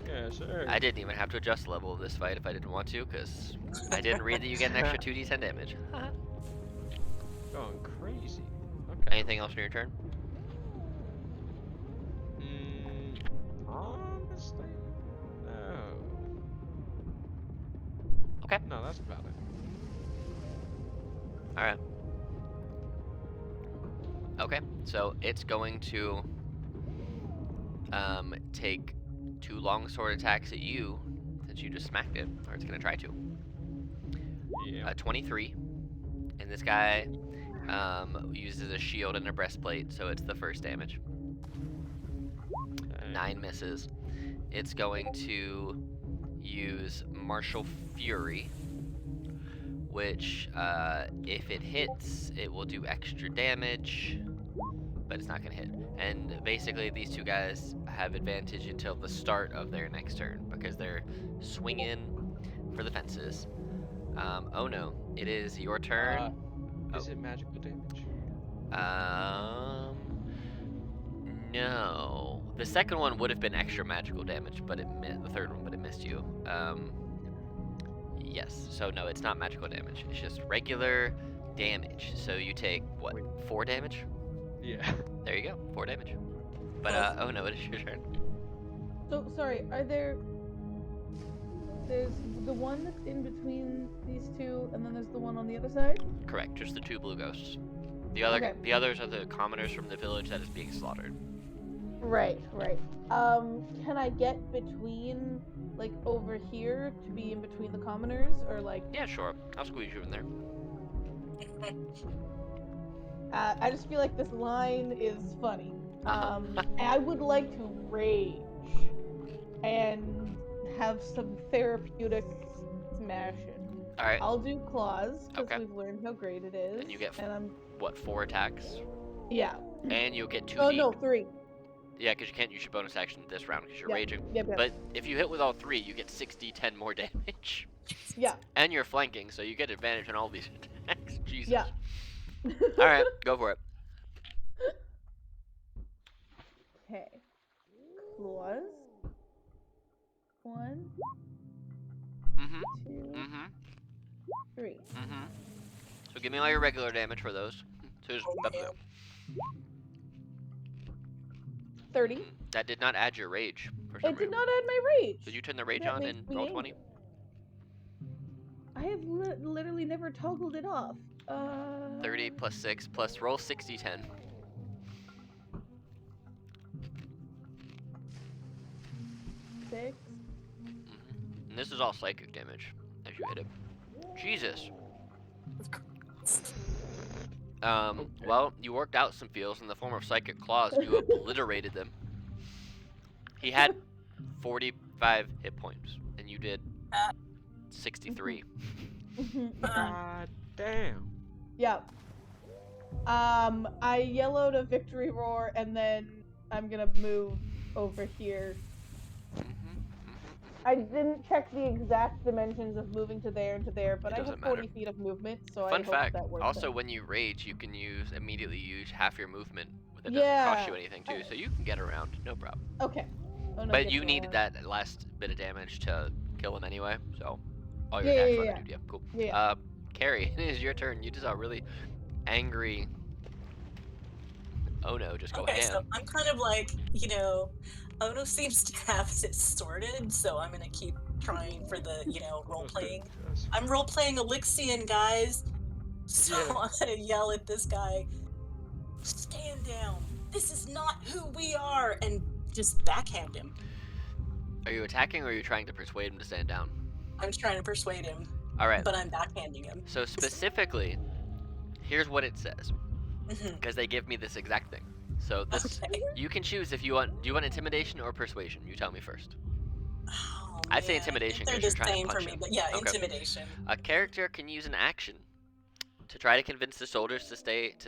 Yes, sir. I didn't even have to adjust the level of this fight if I didn't want to, because I didn't read that you get an extra 2d10 damage. Going crazy. Okay. Anything else on your turn? Honestly, no. Okay. No, that's about it. Alright. Okay, so it's going to take 2 longsword attacks at you, since you just smacked it, or it's going to try to. Yeah. 23, and this guy uses a shield and a breastplate, so it's the first damage. 9 misses. It's going to use Martial Fury, which if it hits, it will do extra damage, but it's not going to hit. And basically, these two guys have advantage until the start of their next turn, because they're swinging for the fences. Oh no, it is your turn. Is it magical damage? No. The second one would have been extra magical damage, but it missed. The third one, but it missed you. Yes. So no, it's not magical damage. It's just regular damage. So you take what? 4 damage? Yeah. There you go. 4 damage. But oh no, it is your turn. So sorry, there's the one that's in between these two, and then there's the one on the other side? Correct. Just the 2 blue ghosts. The others are the commoners from the village that is being slaughtered. Right. Can I get between, like, over here to be in between the commoners, or like? Yeah, sure. I'll squeeze you in there. I just feel like this line is funny. I would like to rage and have some therapeutic smashing. All right. I'll do claws because Okay. we've learned how great it is. And you get and I'm what, 4 attacks? yeah. And you'll get 2d. Oh no, 3. Yeah, because you can't use your bonus action this round because you're Yep, raging. yep. But if you hit with all 3, you get 6d10 more damage. Yeah. And you're flanking, so you get advantage on all these attacks. Jesus. Yeah. All right, go for it. Okay. Claws. 1, Mm-hmm. 2, Mm-hmm. 3. Mm-hmm. So give me all your regular damage for those. So just, Oh, man. 30. that did not add your rage for some It did reason. not add my rage. Did you turn the rage That on makes in me roll angry. 20? I have literally never toggled it off. 30 plus 6 plus roll 60-10. 6. And this is all psychic damage as you hit it. Jesus. Well, you worked out some feels in the form of psychic claws and you obliterated them. He had 45 hit points and you did 63. God damn. Yeah. I yellowed a victory roar and then I'm gonna move over here. I didn't check the exact dimensions of moving to there and to there, but It I have doesn't 40 matter. feet of movement, so I Fun hope fact, that works also out. when you rage, you can immediately use half your movement. That doesn't Yeah. cost you anything too, so you can get around, no problem. Okay. Oh, no, But get you to needed around. that last bit of damage to kill him anyway, so all your Yeah, attacks yeah, run yeah. dude. Yeah, cool. Yeah. Carrie, it is your turn. You just saw a really angry. Oh no, just go Okay, ham. so I'm kind of like, you know, Ono seems to have it sorted, so I'm gonna keep trying for the, you know, role playing. I'm role playing Elixian, guys. So Yeah. I'm gonna yell at this guy, stand down. This is not who we are, and just backhand him. Are you attacking or are you trying to persuade him to stand down? I'm trying to persuade him, All right. but I'm backhanding him. So specifically, here's what it says, Mhm. because they give me this exact thing. So this, Okay. you can choose if you want. Do you want intimidation or persuasion? You tell me first. Oh, I'd say man, I intimidation think 'cause they're you're the trying to same for punch me, him. but yeah, Okay. intimidation. A character can use an action to try to convince the soldiers to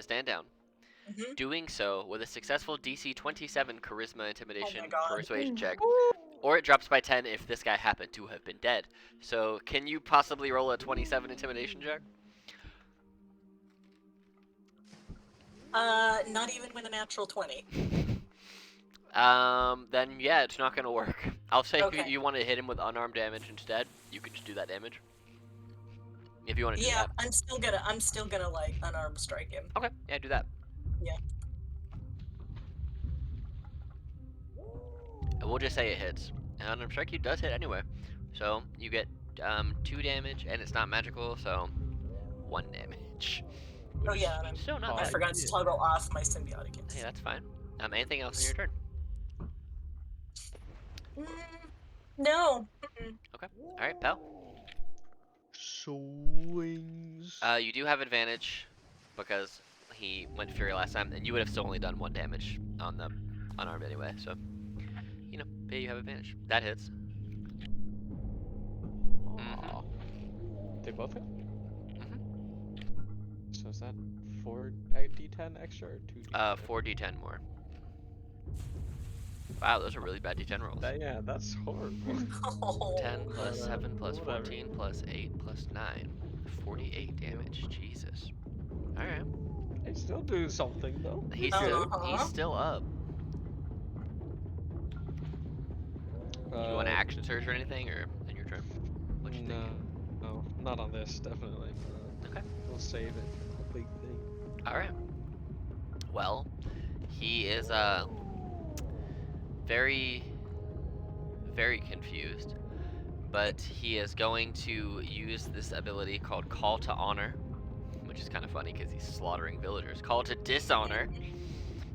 stand down. Mhm. Doing so with a successful DC 27 Charisma Intimidation God. Persuasion check, or it drops by 10 if this guy happened to have been dead. So can you possibly roll a 27 Intimidation check? Not even with a natural 20. Then yeah, it's not gonna work. I'll say Okay. if you want to hit him with unarmed damage instead, you could just do that damage. If you want to do Yeah, that. I'm still gonna like unarmed strike him. Okay, yeah, do that. Yeah. And we'll just say it hits. And unarmed strike you does hit anyway. So you get 2 damage, and it's not magical, so 1 damage. Oh Which yeah, is and still not I bad. forgot to toggle off my symbiotic Hey, instinct. that's fine. Anything else on your turn? No. Alright, pal. Swings. You do have advantage because he went Fury last time, and you would have still only done 1 damage on the unarmed anyway, so you know, yeah, you have advantage. That hits. Aw. They both hit? So is that 4 d10 extra or 2 d10? 4d10 more. Wow, those are really bad d10 rolls. Yeah, that's horrible. 10 plus 7 plus Whatever. 14 plus 8 plus 9. 48 damage. Jesus. Alright. I still do something though. He's Uh-huh. still up. You want to action surge or anything, or in your turn? What you No, think? no, not on this, definitely. Okay. We'll save it for the big thing. Alright. Well, he is very, very confused. But he is going to use this ability called Call to Honor, which is kind of funny because he's slaughtering villagers. Call to Dishonor,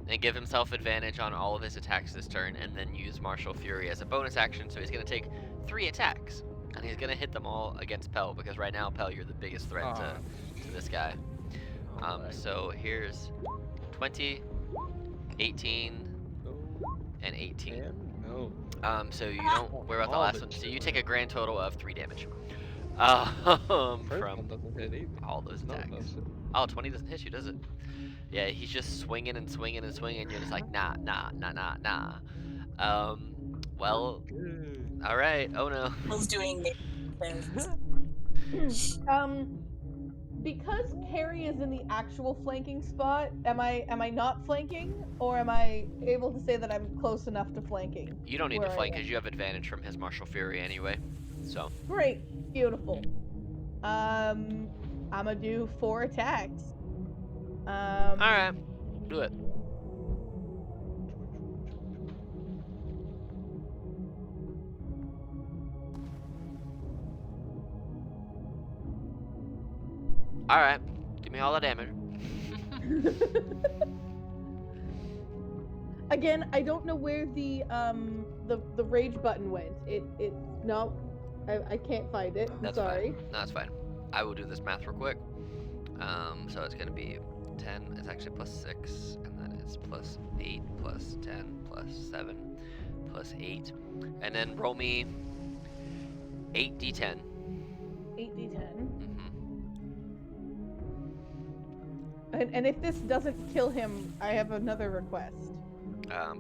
and give himself advantage on all of his attacks this turn, and then use Martial Fury as a bonus action. So he's going to take 3 attacks, and he's going to hit them all against Pell, because right now, Pell, you're the biggest threat to this guy. So here's 20, 18, and 18. No. So you don't worry about the All last the one. So you children. take a grand total of 3 damage. First From one doesn't hit either. all those None of attacks. those hit. Oh, 20 doesn't hit you, does it? Yeah, he's just swinging and swinging and swinging. You're just like, nah, nah, nah, nah, nah. Well, Good. all right. Oh no. Hell's doing things. Because Carrie is in the actual flanking spot, am I not flanking, or am I able to say that I'm close enough to flanking? You don't need to where I flank am? because you have advantage from his martial fury anyway. So. Great, beautiful. I'm gonna do 4 attacks. All right. Do it. All right. Give me all the damage. Again, I don't know where the rage button went. No, I can't find it. I'm That's sorry. fine. No, that's fine. I will do this math real quick. So it's gonna be 10. It's actually plus 6, and then it's plus 8, plus 10, plus 7, plus 8, and then roll me 8d10. 8d10. Mm-hmm. And if this doesn't kill him, I have another request.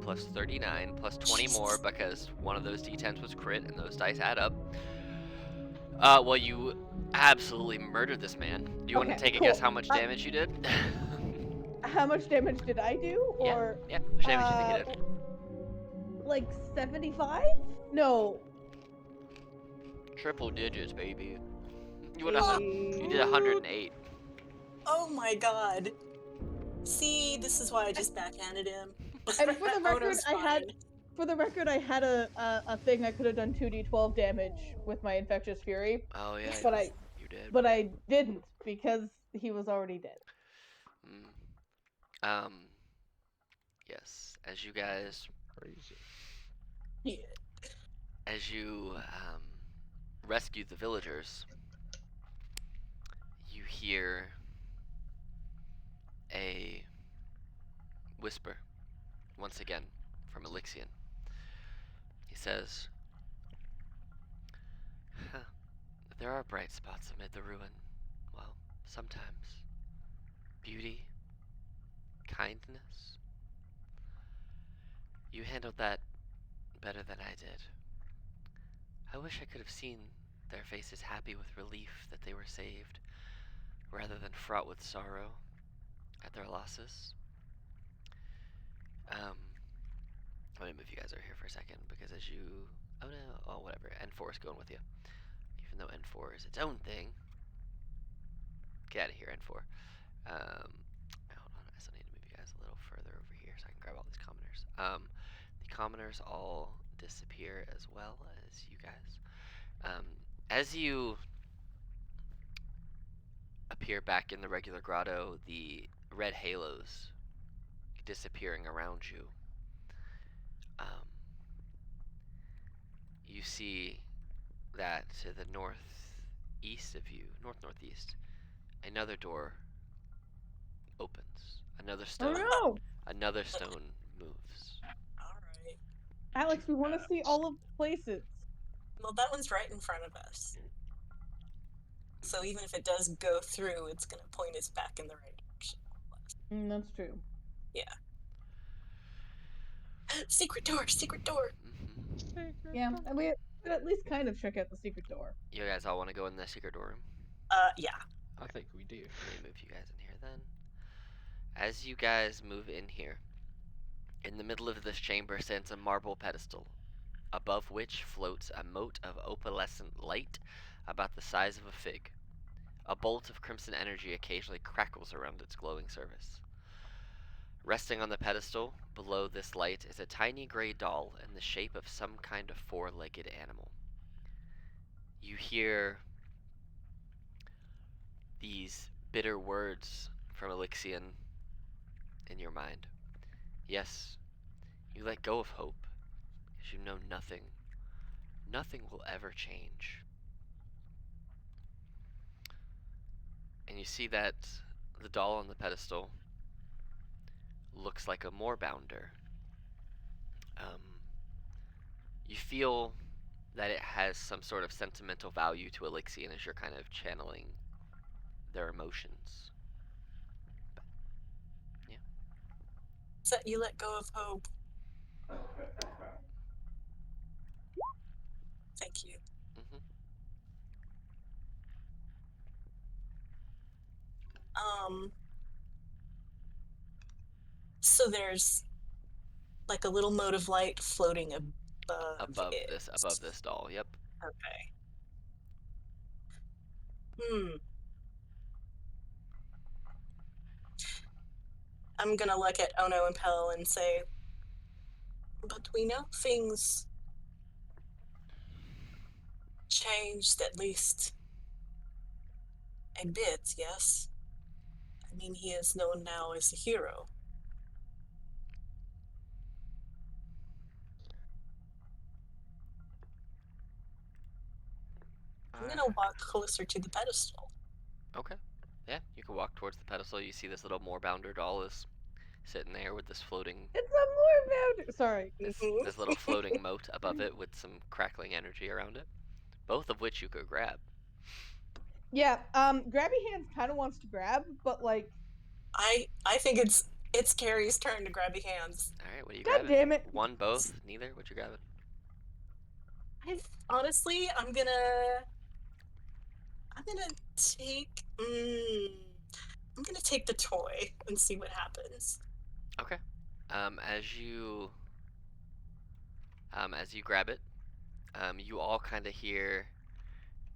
Plus 39, plus 20 more because one of those d10s was crit, and those dice add up. Well, you absolutely murdered this man. Do you want to Okay, take a cool. guess how much damage you did? How much damage did I do? Or Yeah. How much damage do you think you did? like 75? No. Triple digits, baby. You did 108. Oh my god. See, this is why I just backhanded him. And for the record, Ono's fine. I had a thing I could have done 2d12 damage with my infectious fury, Oh yeah, but you did. but I didn't because he was already dead. Yes. As you guys, Crazy. Yeah. as you rescue the villagers, you hear a whisper once again from Elixion. He says, huh, there are bright spots amid the ruin. Well, sometimes. Beauty, kindness. You handled that better than I did. I wish I could have seen their faces happy with relief that they were saved, rather than fraught with sorrow at their losses. Let me move you guys over here for a second, because as you... Oh no, oh whatever, N4 is going with you. Even though N4 is its own thing. Get out of here, N4. Hold on, I still need to move you guys a little further over here so I can grab all these commoners. The commoners all disappear as well as you guys. As you appear back in the regular grotto, the red halos disappearing around you. You see that to the northeast of you, northeast, another door opens. Another stone. Oh no, Another stone moves. Alright. Alex, we want to see all of the places. Well, that one's right in front of us. So even if it does go through, it's gonna point us back in the right direction. That's true. Yeah. Secret door! Secret door! Yeah, and we could at least kind of check out the secret door. You guys all want to go in the secret door room? Yeah. I think we do. Let me move you guys in here then. As you guys move in here, in the middle of this chamber stands a marble pedestal, above which floats a mote of opalescent light about the size of a fig. A bolt of crimson energy occasionally crackles around its glowing surface. Resting on the pedestal, below this light, is a tiny gray doll in the shape of some kind of four-legged animal. You hear these bitter words from Elixion in your mind. Yes, you let go of hope, because you know nothing. Nothing will ever change. And you see that the doll on the pedestal looks like a moorbounder, Um, you feel that it has some sort of sentimental value to Elixian as you're kind of channeling their emotions. But, yeah. So you let go of hope. Thank you. Mm-hmm. So there's like a little mote of light floating above it. Above this doll. Yep. Okay. I'm gonna look at Ono and Pell and say, but we know things changed at least a bit, yes? I mean, he is known now as a hero. I'm gonna walk closer to the pedestal. Okay. Yeah, you can walk towards the pedestal. You see this little moorbounder doll is sitting there with this floating, It's a more boundary. Sorry. this little floating moat above it with some crackling energy around it. Both of which you could grab. Yeah. Grabby Hands kind of wants to grab, but like. I think it's Carrie's turn to grabby hands. All right, what are you God grabbing? damn it. One, both, neither. What you grabbing? Honestly, I'm gonna take. I'm gonna take the toy and see what happens. Okay. As you grab it, you all kind of hear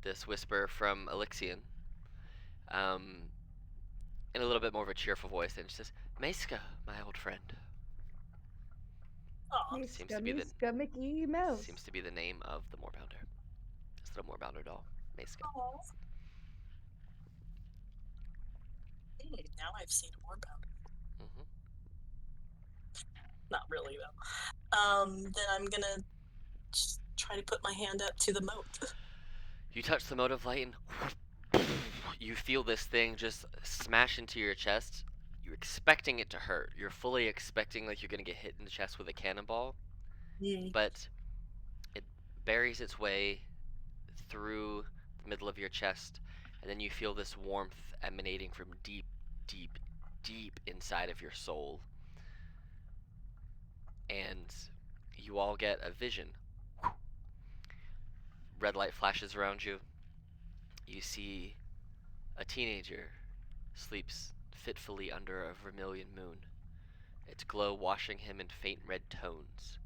this whisper from Elixian, in a little bit more of a cheerful voice, and she says, "Maiska, my old friend." Aw. Seems to be the Mickey Mouse. seems to be the name of the moorbounder. This little moorbounder doll, Maiska. Aw. Now I've seen more about it. Mm-hmm. Not really though. Then I'm gonna try to put my hand up to the moat. You touch the mote of light, and you feel this thing just smash into your chest. You're expecting it to hurt. You're fully expecting like you're gonna get hit in the chest with a cannonball, but it buries its way through the middle of your chest, and then you feel this warmth emanating from deep, deep, deep inside of your soul. And you all get a vision. Red light flashes around you. You see a teenager sleeps fitfully under a vermilion moon, its glow washing him in faint red tones.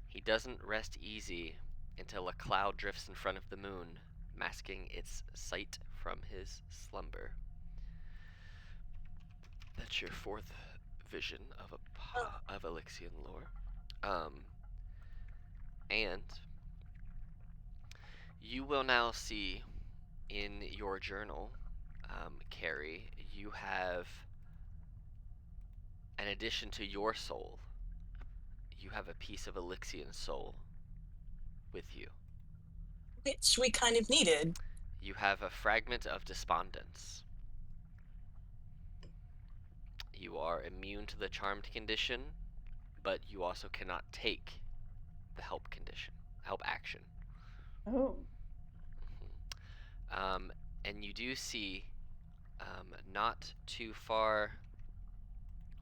He doesn't rest easy until a cloud drifts in front of the moon, masking its sight from his slumber. That's your fourth vision of Elixian lore. And you will now see in your journal, Carrie, you have, in addition to your soul, you have a piece of Elixian soul with you. Which we kind of needed. You have a fragment of despondence. You are immune to the charmed condition, but you also cannot take the help action. Oh. And you do see, not too far.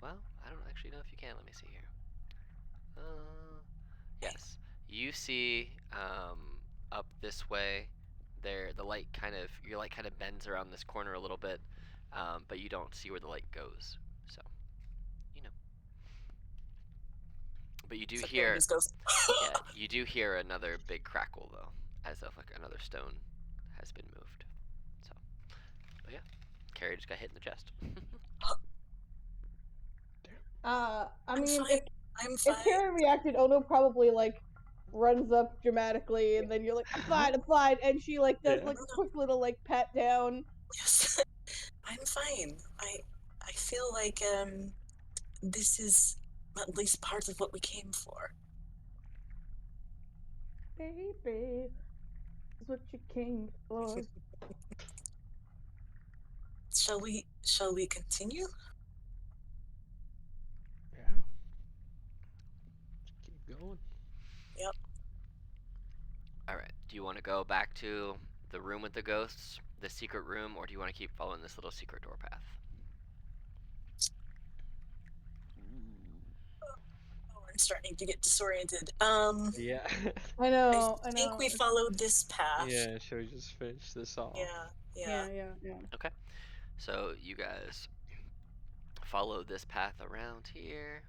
Well, I don't actually know if you can. Let me see here. Yes, you see, up this way. There, your light kind of bends around this corner a little bit, but you don't see where the light goes. So, you know. But you do So hear, just goes, yeah, you do hear another big crackle though, as if like another stone has been moved. So, but yeah, Carrie just got hit in the chest. I I'm mean, fine. I'm fine. if Carrie reacted, Ono probably like runs up dramatically, and then you're like, I'm fine, and she like does Yeah. like a quick little like pat down. Yes. I'm fine. I feel like this is at least part of what we came for. Baby, is what you came for. Shall we continue? Yeah. Just keep going. going. Yep. All right. Do you want to go back to the room with the ghosts, the secret room, or do you want to keep following this little secret door path? Oh, I'm starting to get disoriented. Yeah. I I know. think we followed this path. Yeah, should we just finish this off? Yeah. Yeah. Okay. So you guys follow this path around here,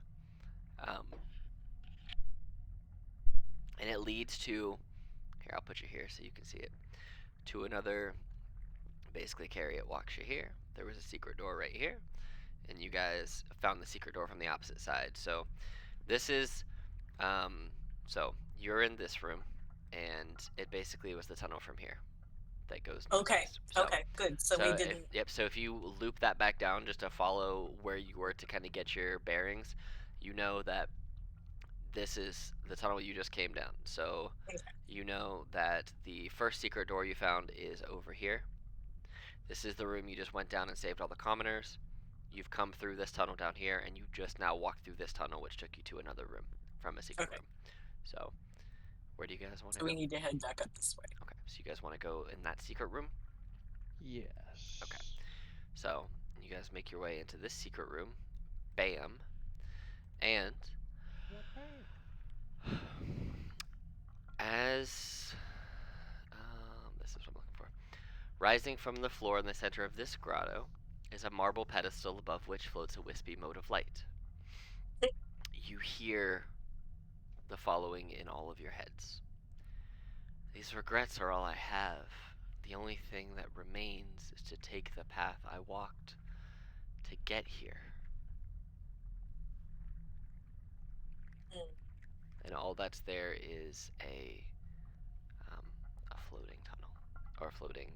and it leads to. Here, I'll put you here so you can see it. To another. Basically, carry it walks you here. There was a secret door right here, and you guys found the secret door from the opposite side. So this is. So you're in this room, and it basically was the tunnel from here that goes Okay. northeast. So, Okay. Good. So we didn't. So if you loop that back down just to follow where you were to kind of get your bearings, you know that this is the tunnel you just came down. So Okay. you know that the first secret door you found is over here. This is the room you just went down and saved all the commoners. You've come through this tunnel down here, and you just now walked through this tunnel, which took you to another room from a secret Okay. room. So, where do you guys want to So go? we need to head back up this way. Okay, so you guys want to go in that secret room? Yes. Okay. So, you guys make your way into this secret room. Bam. And as this is what I'm looking for. Rising from the floor in the center of this grotto is a marble pedestal above which floats a wispy mote of light. You hear the following in all of your heads. These regrets are all I have. The only thing that remains is to take the path I walked to get here. And all that's there is a floating tunnel, or a floating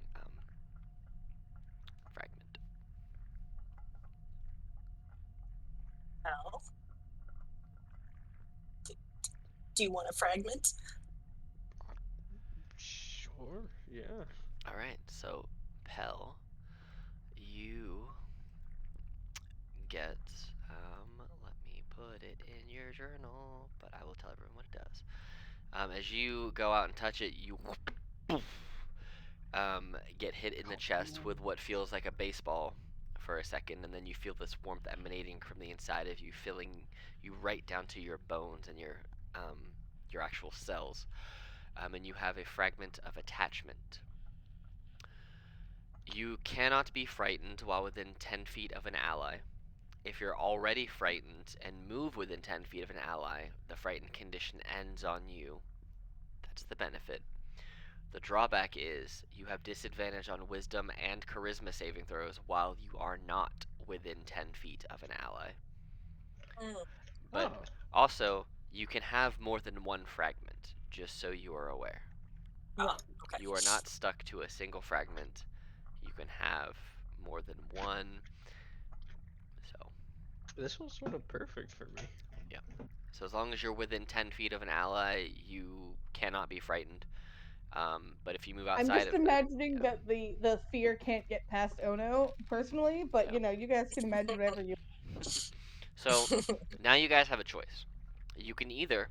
fragment. Al, do you want a fragment? Sure, yeah. Alright, so Pell, you get, let me put it in your journal, but I will tell everyone what it does. As you go out and touch it, you get hit in the chest with what feels like a baseball for a second, and then you feel this warmth emanating from the inside of you, filling you right down to your bones and your actual cells. And you have a fragment of attachment. You cannot be frightened while within 10 feet of an ally. If you're already frightened and move within 10 feet of an ally, the frightened condition ends on you. That's the benefit. The drawback is you have disadvantage on wisdom and charisma saving throws while you are not within 10 feet of an ally. But also, you can have more than one fragment, just so you are aware. Okay. You are not stuck to a single fragment. You can have more than one. So, This was sort of perfect for me. yeah. So as long as you're within 10 feet of an ally, you cannot be frightened. But if you move I'm outside just of imagining that the fear can't get past Ono personally, but Yeah. you guys can imagine whatever you. So now you guys have a choice. You can either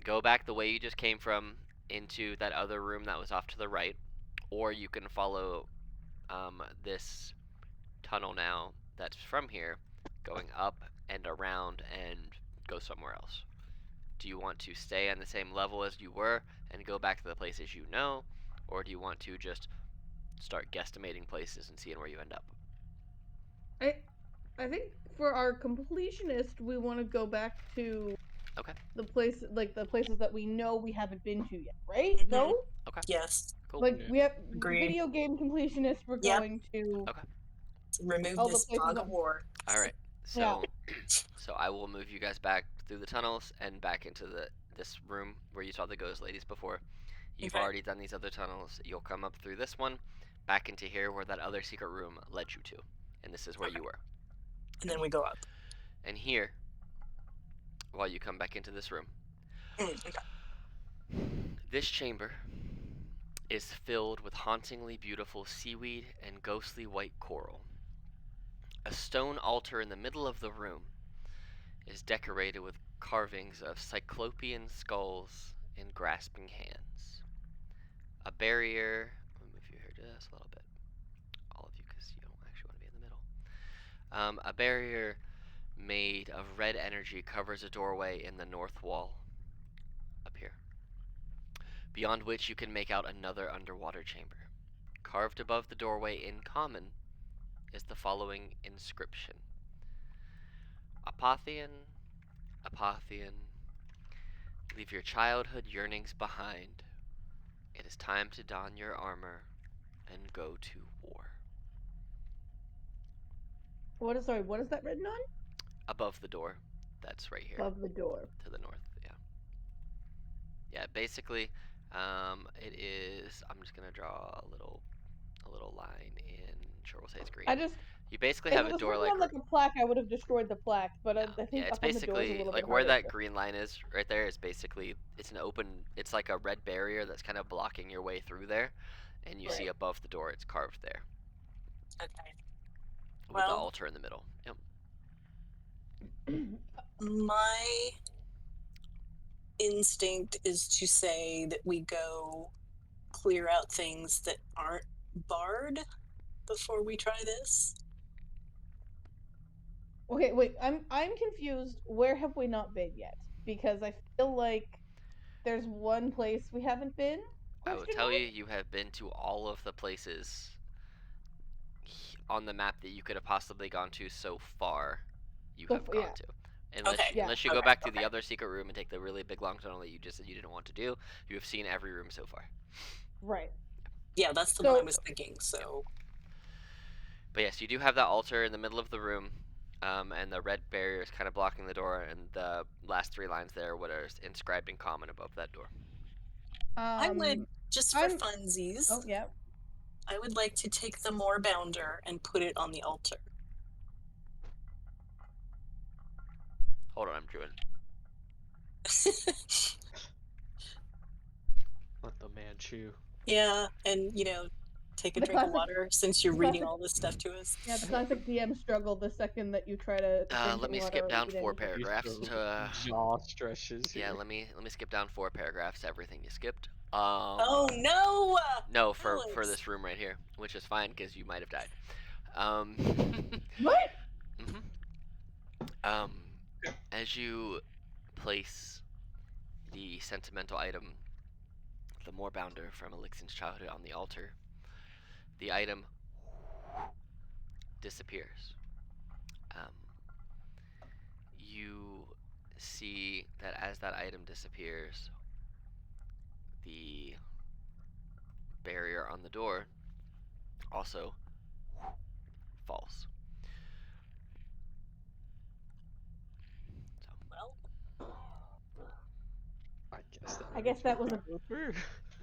go back the way you just came from into that other room that was off to the right, or you can follow this tunnel now that's from here, going up and around and go somewhere else. Do you want to stay on the same level as you were and go back to the places you know, or do you want to just start guesstimating places and seeing where you end up? I think for our completionist, we want to go back to Okay. the places that we know we haven't been to yet, right? Mhm. No, Okay. Yes. Cool. like we have Agree. video game completionists. We're Yep. going to Okay. Remove all the this places fog that- of war. All right. Yeah. So I will move you guys back through the tunnels and back into this room where you saw the ghost ladies before. You've Okay. already done these other tunnels. You'll come up through this one, back into here where that other secret room led you to, and this is where you were. And then we go up. And here, while you come back into this room, Okay. this chamber is filled with hauntingly beautiful seaweed and ghostly white coral. A stone altar in the middle of the room is decorated with carvings of cyclopean skulls and grasping hands. A barrier. Let me move you here just a little bit. All of you, because you don't actually want to be in the middle. A barrier made of red energy covers a doorway in the north wall. Up here. Beyond which you can make out another underwater chamber. Carved above the doorway in common is the following inscription: Apothian, Apothian, leave your childhood yearnings behind. It is time to don your armor and go to war. What is that written on? Above the door. That's right here. Above the door. To the north, yeah. Yeah, basically, it is. I'm just gonna draw a little line in. Sure, we'll say it's green. You basically If have it a was door written like. on like a plaque, I would have destroyed the plaque. But I think yeah, it's up on the door is a basically little like bit where harder. that green line is right there. Is basically it's an open. It's like a red barrier that's kind of blocking your way through there, and you see Right. above the door. It's carved there Okay. with the Well- altar in the middle. Yep. My instinct is to say that we go clear out things that aren't barred before we try this. Okay, wait. I'm confused. Where have we not been yet? Because I feel like there's one place we haven't been. I will Question tell mark? you, you have been to all of the places on the map that you could have possibly gone to so far. You have gone Yeah. to. Unless, Okay, unless you okay, go back to okay. the other secret room and take the really big long tunnel that you just said you didn't want to do, you have seen every room so far. Right. Yeah, that's the one I was thinking, so. But yes, you do have that altar in the middle of the room, and the red barrier is kind of blocking the door, and the last three lines there are what are inscribed in common above that door. I would, just for I'm- funsies, Oh yeah. I would like to take the Moorbounder and put it on the altar. Hold on, I'm doing. Let the man chew. Yeah, and take a The drink of classic- water since you're the reading classic- all this stuff to us. Yeah, the classic DM struggle the second that you try to drink Let me water skip or down eat 4 anything. paragraphs to. Jaw stretches. Yeah, here. let me skip down 4 paragraphs to everything you skipped. Oh no! No, for Alex. this room right here, which is fine because you might have died. What? As you place the sentimental item, the Moorbounder from Elixir's childhood, on the altar, the item disappears. You see that as that item disappears, the barrier on the door also falls. Well, I guess that was a.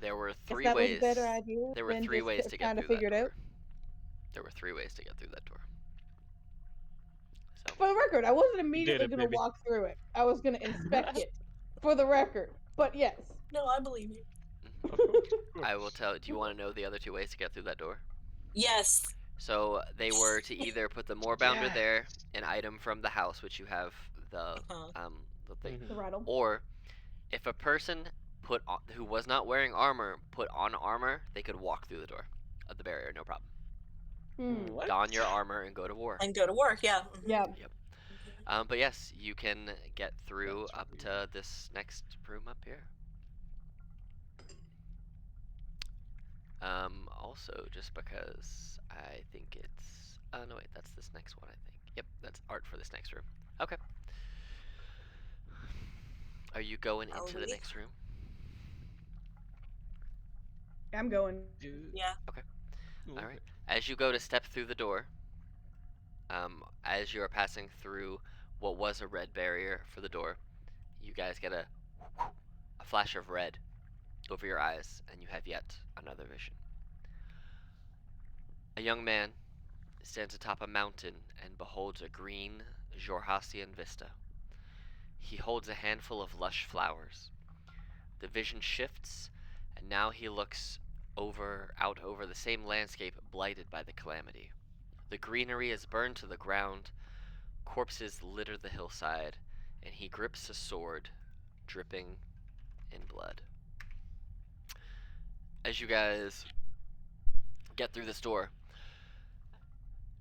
There were Guess three that was a ways. better idea. There were than 3 just ways to get trying through to figure that it door. out. There were 3 ways to get through that door. So For the record, I wasn't immediately it, going to baby. walk through it. I was going to inspect it. For the record, but yes. no, I believe you. I will tell. Do you want to know the other 2 ways to get through that door? Yes. So they were to either put the Moorbounder there, an item from the house, which you have the the thing, The rattle. or if a person who was not wearing armor put on armor, they could walk through the door of the barrier, no problem. What? Don your armor and go to war. And go to work, yeah. Yeah. Yep. But yes, you can get through up to this next room up here. Also, just because I think it's. Oh no, wait, that's this next one. I think. Yep, that's art for this next room. Okay. Are you going into the next room? I'm going. Yeah. Okay. All right. As you go to step through the door, as you are passing through what was a red barrier for the door, you guys get a flash of red over your eyes, and you have yet another vision. A young man stands atop a mountain and beholds a green Jorhassian vista. He holds a handful of lush flowers. The vision shifts, and now he looks out over the same landscape blighted by the calamity. The greenery is burned to the ground, corpses litter the hillside, and he grips a sword, dripping in blood. As you guys get through this door,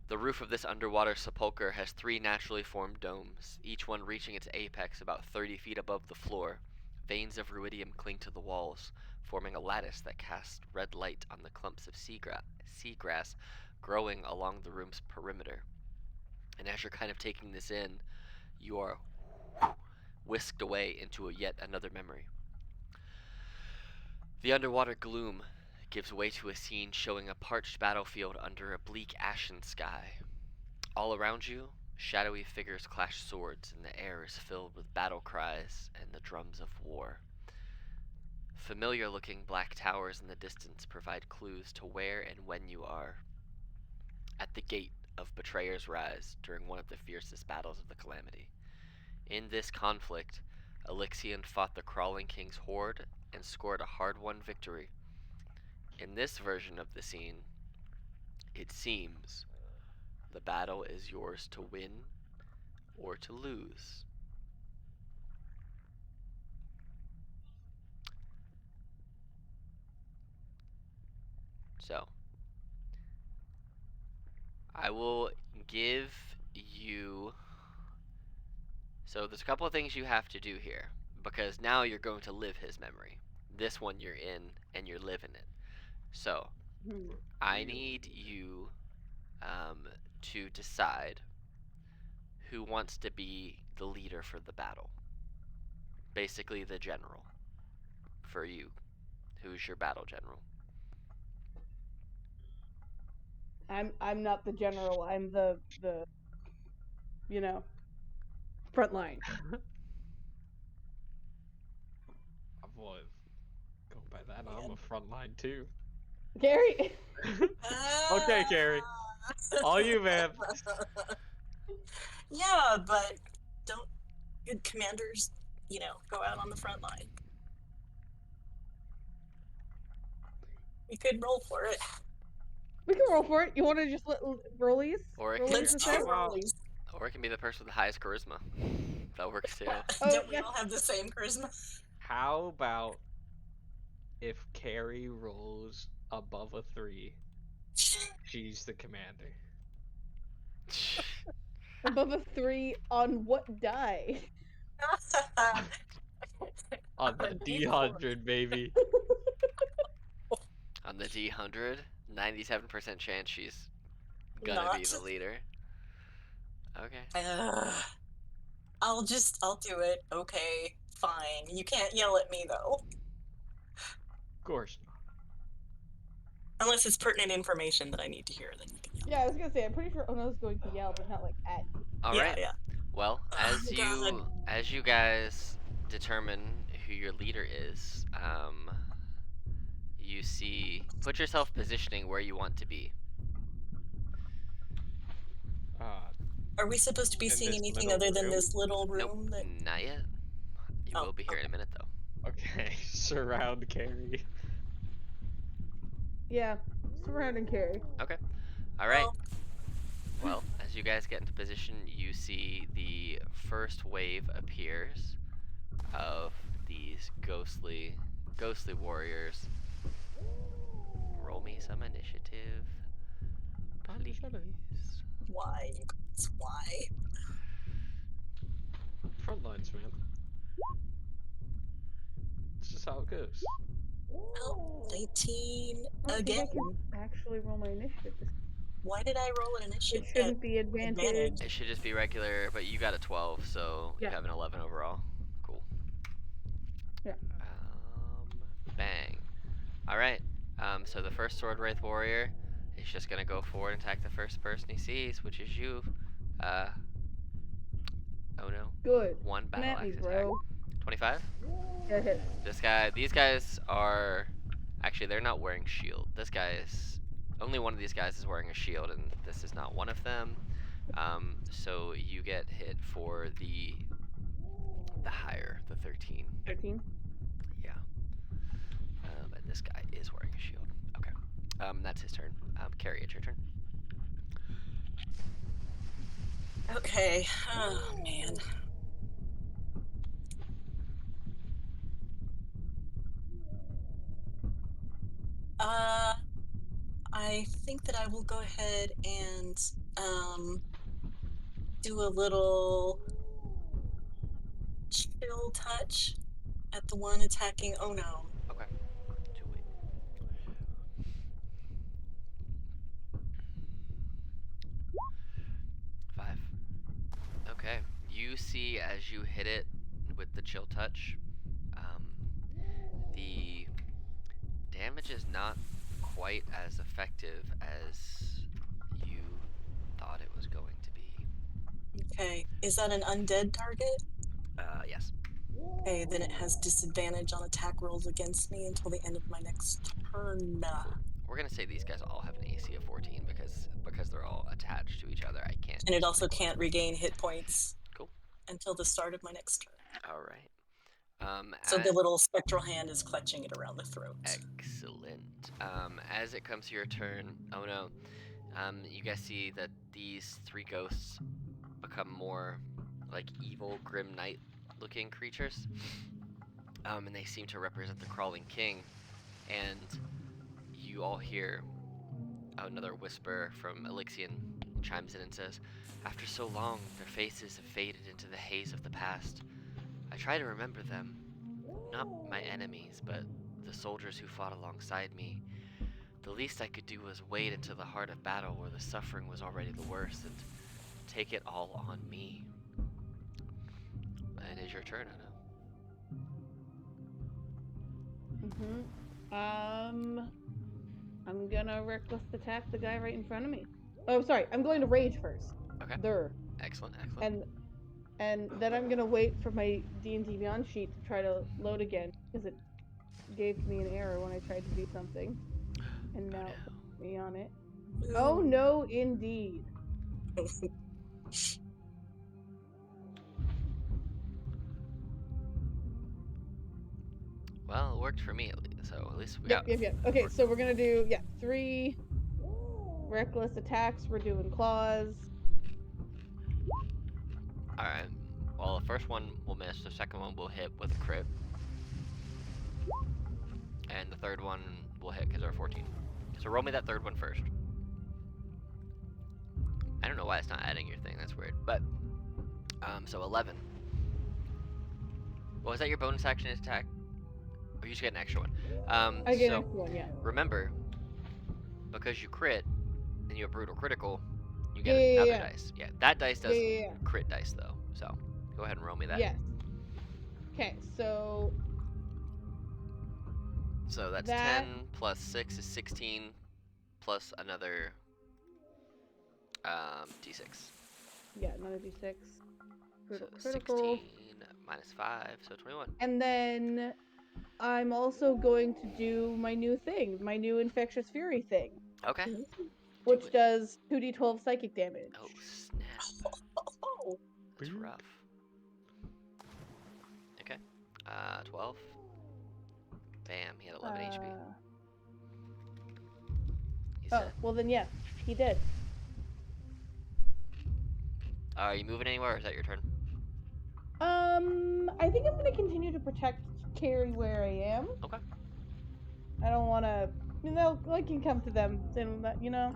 the roof of this underwater sepulcher has 3 naturally formed domes, each one reaching its apex about 30 feet above the floor. Veins of ruidium cling to the walls, forming a lattice that casts red light on the clumps of seagrass growing along the room's perimeter. And as you're kind of taking this in, you are whisked away into yet another memory. The underwater gloom gives way to a scene showing a parched battlefield under a bleak ashen sky. All around you, shadowy figures clash swords, and the air is filled with battle cries and the drums of war. Familiar-looking black towers in the distance provide clues to where and when you are. At the gate of Betrayer's Rise during one of the fiercest battles of the Calamity. In this conflict, Elixion fought the Crawling King's horde and scored a hard-won victory. In this version of the scene, it seems the battle is yours to win or to lose. So, I will give you... So there's a couple of things you have to do here, because now you're going to live his memory. This one you're in, and you're living it. So, I need you to decide who wants to be the leader for the battle. Basically, the general. For you. Who's your battle general? I'm not the general. I'm the front line. Well, go by that. I'm a front line too. Gary. Okay, Carrie. All you, man. Yeah, but don't good commanders, go out on the front line? We could roll for it. We can roll for it. You want to just let rollies? Or it Rollies can, Let's this do out? rollies. or it can be the person with the highest charisma. That works too. Oh, Don't we yeah. all have the same charisma? How about if Carrie rolls above a 3, she's the commander. Above a 3 on what die? On the D100, baby. On the D100, 97% chance she's gonna be Not. the leader. Okay. I'll do it. Okay, fine. You can't yell at me though. Of course not. Unless it's pertinent information that I need to hear, then you can yell. Yeah, I was gonna say, I'm pretty sure Ono's going to yell, but not like at you. All right. Yeah. Well, God. as you guys determine who your leader is, you see, put yourself positioning where you want to be. Are we supposed to be In seeing this anything little other than room? this little room? Nope, That... not yet. You Oh, will be here in a minute, though. Okay, surround Carrie. Yeah, surround and carry. Okay. All right. Oh. Well, as you guys get into position, you see the first wave appears of these ghostly warriors. Roll me some initiative, please. Why, you guys? Why? Front lines, man. It's just how it goes. Oh, 19 I don't think again. I can actually roll my initiative. Why did I roll an It initiative? shouldn't be advantage. It should just be regular, but you got a 12, so Yeah. you have an 11 overall. Cool. Yeah. Bang. All right. So the first Sword Wraith Warrior is just gonna go forward and attack the first person he sees, which is you. Oh no. Good. One Come battle at me, axe bro. attack. 25. Yeah, hit. These guys are actually they're not wearing shield. This guy is only one of these guys is wearing a shield, and this is not one of them. So you get hit for the higher, the 13. 13. Yeah. And this guy is wearing a shield. Okay. That's his turn. Carrie, it's your turn. Okay. Oh, man. I think that I will go ahead and do a little chill touch at the one attacking Ono. Okay. 2 wait. 5. Okay. You see as you hit it with the chill touch, the damage is not quite as effective as you thought it was going to be. Okay, is that an undead target? Yes. Okay, then it has disadvantage on attack rolls against me until the end of my next turn. Cool. We're gonna say these guys all have an AC of 14 because they're all attached to each other. I can't. And it use also critical can't hits. regain hit points Cool. until the start of my next turn. All right. So the little spectral hand is clutching it around the throat. Excellent. As it comes to your turn, oh no, you guys see that these 3 ghosts become more like evil, grim knight-looking creatures, and they seem to represent the Crawling King. And you all hear another whisper from Elixion chimes in and says, "After so long, their faces have faded into the haze of the past. I try to remember them. Not my enemies, but the soldiers who fought alongside me. The least I could do was wade into the heart of battle where the suffering was already the worst and take it all on me." It is your turn, Anna. I'm gonna reckless attack the guy right in front of me. Oh, sorry. I'm going to rage first. Okay. There. Excellent, excellent. And then I'm gonna wait for my D&D Beyond sheet to try to load again because it gave me an error when I tried to do something, and now it puts me on it. Oh no, indeed. Well, it worked for me, so at least we got... Yep. Okay, so we're gonna do, 3 reckless attacks. We're doing claws. Alright. Well, the first one will miss, the second one will hit with a crit. And the third one will hit because they're 14. So roll me that third one first. I don't know why it's not adding your thing, that's weird. But, so 11. Well, is that your bonus action attack? Or you just get an extra one? I get an extra one, yeah. Remember, because you crit, and you have brutal critical, you get Yeah, another yeah. dice. Yeah, that dice does Yeah. crit dice, though. So, go ahead and roll me that. Yes. Okay, so that's that- 10 plus 6 is 16, plus another d6. yeah, another d6. Brutal So critical. 16 minus 5, so 21. And then I'm also going to do my new thing, my new Infectious Fury thing, Okay. which it. does 2d12 psychic damage. Oh, snap. Oh, That's rough. Okay. 12. Bam, he had 11 HP. He's Oh, dead. well then yeah, he did. Are you moving anywhere, or is that your turn? I think I'm gonna continue to protect Carrie where I am. Okay. I don't wanna, I can come to them, and Alright.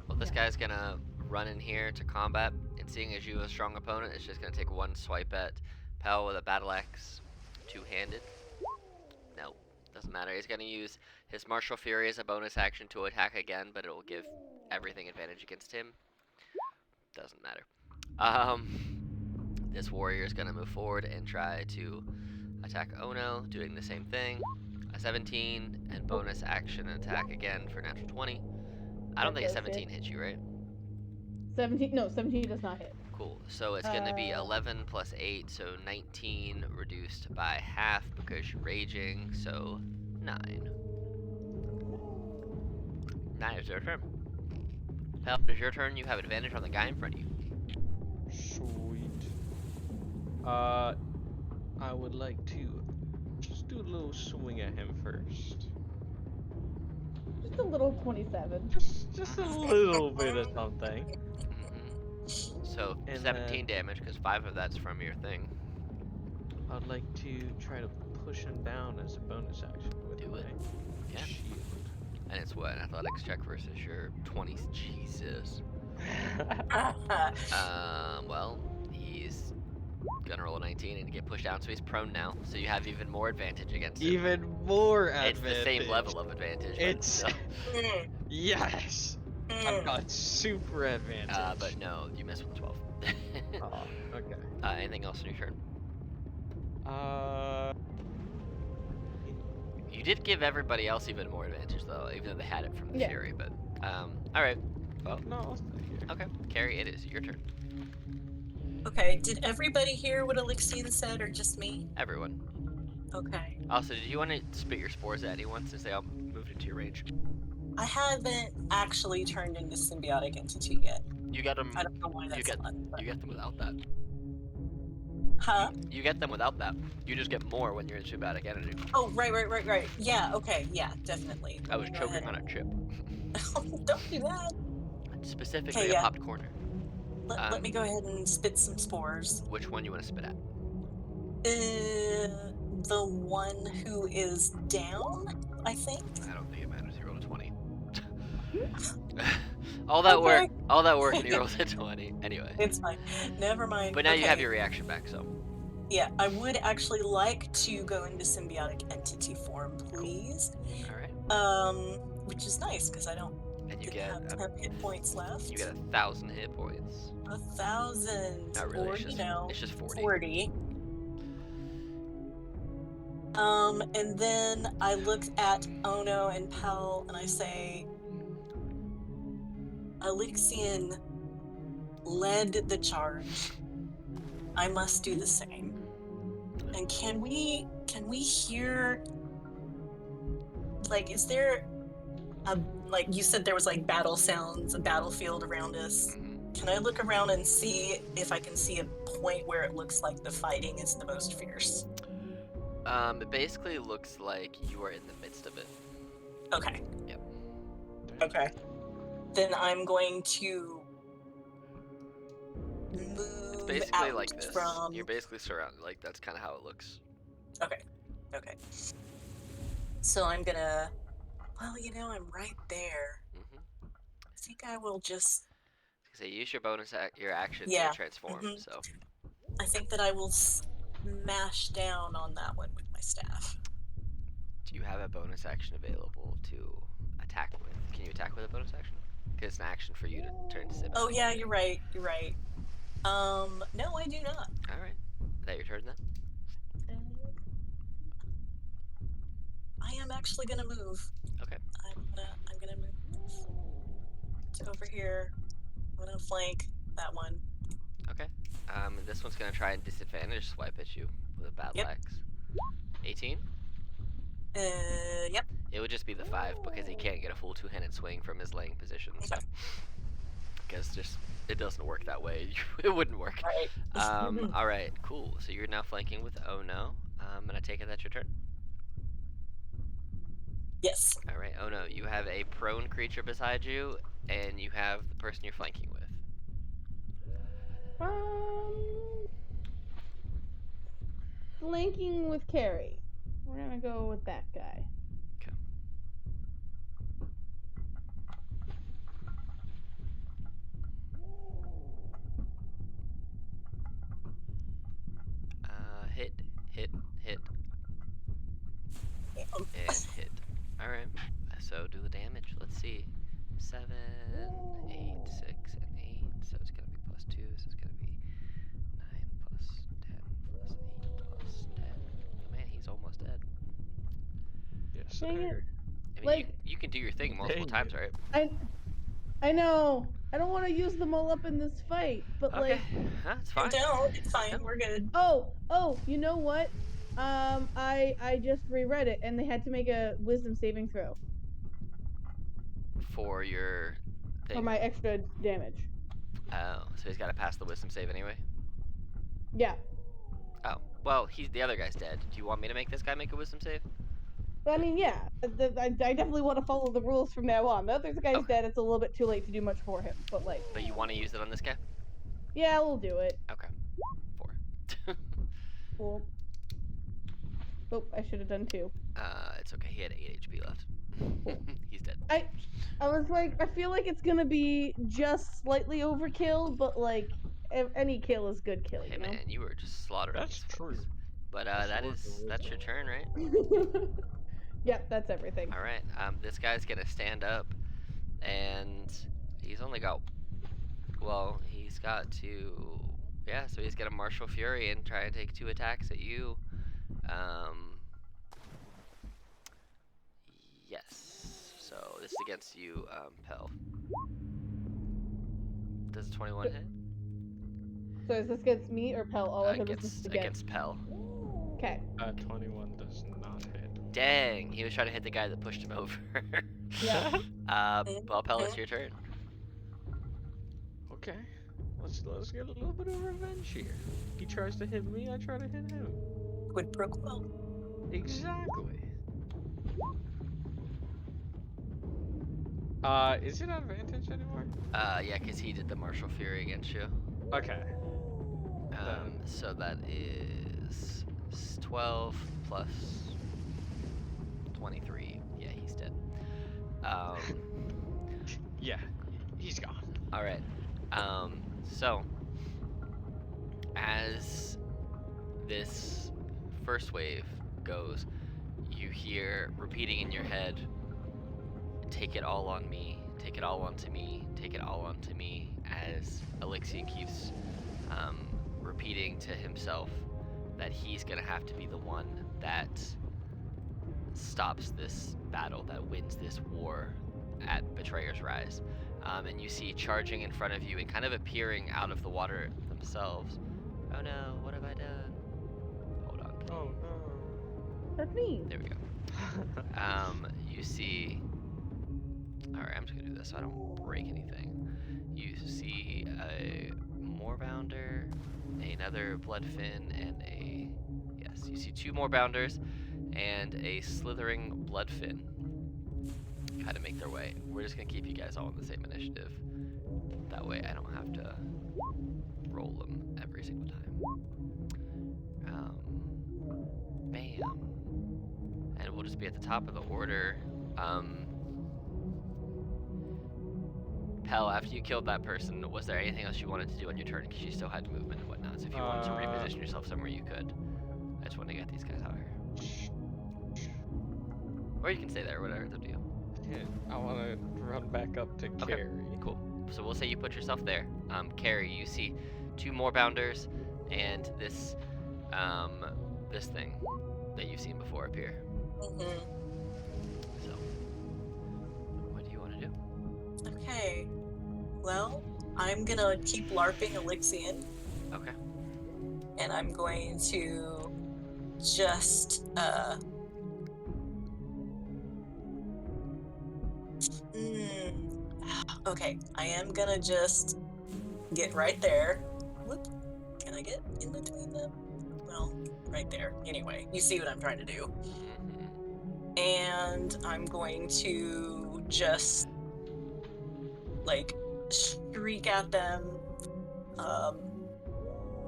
Well, this guy's gonna run in here to combat, and seeing as you have a strong opponent, it's just gonna take one swipe at Pell with a battle axe, 2-handed. No, doesn't matter. He's gonna use his Martial Fury as a bonus action to attack again, but it will give everything advantage against him. Doesn't matter. This warrior is gonna move forward and try to attack Ono, doing the same thing. A 17 and bonus action attack again for natural 20. I don't think a 17 hits you, right? 17 does not hit. Cool. So it's gonna be 11 plus 8, so 19 reduced by half because you're raging, so 9. 9 is your turn. Hell, it is your turn. You have advantage on the guy in front of you. Sweet. I would like to just do a little swing at him first. Just a little 27. Just a little bit of something. So And 17 damage, because 5 of that's from your thing. I'd like to try to push him down as a bonus action with Do my it. Yeah. shield. And it's what, an athletics check versus your 20. Jesus. Well, he's gonna roll a 19 and get pushed down, so he's prone now. So you have even more advantage against him. Even more It's advantage. the same level of advantage, but It's still. yes. I've got super advantage. But no, you miss with the 12. Oh, okay. Anything else on your turn? Uh, You did give everybody else even more advantage, though, even though they had it from the Yeah. Fury. But all right. Well, no, I'll stay here. okay, Carrie, it is your turn. Okay, did everybody hear what Alexian said, or just me? Everyone. Okay. Also, did you want to spit your spores at anyone since they all moved into your range? I haven't actually turned into symbiotic entity yet. You get them. I don't know why that's get- not. but- You get them without that. Huh? You get them without that. You just get more when you're in symbiotic energy. Oh, right. Yeah, okay, yeah, definitely. I was Go choking ahead. on a chip. Don't do that. Specifically Okay, a yeah. popped corner. Let me go ahead and spit some spores. Which one you want to spit at? The one who is down, I think. I don't think it matters. He rolled a 20. all that work, and he rolls a 20. Anyway. It's fine. Never mind. But now you have Okay. your reaction back, so. Yeah, I would actually like to go into symbiotic entity form, please. All right. Which is nice because I don't And you didn't get have 10 hit points left. you get 1,000 hit points. 1,000. Not really. Or, It's just, you know, it's just 40. 40. And then I look at Ono and Pel and I say, Alexian led the charge. I must do the same. And can we hear, like, is there a, like you said there was like battle sounds, a battlefield around us. Mhm. Can I look around and see if I can see a point where it looks like the fighting is the most fierce? It basically looks like you are in the midst of it. Okay. Yep. Okay. Then I'm going to move It's basically out like this. from. You're basically surrounded. Like, that's kind of how it looks. Okay. So I'm gonna. Well, you know, I'm right there. Mm-hmm. I think I will just. So use your bonus, your action Yeah. to transform. Mhm. So I think that I will smash down on that one with my staff. do you have a bonus action available to attack with? Can you attack with a bonus action? Because it's an action for you to turn to symbiotic. Oh yeah, you're right. No, I do not. All right. Is that your turn then? I am actually gonna move. Okay. I'm gonna move to over here. I'm gonna flank that one. Okay. This one's gonna try and disadvantage swipe at you with a battle Yep. axe. 18. Yep. It would just be the 5 because he can't get a full two-handed swing from his laying position. So. Okay. Because just it doesn't work that way. It wouldn't work. Right. All right. Cool. So you're now flanking with Oh No. And I take it that's your turn. Yes. All right. Oh No. You have a prone creature beside you, and you have the person you're flanking with. Flanking with Carrie. We're gonna go with that guy. Okay. Hit. And hit. All right. So do the damage. Let's see. 7, 8, 6, and 8. So it's gonna be +2. So it's gonna be 9 plus 10 plus 8 plus 10. Oh, man, he's almost dead. Yes, Dang it. sir. I mean, Like- you can do your thing multiple Dang times, it. right? I know. I don't want to use them all up in this fight, but Okay. like, It's fine. Don't. It's fine. Yeah. We're good. oh, you know what? I just reread it, and they had to make a wisdom saving throw For your thing. for my extra damage. Oh, so he's got to pass the wisdom save anyway? Yeah. Oh, well, the other guy's dead. Do you want me to make this guy make a wisdom save? But I mean, yeah. I definitely want to follow the rules from now on. The other guy's Okay. dead. It's a little bit too late to do much for him. But like, But you want to use it on this guy? yeah, we'll do it. Okay. 4. Cool. Oh, I should have done 2. It's okay. He had 8 HP left. He's dead. I was like, I feel like it's gonna be just slightly overkill, but like any kill is good kill, Hey you know. man, you were just slaughtering That's these true. folks. But That's working really that's your well. turn, right? Yep, that's everything. All right. This guy's gonna stand up, and he's only got. Well, he's got to. Yeah, so he's gonna martial fury and try and take 2 attacks at you. Yes. So this is against you, Pell. Does a 21 hit? So is this against me or Pell? All of this is Against Pell. Okay. 21 does not hit. Dang, he was trying to hit the guy that pushed him over. Yeah. Well, Pell, it's your turn. Okay. Let's get a little bit of revenge here. He tries to hit me, I try to hit him. Quid pro quo. Exactly. Is it advantage anymore? Yeah, because he did the martial fury against you. Okay. So that is 12 plus 23. Yeah, he's dead. Yeah, he's gone. All right. So as this first wave goes, you hear repeating in your head, "Take it all on me, take it all onto me, take it all onto me," as Elixir keeps repeating to himself that he's gonna have to be the one that stops this battle, that wins this war at Betrayer's Rise. And you see charging in front of you and kind of appearing out of the water themselves. Oh no, what have I done? Hold on. Oh That's me. There we go. You see. Alright, I'm just gonna do this so I don't break anything. You see a Moorbounder, another Bloodfin, and a. Yes, you see 2 Moorbounders and a slithering Bloodfin kind of make their way. We're just gonna keep you guys all in the same initiative. That way I don't have to roll them every single time. Bam. And we'll just be at the top of the order. Pell, after you killed that person, was there anything else you wanted to do on your turn? Because you still had movement and whatnot. So if you wanted to reposition yourself somewhere, you could. I just want to get these guys out here. Or you can stay there, whatever, it's up to you. Yeah, I want to run back up to Okay. Carrie. Cool. So we'll say you put yourself there. Carrie, you see 2 Moorbounders and this this thing that you've seen before appear. Mm-hmm. So, what do you want to do? Okay. Well, I'm gonna keep LARPing Elixian, Okay. and I'm going to just okay, I am gonna just get right there. Whoop. Can I get in between them? Well, right there. Anyway, you see what I'm trying to do. Mm-hmm. And I'm going to just like shriek at them.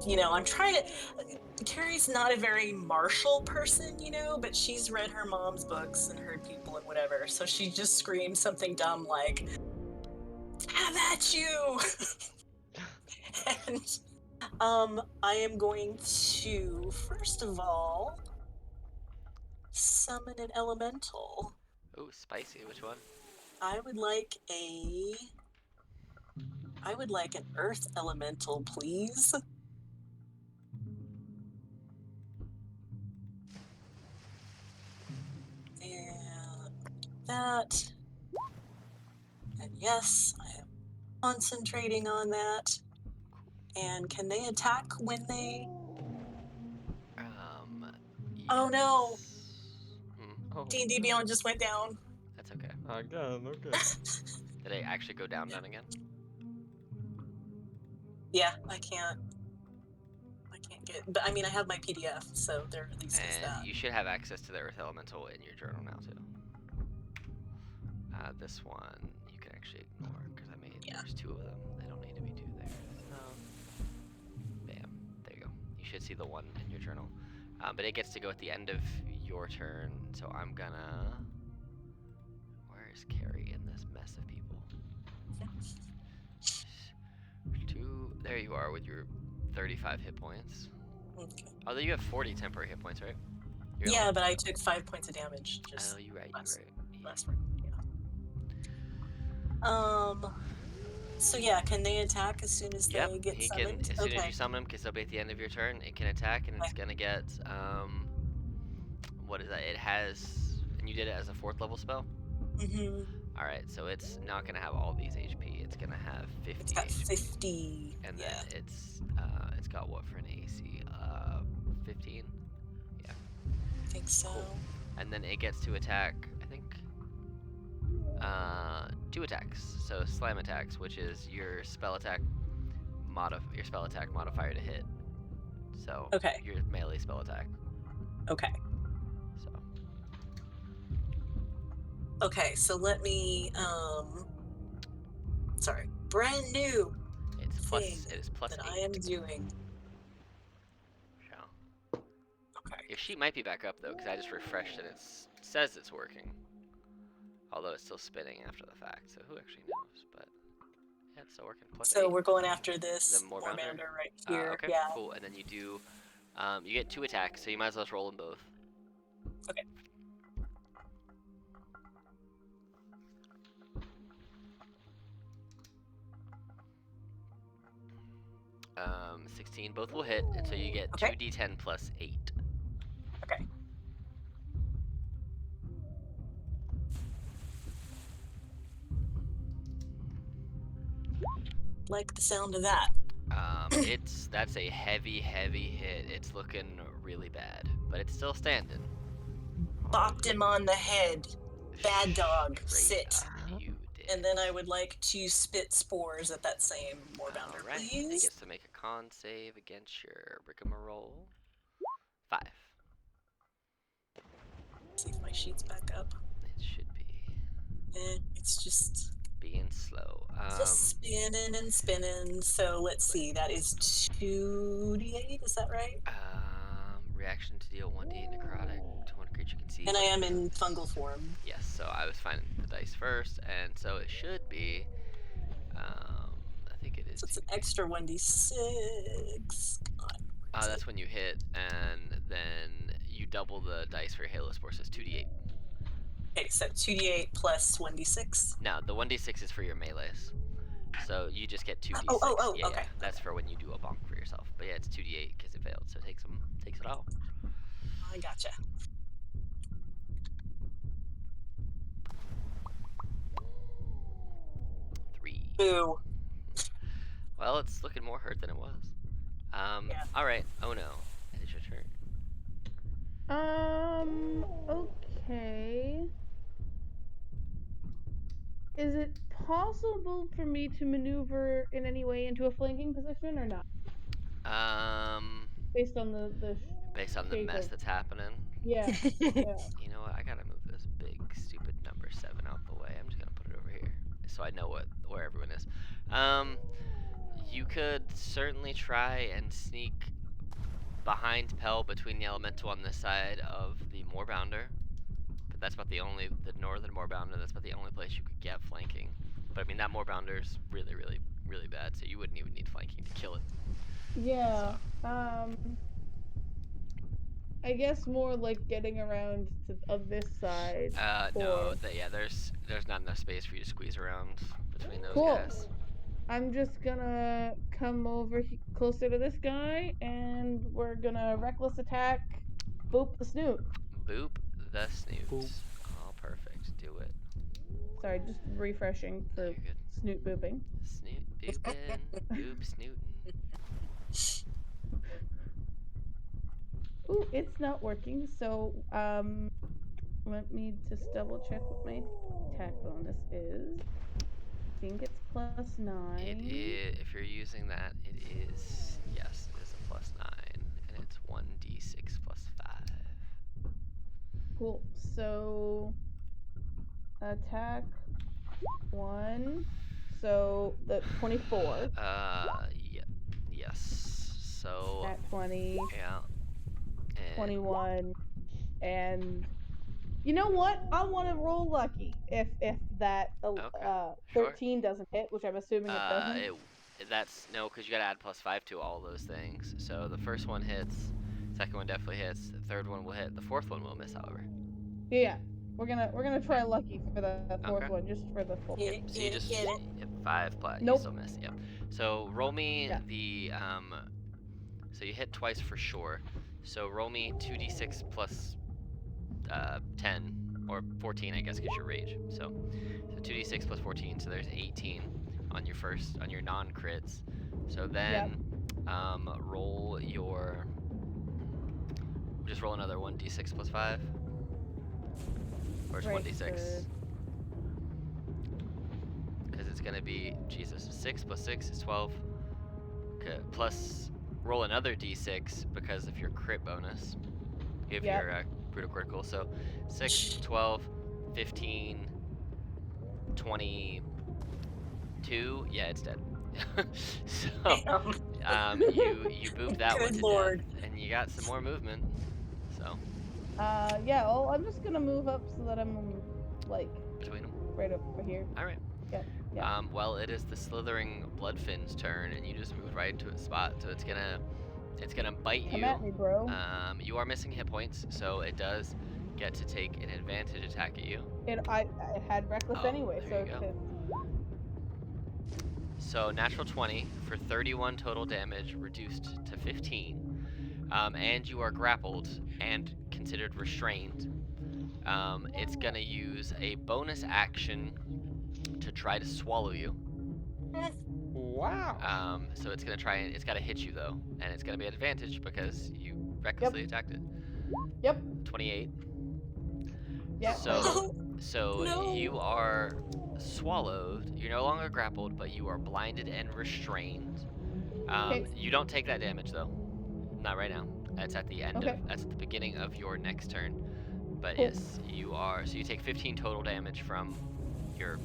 You know, I'm trying to. Carrie's not a very martial person, you know, but she's read her mom's books and heard people and whatever. So she just screams something dumb like, "Have at you!" And I am going to first of all summon an elemental. Oh, spicy. Which one? I would like an earth elemental, please. And that. And yes, I am concentrating on that. And can they attack when they... Oh no! Oh, D&D Beyond just went down. That's okay. again, okay. Did I actually go down again? Yeah, I can't get... But I mean, I have my PDF, so there at least is that. And you should have access to the Earth Elemental in your journal now, too. This one you can actually ignore, because I made there's 2 of them. They don't need to be 2 there. So, bam. There you go. You should see the 1 in your journal. But it gets to go at the end of your turn, so I'm gonna. Where is Carrie in this mess of people? There you are with your 35 hit points. Okay. Although you have 40 temporary hit points, right? You're Yeah, only- but I took 5 points of damage. Just Oh, you're right. last round. Yeah. So yeah, can they attack as soon as Yep, they get he summoned? can, as soon as you summon him, because they'll be at the end of your turn, it can attack, and it's gonna get, what is that? It has, and you did it as a 4th level spell? Mm-hmm. Alright, so it's not gonna have all these HP, it's gonna have 50 It's got HP. 50. And Yeah. then it's got what for an AC? 15? Yeah. I think so. Cool. And then it gets to attack, I think, 2 attacks. So slam attacks, which is your spell attack modifier to hit. So Okay. your melee spell attack. Okay. So Okay, so let me sorry. Brand new it's thing it is plus that 8. I am doing. So Okay. your sheet might be back up though, because I just refreshed it. It says it's working. Although it's still spinning after the fact, so who actually knows? But yeah, it's still working. Plus So 8. we're going after this The Moorbounder? Moorbounder right here. Okay, Yeah. cool. And then you do, you get 2 attacks, so you might as well just roll them both. Okay. 16, both will hit, and so you get Okay. 2d10 plus 8. Okay. Like the sound of that. That's a heavy hit. It's looking really bad, but it's still standing. Bopped him on the head. Bad dog. Straight Sit. up, you did. And then I would like to spit spores at that same Moorbounder, Alright, he please. gets to make a con save against your rigmarole. 5. See if my sheet's back up. It should be. It's just Being slow. spinning and spinning. So let's see. That is 2d8. Is that right? Reaction to deal 1d necrotic to one creature you can see. And I am in fungal form. Yes, so I was finding the dice first, and so it should be. I think it is. So it's an extra 1d6. God. That's when you hit, and then you double the dice for your Halo Spore, so it's 2d8. Okay, so 2d8 plus 1d6. No, the 1d6 is for your melees. So you just get 2d6. Oh, yeah, okay. Yeah. That's for when you do a bonk for yourself. But yeah, it's 2d8 because it failed, so it takes it all. I gotcha. Three. Boo. Well, it's looking more hurt than it was. Yeah. Alright. Oh no. It is your turn. Okay. Is it possible for me to maneuver in any way into a flanking position or not? Based on Based on the shape mess of- that's happening. Yeah. Yeah. You know what? I gotta move this big stupid number 7 out the way. I'm just gonna put it over here so I know where everyone is. You could certainly try and sneak behind Pell between the elemental on this side of the Moorbounder. But that's about the northern Moorbounder, that's about the only place you could get flanking. But I mean, that Moorbounder's really, really, really bad, so you wouldn't even need flanking to kill it. Yeah. I guess more like getting around of this side. No, there's not enough space for you to squeeze around between those Cool. guys. I'm just gonna come over closer to this guy, and we're gonna reckless attack. Boop the snoot. Boop the snoot. Boop. Oh, perfect. Do it. Sorry, just refreshing for You're good. snoot booping. Snoot boopin', boop snootin'. Ooh, it's not working. So let me just double check what my attack bonus is. I think it's +9. It is, if you're using that, it is, yes, it is a +9, and it's 1d6 +5. Cool. So attack 1. So the 24. Yeah, yes. So, At 20. yeah. And 21. And you know what? I want to roll lucky if that Okay, sure. 13 doesn't hit, which I'm assuming it doesn't. That's no, because you gotta add +5 to all those things. So the first one hits, second one definitely hits, the third one will hit, the fourth one will miss, however. Yeah, we're gonna try lucky for the fourth Okay. one, just for the full. Get it, So you get it, just get it. hit 5 plus. You Nope. still miss. Yep. So roll me Yeah. the So you hit twice for sure. So roll me 2d6 plus 10 or 14, I guess, because your rage. So 2d6 plus 14. So there's 18 on your non-crits. So then roll your. Just roll another 1d6 plus 5. Or just Right, 1d6. Because it's gonna be 6 plus 6 is 12. Okay, plus roll another d6 because of your crit bonus. Give your brutal critical. So 6, 12, 15, 22. Yeah, it's dead. So you moved that one Good to lord. death, and you got some more movement. So Yeah. Well, I'm just gonna move up so that I'm like between them. right over here. All right. Yeah. Well, it is the slithering bloodfin's turn, and you just moved right into its spot. So it's gonna bite Come you. at me, bro. You are missing hit points, so it does get to take an advantage attack at you. I had reckless Oh, anyway, there so you go. So natural 20 for 31 total damage, reduced to 15. And you are grappled and considered restrained. It's gonna use a bonus action to try to swallow you. Wow. So it's gotta hit you though, and it's gonna be an advantage because you recklessly attacked it. Yep. 28. Yeah. So No. you are swallowed. You're no longer grappled, but you are blinded and restrained. You don't take that damage though. Not right now. That's at the end that's at the beginning of your next turn. But Cool. yes, you are. So you take 15 total damage from your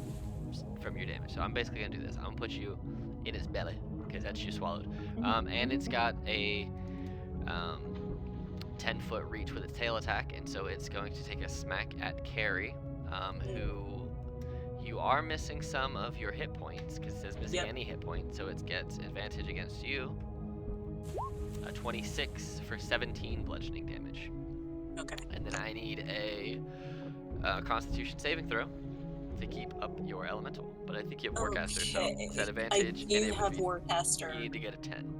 damage. So I'm basically gonna do this. I'm gonna put you in its belly because that's you swallowed. And it's got a 10-foot reach with its tail attack, and so it's going to take a smack at Carrie, who you are missing some of your hit points because it says missing any hit points, so it gets advantage against you. 26 for 17 bludgeoning damage. Okay. And then I need a Constitution saving throw to keep up your elemental. But I think you have Warcaster, so it's that advantage. I do have Warcaster. You need to get a 10.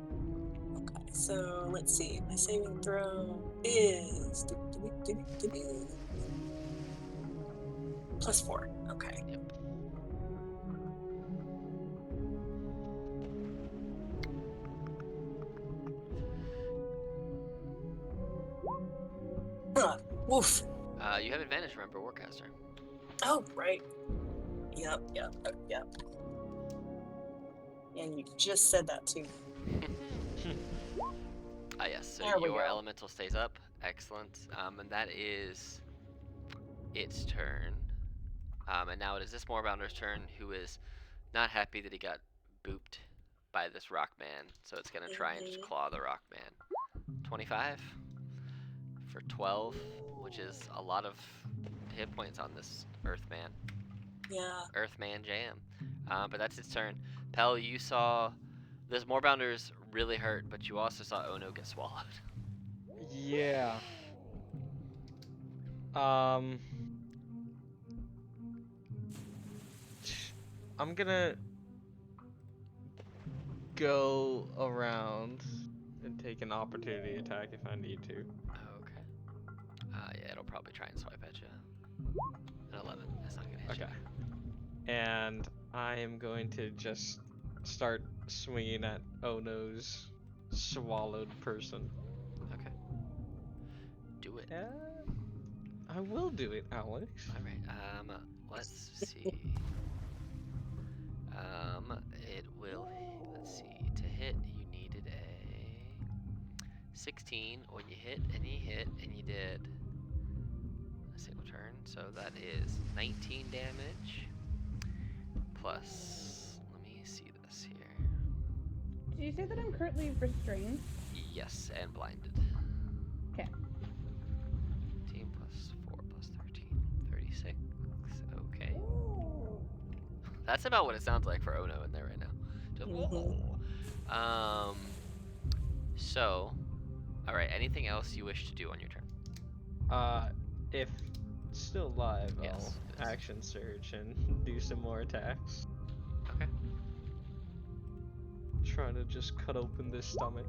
Okay, so let's see. My saving throw is +4. Okay. Yep. Woof. You have advantage, remember, Warcaster. Oh, right. Yep. And you just said that too. Yes, so There we your go. elemental stays up. Excellent. And that is its turn. And now it is this Moorbounder's turn, who is not happy that he got booped by this rock man. So it's going to try and just claw the rock man. 25 for 12, which is a lot of hit points on this Earthman. Yeah. Earthman jam. But that's its turn. Pell, you saw this Moorbounder's really hurt, but you also saw Ono get swallowed. Yeah. I'm gonna go around and take an opportunity attack if I need to. Okay. Yeah, it'll probably try and swipe at you. An 11. That's not gonna hit you. Okay. And I am going to just start swinging at Ono's swallowed person. Okay. Do it. I will do it, Alex. All right. Let's see. It will. Let's see. To hit, you needed a 16. When you hit, and you did a single turn. So that is 19 damage. Plus, let me see this here. Did you say that I'm currently restrained? Yes, and blinded. Okay. 18 That's about what it sounds like for Ono in there right now. Just, So, all right. Anything else you wish to do on your turn? If it's still live, Yes, I'll it is. action surge and do some more attacks. Okay. Trying to just cut open this stomach.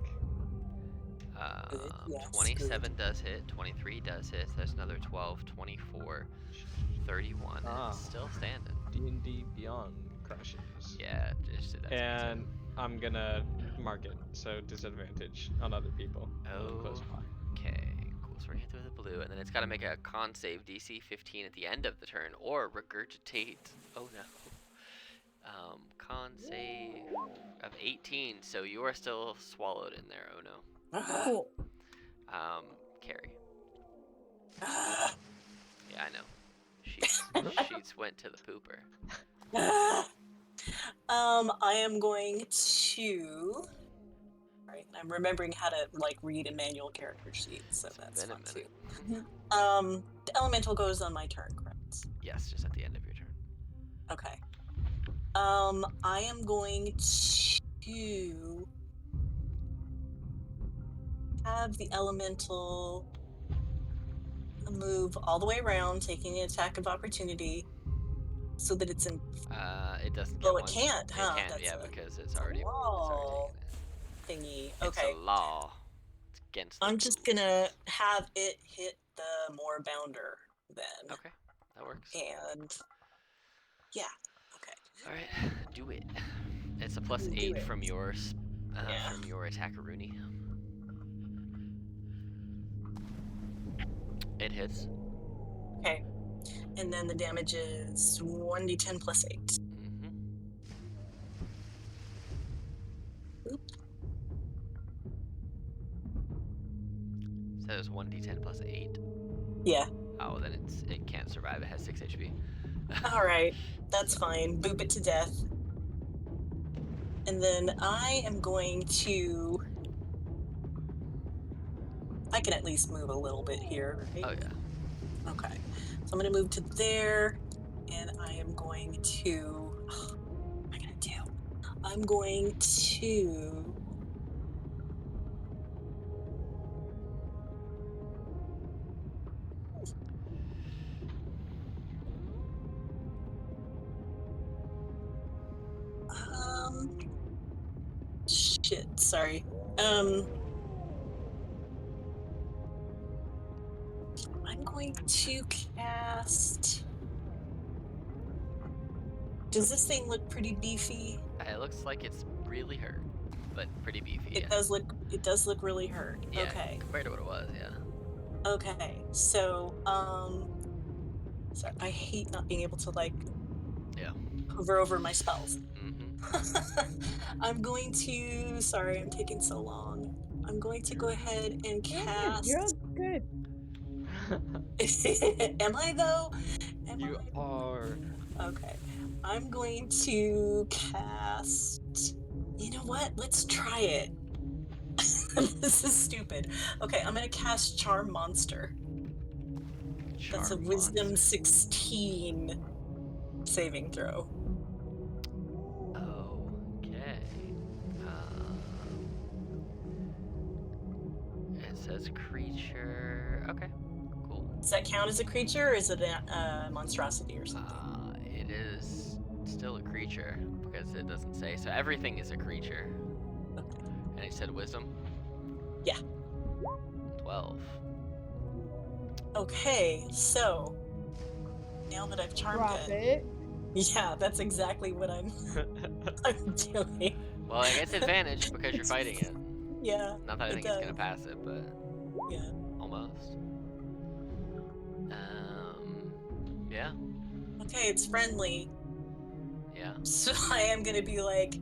Yes, 27 does hit. 23 does hit. There's another 12, 24, 31. Ah. It's still standing. D&D Beyond crashes. Yeah, just did that. to me, And too. I'm gonna mark it, so disadvantage on other people. when I'm close by. Okay, cool. So we're gonna hit it with a blue, and then it's got to make a con save DC 15 at the end of the turn, or regurgitate. Oh no. Con save of 18, so you are still swallowed in there. Oh no. Cool. Carrie. Yeah, I know. Sheets went to the pooper. I am going to. Right, I'm remembering how to like read a manual character sheet, so It's that's been a fun too. minute. The elemental goes on my turn, correct? Yes, just at the end of your turn. Okay. I am going to have the elemental move all the way around, taking an attack of opportunity, so that it's in. It doesn't get Oh, it one. can't, huh? It can't, That's yeah, a because it's a already law taken it. thingy. It's Okay, a law. It's against the I'm just rules. gonna have it hit the more bounder then, Okay, that works. and yeah, okay. All right, do it. It's a plus Do 8 it. from yours, Yeah. from your attacker, Rooney. It hits. Okay, and then the damage is 1d10 plus 8. Mm-hmm. Oop. So it's 1d10 plus 8. Yeah. Oh, then it can't survive. It has 6 HP. All right, that's fine. Boop it to death. And then I am going to. I can at least move a little bit here, right? Oh yeah. Okay. So I'm going to move to there, and I am going to. What am I going to do? I'm going to. Shit, sorry. I'm going to cast. Does this thing look pretty beefy? It looks like it's really hurt, but pretty beefy. It Yeah. does look. It does look really hurt. Yeah. Okay. Compared to what it was, yeah. Okay. So, sorry, I hate not being able to like. Yeah. Hover over my spells. Mm-hmm. I'm going to. Sorry, I'm taking so long. I'm going to go ahead and cast. You're all good. Am I though? You are. Okay. I'm going to cast. You know what? Let's try it. This is stupid. Okay, I'm gonna cast Charm Monster. That's a Charm Wisdom monster. 16 saving throw. Okay. It says creature. Okay. Cool. Does that count as a creature, or is it a monstrosity or something? It is still a creature because it doesn't say. So everything is a creature. And it said wisdom. Yeah. 12. Okay, so now that I've charmed Drop it. yeah, that's exactly what I'm doing. Well, it gets advantage because you're fighting it. Yeah. Not that I it think it's gonna does. pass it, but Yeah. almost. Yeah. Okay, it's friendly, Yeah. so I am gonna be like,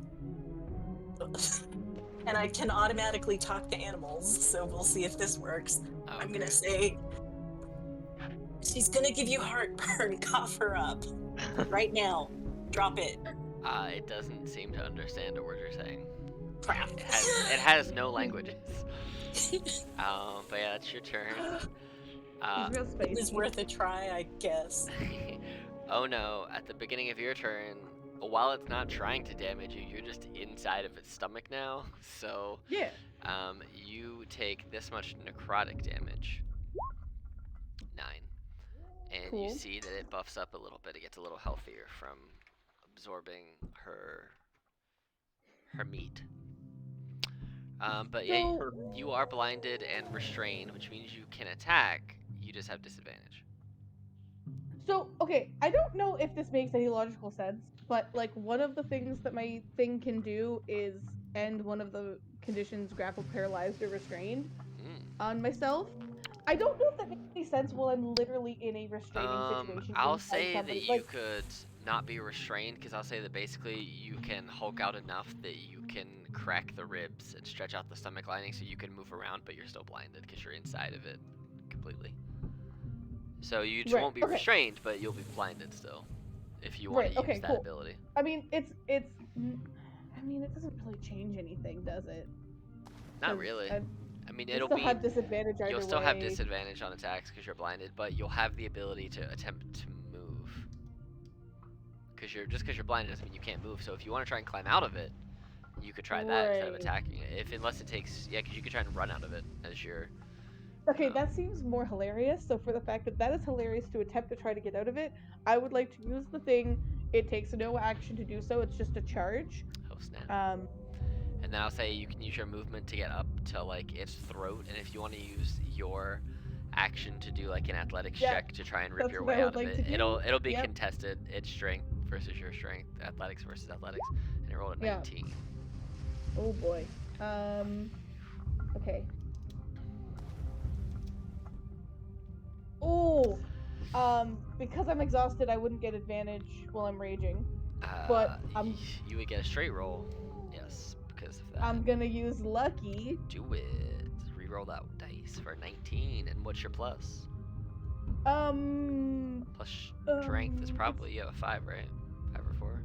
and I can automatically talk to animals. So we'll see if this works. I'm gonna Okay. say, she's gonna give you heartburn. Cough her up right now. Drop it. It doesn't seem to understand a word you're saying. Crap. It has no languages. But yeah, that's your turn. He's real It was spacey. worth a try, I guess. Oh no, at the beginning of your turn, while it's not trying to damage you, you're just inside of its stomach now. So Yeah. you take this much necrotic damage. 9. And Cool. you see that it buffs up a little bit. It gets a little healthier from absorbing her meat. But yeah, So, you are blinded and restrained, which means you can attack. You just have disadvantage. okay, I don't know if this makes any logical sense, but like one of the things that my thing can do is end one of the conditions grappled, paralyzed, or restrained on myself. I don't know if that makes any sense while I'm literally in a restraining situation. I'll inside say somebody. that you could not be restrained, because I'll say that basically you can hulk out enough that you can crack the ribs and stretch out the stomach lining so you can move around, but you're still blinded because you're inside of it completely. So you just won't be restrained, but you'll be blinded still if you want to use that ability. I mean, it doesn't really change anything, does it? Not really. I mean, you'll still have disadvantage either You'll still way. have disadvantage on attacks because you're blinded, but you'll have the ability to attempt to move. Because you're blinded doesn't mean you can't move. So if you want to try and climb out of it, you could try that instead of attacking it. Unless it takes, because you could try and run out of it as your. Okay, that seems more hilarious. So for the fact that is hilarious to attempt to try to get out of it, I would like to use the thing. It takes no action to do so. It's just a charge. Oh snap. And then I'll say you can use your movement to get up to like its throat, and if you want to use your action to do like an athletics check to try and rip your way out of it, it'll be contested. It's strength versus your strength, athletics versus athletics, and it rolled a 19. Oh boy. Okay. Oh, because I'm exhausted, I wouldn't get advantage while I'm raging. But you would get a straight roll. Yes, because of that. I'm gonna use lucky. Do it. Reroll that dice for 19. And what's your plus? Plus strength is probably you have a 5, right? 5 or 4.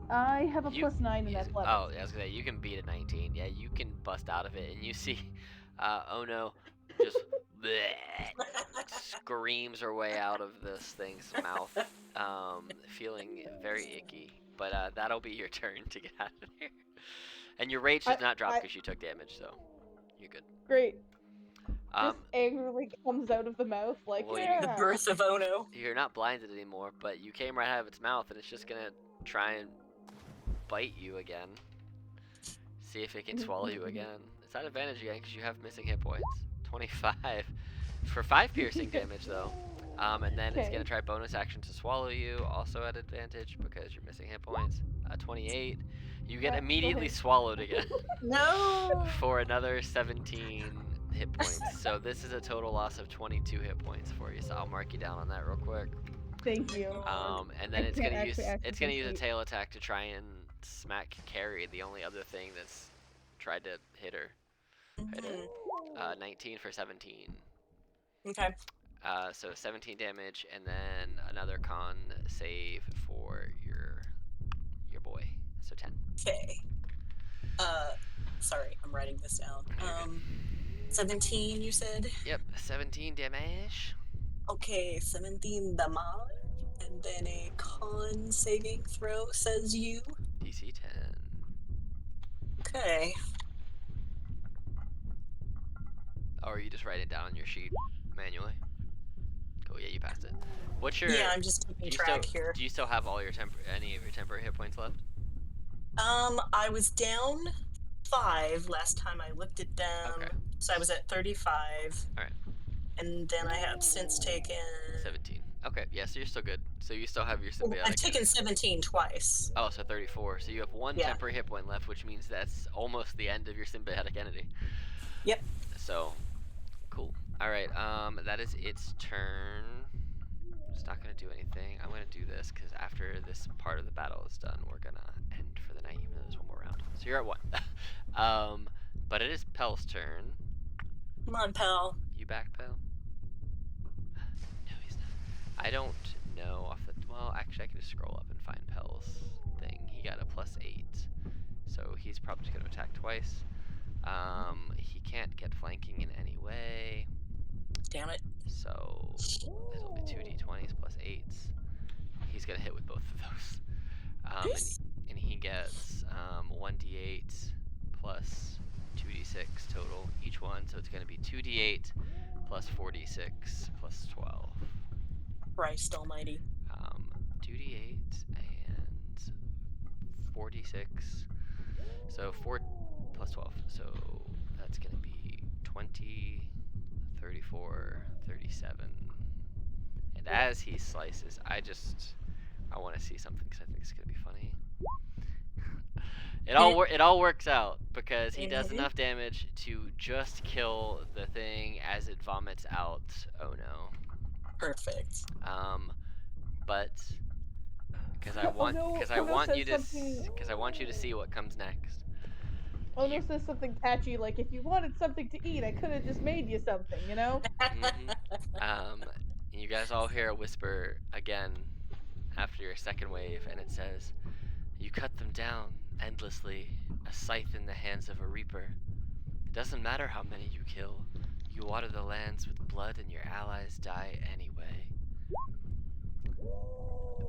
I have a plus 9 in athletics. Oh, yeah, I was gonna say you can beat a 19. Yeah, you can bust out of it, and you see, oh no, just screams her way out of this thing's mouth, feeling very icky. But that'll be your turn to get out of there. And your rage does not drop because you took damage, so you're good. Great. Just angrily comes out of the mouth like, the birth of Ono. You're not blinded anymore, but you came right out of its mouth, and it's just gonna try and bite you again. See if it can swallow you again. It's at advantage again because you have missing hit points. 25 for 5 piercing damage though. And then it's gonna try bonus action to swallow you, also at advantage because you're missing hit points. 28. You get immediately swallowed again. No. For another 17 hit points. So this is a total loss of 22 hit points for you. So I'll mark you down on that real quick. Thank you. And then it's gonna use a tail attack to try and smack Carrie, the only other thing that's tried to hit her. 19 for 17. Okay. So 17 damage, and then another con save for your boy. So 10. Okay. Sorry, I'm writing this down. 17, you said? Yep, 17 damage. Okay, 17 damage, and then a con saving throw, says you. DC 10. Okay. Oh, are you just writing it down on your sheet manually? Cool, yeah, you passed it. What's your... Yeah, I'm just keeping track here. Do you still have all your any of your temporary hit points left? I was down 5 last time I looked at them. Okay. So I was at 35. Alright. And then I have since taken... 17. Okay, yeah, so you're still good. So you still have your symbiotic... I've taken 17 twice. Oh, so 34. So you have 1 temporary hit point left, which means that's almost the end of your symbiotic entity. Yep. So, cool. Alright, that is its turn. It's not going to do anything. I'm going to do this, because after this part of the battle is done, we're going to end for the night, even though there's one more round. So you're at 1. But it is Pel's turn. Come on, Pel. You back, Pel? No, he's not. I don't know off the... Well, actually, I can just scroll up and find Pel's thing. He got a +8. So he's probably just going to attack twice. He can't get flanking in any way. Damn it. So this will be 2d20s +8s. He's going to hit with both of those. Nice. And he gets 1d8 plus 2d6 total each one, so it's going to be 2d8 plus 4d6 plus 12. Christ almighty. 2d8 and 4d6. So 4 plus 12. So that's going to be 20, 34, 37. And as he slices, I want to see something because I think it's going to be funny. It all works out because he does enough damage to just kill the thing as it vomits out. Oh no. Perfect. But because I Oh want no, because I Ono want says you to something- because I want you to see what comes next. Ono says something catchy, like, if you wanted something to eat, I could have just made you something, you know? You guys all hear a whisper again after your second wave, and it says, "You cut them down endlessly, a scythe in the hands of a reaper. It doesn't matter how many you kill. You water the lands with blood, and your allies die anyway."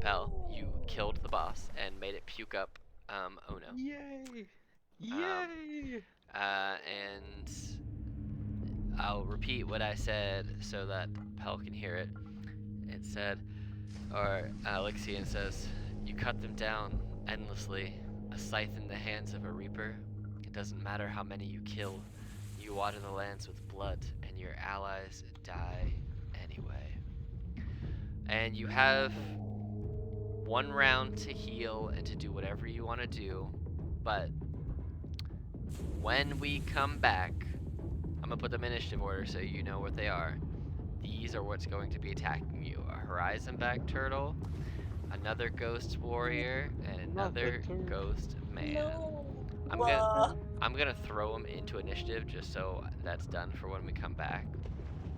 Pell, you killed the boss and made it puke up Ono. Yay! Yay! And I'll repeat what I said so that Pell can hear it. It said, or Alexian says, "You cut them down endlessly, a scythe in the hands of a reaper. It doesn't matter how many you kill. You water the lands with blood, and your allies die anyway." And you have 1 round to heal and to do whatever you want to do, but when we come back, I'm gonna put them in initiative order so you know what they are. These are what's going to be attacking you: a horizon-back turtle, another ghost warrior, and Not the another turtle. ghost man. No. I'm gonna throw them into initiative just so that's done for when we come back.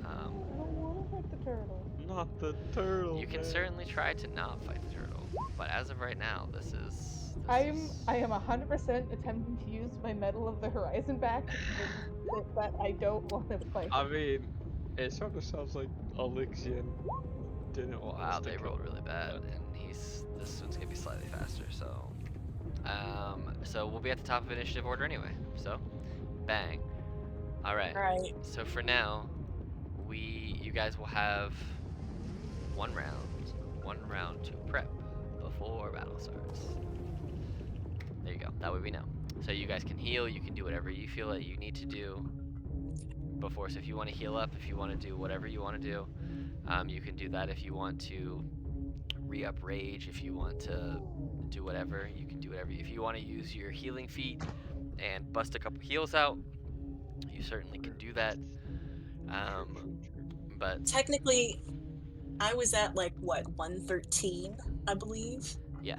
I don't want to fight the turtle. Not the turtle. You can man. certainly try to not fight the turtle, but as of right now, this is. I am 100% attempting to use my Medal of the Horizon back to convince that I don't want to fight. I mean, it sort of sounds like Alexian didn't want us Wow, to they kill rolled him, really bad, but- and this one's gonna be slightly faster. So we'll be at the top of initiative order anyway. So, bang. All right. Right. So for now, you guys will have 1 round to prep before battle starts. There you go. That way we know. So you guys can heal. You can do whatever you feel that you need to do before. So if you want to heal up, if you want to do whatever you want to do, you can do that. If you want to re-up rage, if you want to do whatever, you can do whatever. If you want to use your healing feat and bust a couple heals out, you certainly can do that. But Technically, I was at like what 113, I believe. yeah,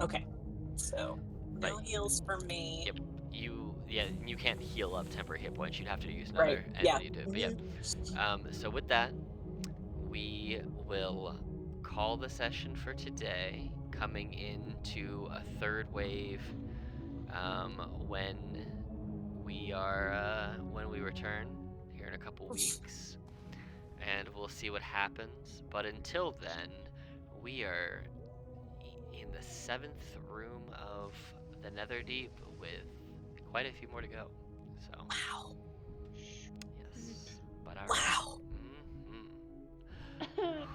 Okay. So no But- heals for me. Yep. You can't heal up temporary hit points. You'd have to use Right, another yeah. entity to do it. But yeah. So with that, we will call the session for today, coming into a 3rd wave when we return here in a couple weeks, and we'll see what happens. But until then, we are in the 7th room of the Netherdeep with quite a few more to go. So Wow. yes, but all right. Wow. Mhm.